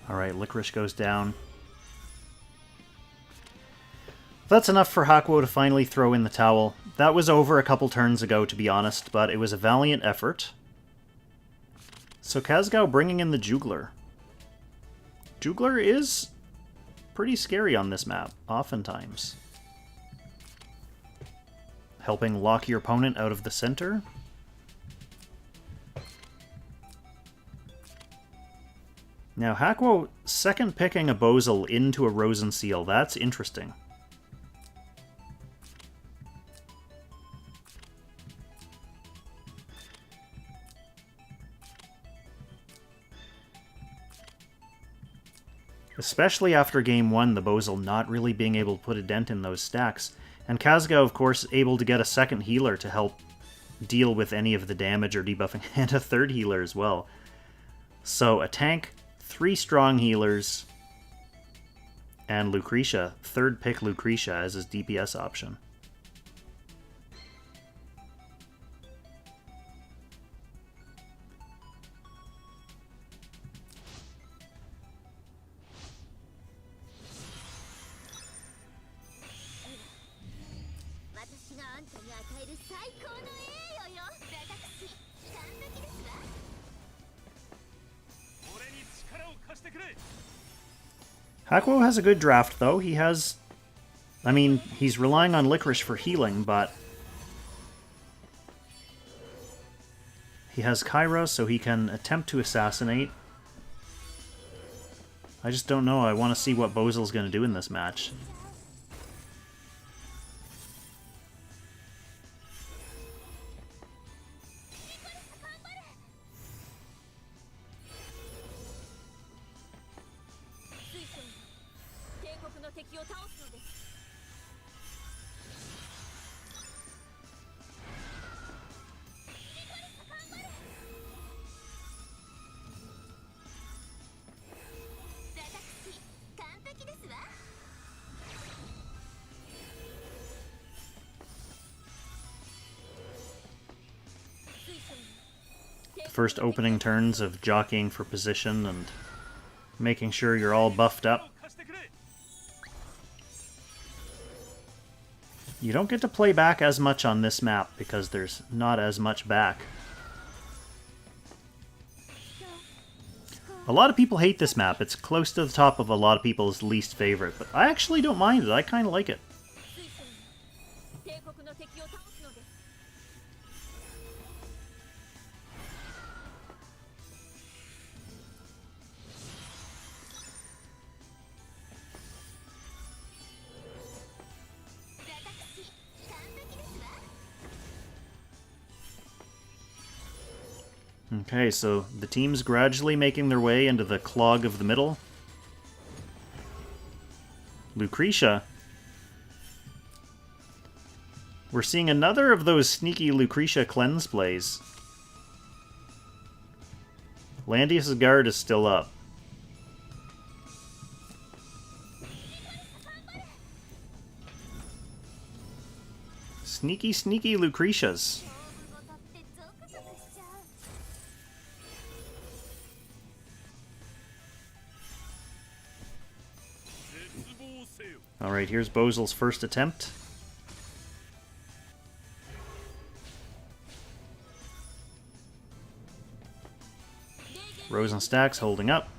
Alright, Licorice goes down. That's enough for Hakuo to finally throw in the towel. That was over a couple turns ago, to be honest, but it was a valiant effort. So Kazgao bringing in the Jugler. Jugler is pretty scary on this map, oftentimes. Helping lock your opponent out of the center. Now, Hakuo second picking a Bozil into a Rosenseal. That's interesting. Especially after Game 1, the Bozil not really being able to put a dent in those stacks. And Kazgao, of course, able to get a second healer to help deal with any of the damage or debuffing, and a third healer as well. So, a tank, 3 strong healers, and Lucretia. Third pick Lucretia as his DPS option. Hakuo has a good draft, though. He has... I mean, he's relying on Licorice for healing, but... he has Kyra, so he can attempt to assassinate. I just don't know. I want to see what Bozil's going to do in this match. First opening turns of jockeying for position and making sure you're all buffed up. You don't get to play back as much on this map because there's not as much back. A lot of people hate this map. It's close to the top of a lot of people's least favorite, but I actually don't mind it. I kind of like it. Okay, so the team's gradually making their way into the clog of the middle. Lucretia. We're seeing another of those sneaky Lucretia cleanse plays. Landius' guard is still up. Sneaky, sneaky Lucretias. Alright, here's Bozel's first attempt. Rosenstack's holding up.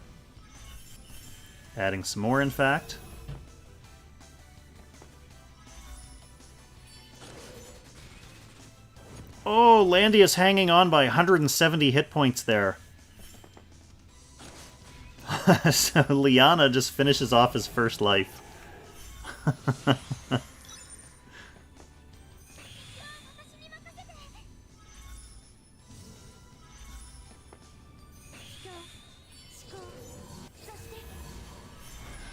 Adding some more, in fact. Oh, Landius hanging on by 170 hit points there. So Liana just finishes off his first life.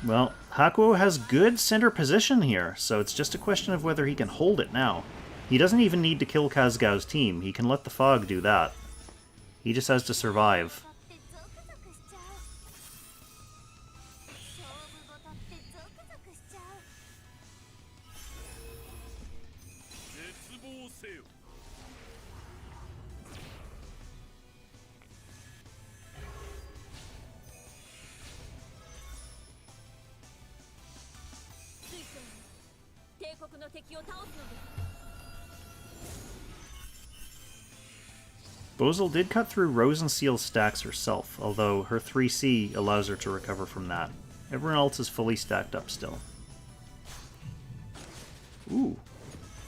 Well, Hakuo has good center position here, so it's just a question of whether he can hold it now. He doesn't even need to kill Kazgao's team. He can let the fog do that. He just has to survive. Bozel did cut through Rosenseal's stacks herself, although her 3C allows her to recover from that. Everyone else is fully stacked up still. Ooh.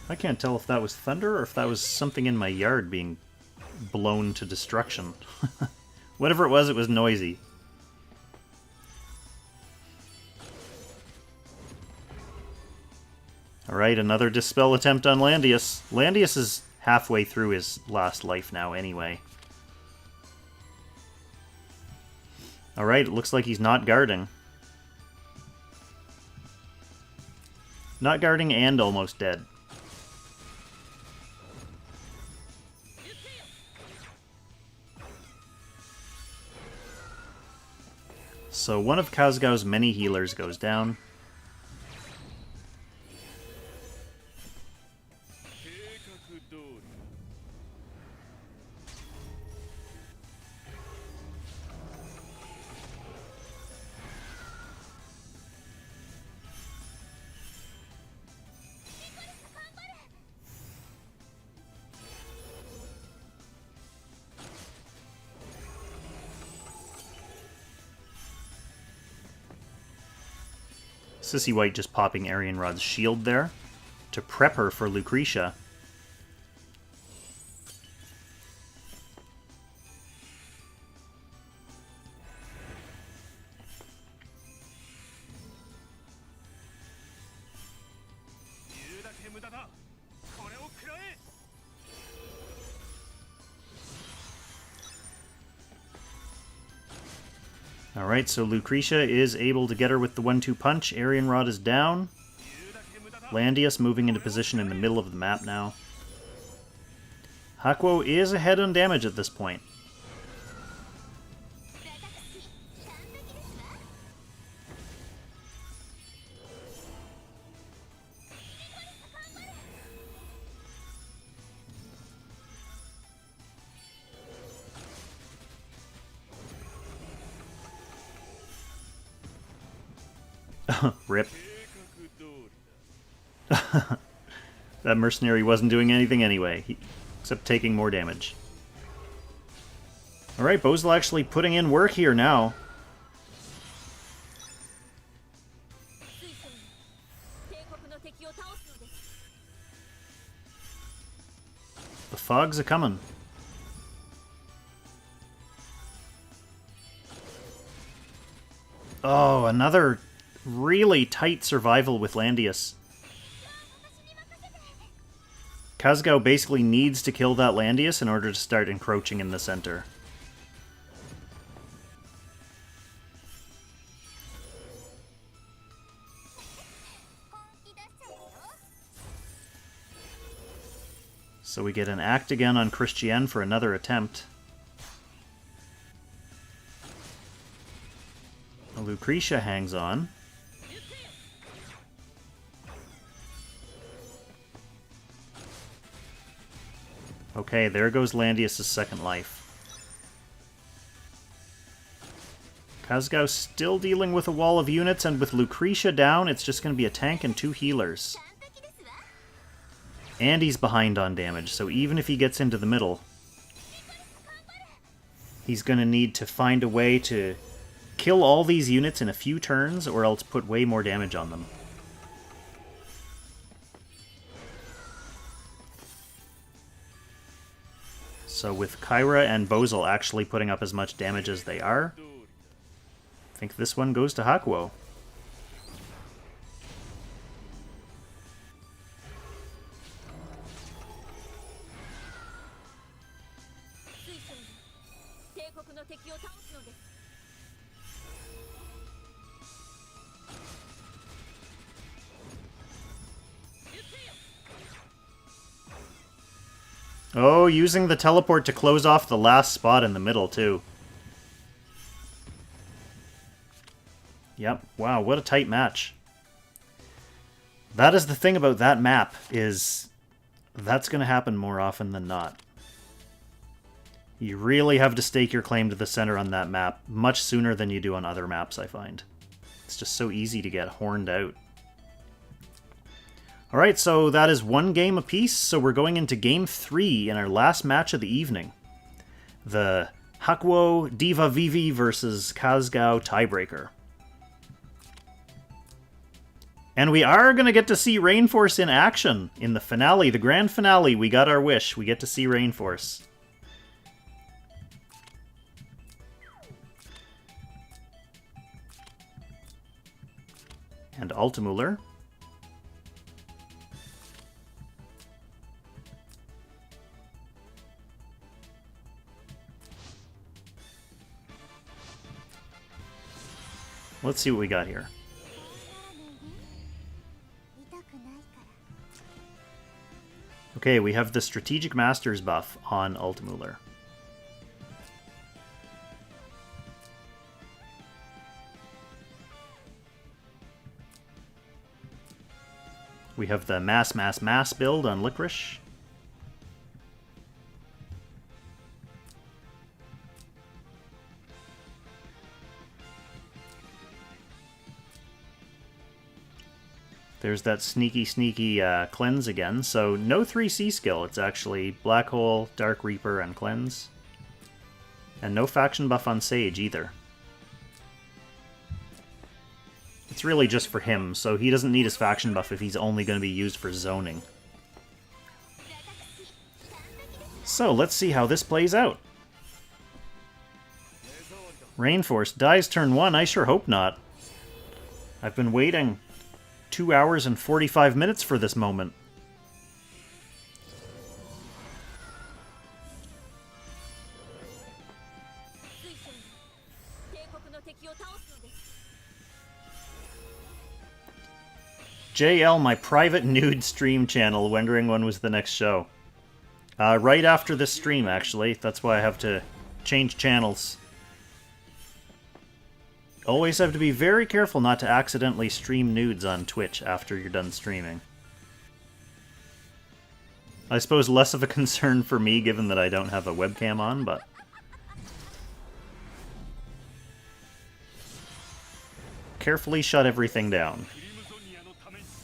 I can't tell if that was thunder or if that was something in my yard being blown to destruction. Whatever it was noisy. Alright, another Dispel attempt on Landius. Landius is halfway through his last life now anyway. Alright, it looks like he's not guarding. Not guarding and almost dead. So one of Kazgao's many healers goes down. Sissy White just popping Arian Rod's shield there to prep her for Lucretia. Alright, so Lucretia is able to get her with the 1-2 punch. Arian Rod is down. Landius moving into position in the middle of the map now. Hakuo is ahead on damage at this point. Rip. That mercenary wasn't doing anything anyway, except taking more damage. Alright, Bozal actually putting in work here now. The fogs are coming. Oh, another really tight survival with Landius. Kazgao basically needs to kill that Landius in order to start encroaching in the center. So we get an act again on Christian for another attempt. Lucretia hangs on. Okay, there goes Landius' second life. Kazgao still dealing with a wall of units, and with Lucretia down, it's just going to be a tank and 2 healers. And he's behind on damage, so even if he gets into the middle, he's going to need to find a way to kill all these units in a few turns, or else put way more damage on them. So with Kyra and Bozal actually putting up as much damage as they are, I think this one goes to Hakuo. Oh, using the teleport to close off the last spot in the middle, too. Yep, wow, what a tight match. That is the thing about that map, is that's going to happen more often than not. You really have to stake your claim to the center on that map much sooner than you do on other maps, I find. It's just so easy to get horned out. Alright, so that is 1 game apiece, so we're going into Game 3 in our last match of the evening. The Hakuo Diva Vivi versus Kazgao tiebreaker. And we are going to get to see Rainforce in action in the finale, the grand finale. We got our wish. We get to see Rainforce. And Altemuller. Let's see what we got here. Okay, we have the Strategic Masters buff on Altemuller. We have the Mass build on Licorice. There's that sneaky cleanse again. So no 3C skill. It's actually Black Hole, Dark Reaper, and Cleanse. And no faction buff on Sage either. It's really just for him, so he doesn't need his faction buff if he's only going to be used for zoning. So let's see how this plays out. Rainforce dies turn 1? I sure hope not. I've been waiting 2 hours and 45 minutes for this moment. JL, my private nude stream channel, wondering when was the next show. Right after this stream, actually. That's why I have to change channels. Always have to be very careful not to accidentally stream nudes on Twitch after you're done streaming. I suppose less of a concern for me, given that I don't have a webcam on, but... carefully shut everything down.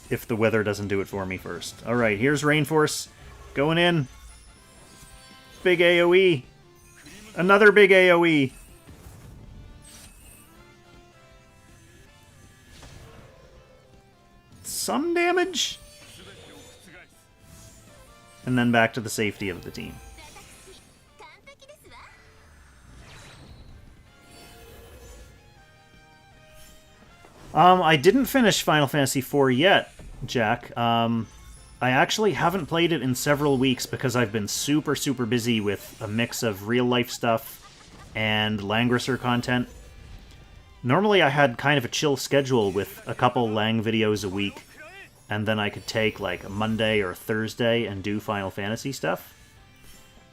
If the weather doesn't do it for me first. Alright, here's Rainforce. Going in. Big AoE. Another big AoE. Some damage. And then back to the safety of the team. I didn't finish Final Fantasy IV yet, Jack. I actually haven't played it in several weeks because I've been super, super busy with a mix of real-life stuff and Langrisser content. Normally I had kind of a chill schedule with a couple Lang videos a week, and then I could take like a Monday or Thursday and do Final Fantasy stuff.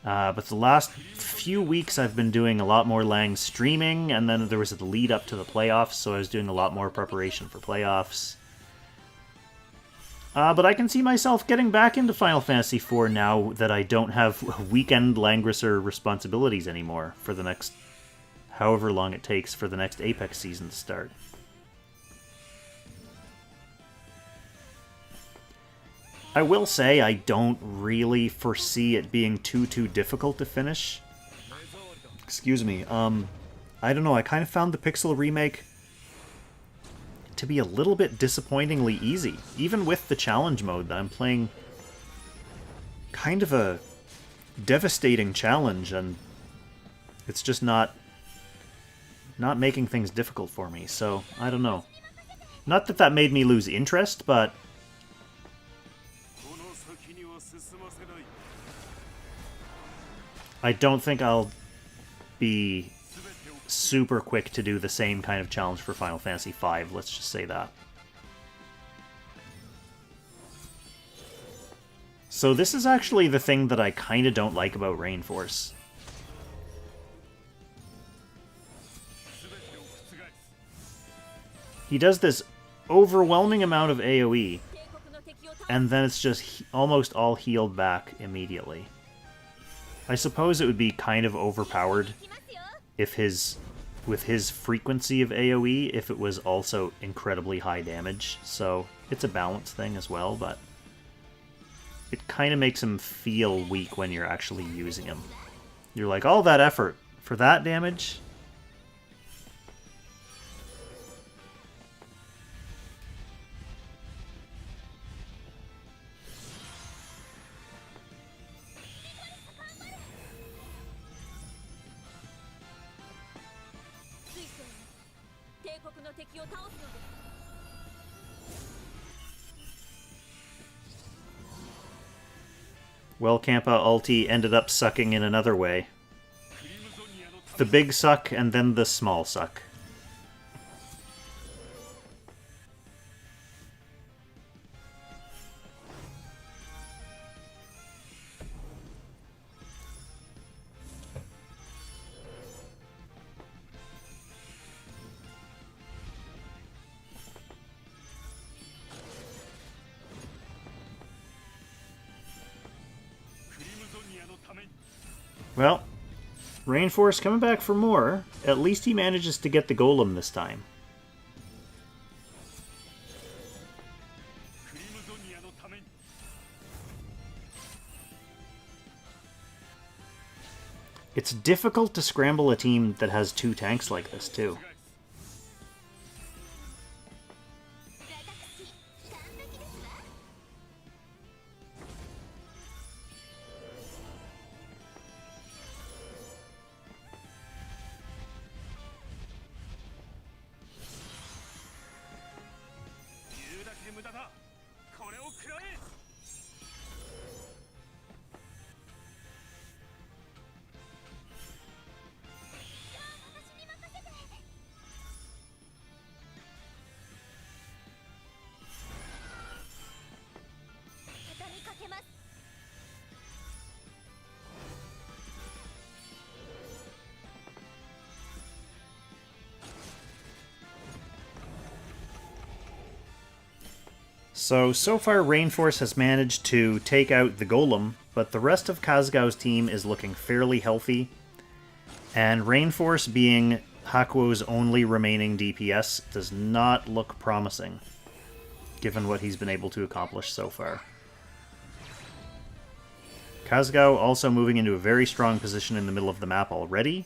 But the last few weeks I've been doing a lot more Lang streaming, and then there was a lead up to the playoffs, so I was doing a lot more preparation for playoffs. But I can see myself getting back into Final Fantasy IV now that I don't have weekend Langrisser responsibilities anymore for the next however long it takes for the next Apex season to start. I will say I don't really foresee it being too difficult to finish. Excuse me. I don't know, I kind of found the Pixel remake to be a little bit disappointingly easy. Even with the challenge mode that I'm playing kind of a devastating challenge, and it's just not making things difficult for me, so I don't know. Not that that made me lose interest, but I don't think I'll be super quick to do the same kind of challenge for Final Fantasy V, let's just say that. So this is actually the thing that I kind of don't like about Rainforce. He does this overwhelming amount of AoE, and then it's just almost all healed back immediately. I suppose it would be kind of overpowered if with his frequency of AoE, if it was also incredibly high damage, so it's a balance thing as well, but it kind of makes him feel weak when you're actually using him. You're like, all that effort for that damage? Well, Kampa ulti ended up sucking in another way. The big suck and then the small suck. Well, Rainforce coming back for more. At least he manages to get the golem this time. It's difficult to scramble a team that has two tanks like this, too. So far Rainforce has managed to take out the golem, but the rest of Kazgao's team is looking fairly healthy. And Rainforce, being Hakuo's only remaining DPS, does not look promising, given what he's been able to accomplish so far. Kazugao also moving into a very strong position in the middle of the map already.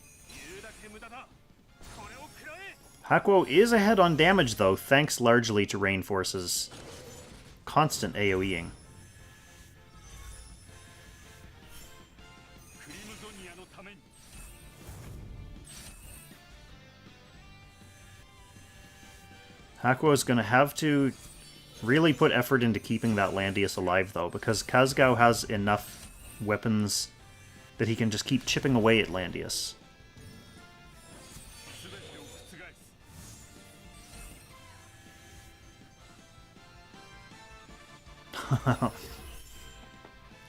Hakuo is ahead on damage, though, thanks largely to Rainforce's constant AoEing. Hakuo is going to have to really put effort into keeping that Landius alive, though, because Kazugao has enough weapons that he can just keep chipping away at Landius.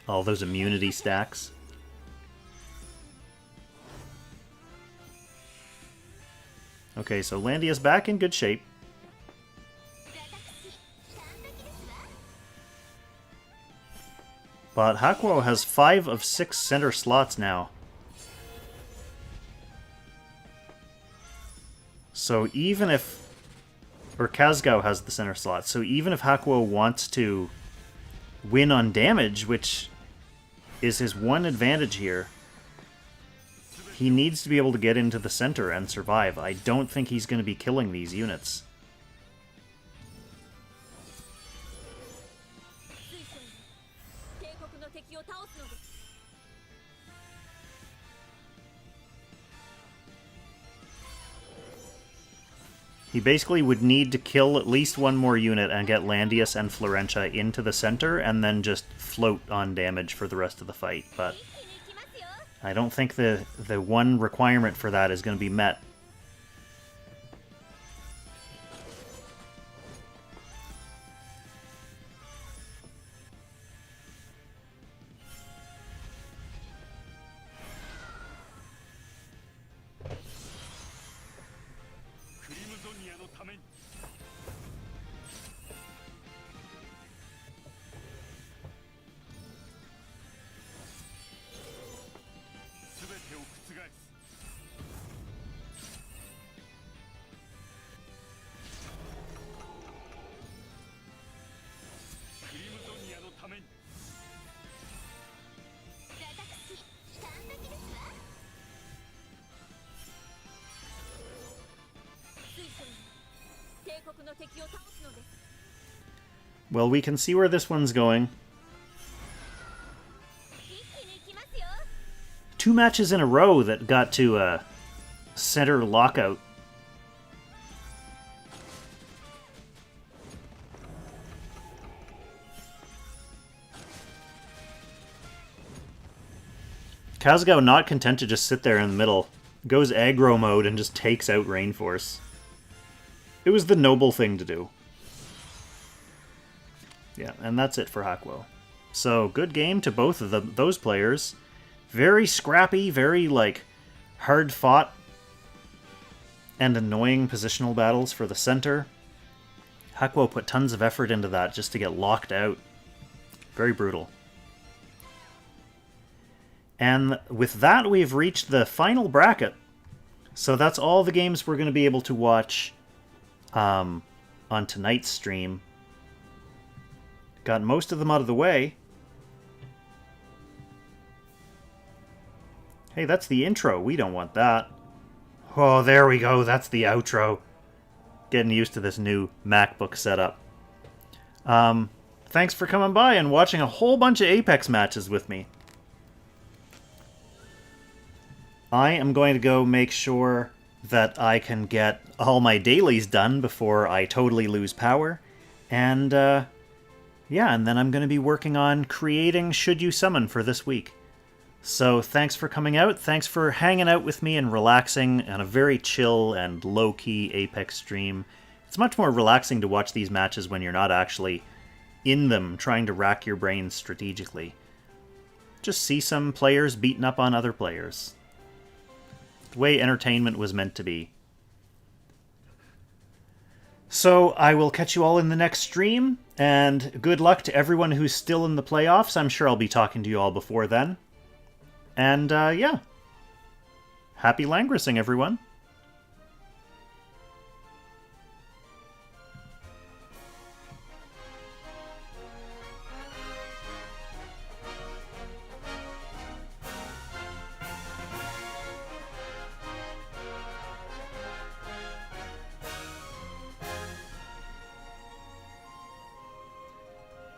All those immunity stacks. Okay, so Landius back in good shape. But Hakuo has 5 of 6 center slots now. So even if... Or Kazugao has the center slot, so even if Hakuo wants to win on damage, which is his one advantage here, he needs to be able to get into the center and survive. I don't think he's going to be killing these units. He basically would need to kill at least one more unit and get Landius and Florentia into the center and then just float on damage for the rest of the fight, but I don't think the one requirement for that is going to be met. Well, we can see where this one's going. 2 matches in a row that got to a center lockout. Kazugao not content to just sit there in the middle. Goes aggro mode and just takes out Rainforce. It was the noble thing to do. Yeah, and that's it for Hakuo. So, good game to both of those players. Very scrappy, very, like, hard-fought and annoying positional battles for the center. Hakuo put tons of effort into that just to get locked out. Very brutal. And with that, we've reached the final bracket. So that's all the games we're going to be able to watch on tonight's stream. Got most of them out of the way. Hey, that's the intro. We don't want that. Oh, there we go. That's the outro. Getting used to this new MacBook setup. Thanks for coming by and watching a whole bunch of Apex matches with me. I am going to go make sure that I can get all my dailies done before I totally lose power. And, yeah, and then I'm going to be working on creating Should You Summon for this week. So thanks for coming out, thanks for hanging out with me and relaxing on a very chill and low-key Apex stream. It's much more relaxing to watch these matches when you're not actually in them trying to rack your brains strategically. Just see some players beating up on other players. The way entertainment was meant to be. So I will catch you all in the next stream, and good luck to everyone who's still in the playoffs. I'm sure I'll be talking to you all before then. And, yeah. Happy Langrissing, everyone.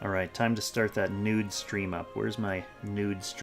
All right, time to start that nude stream up. Where's my nude stream?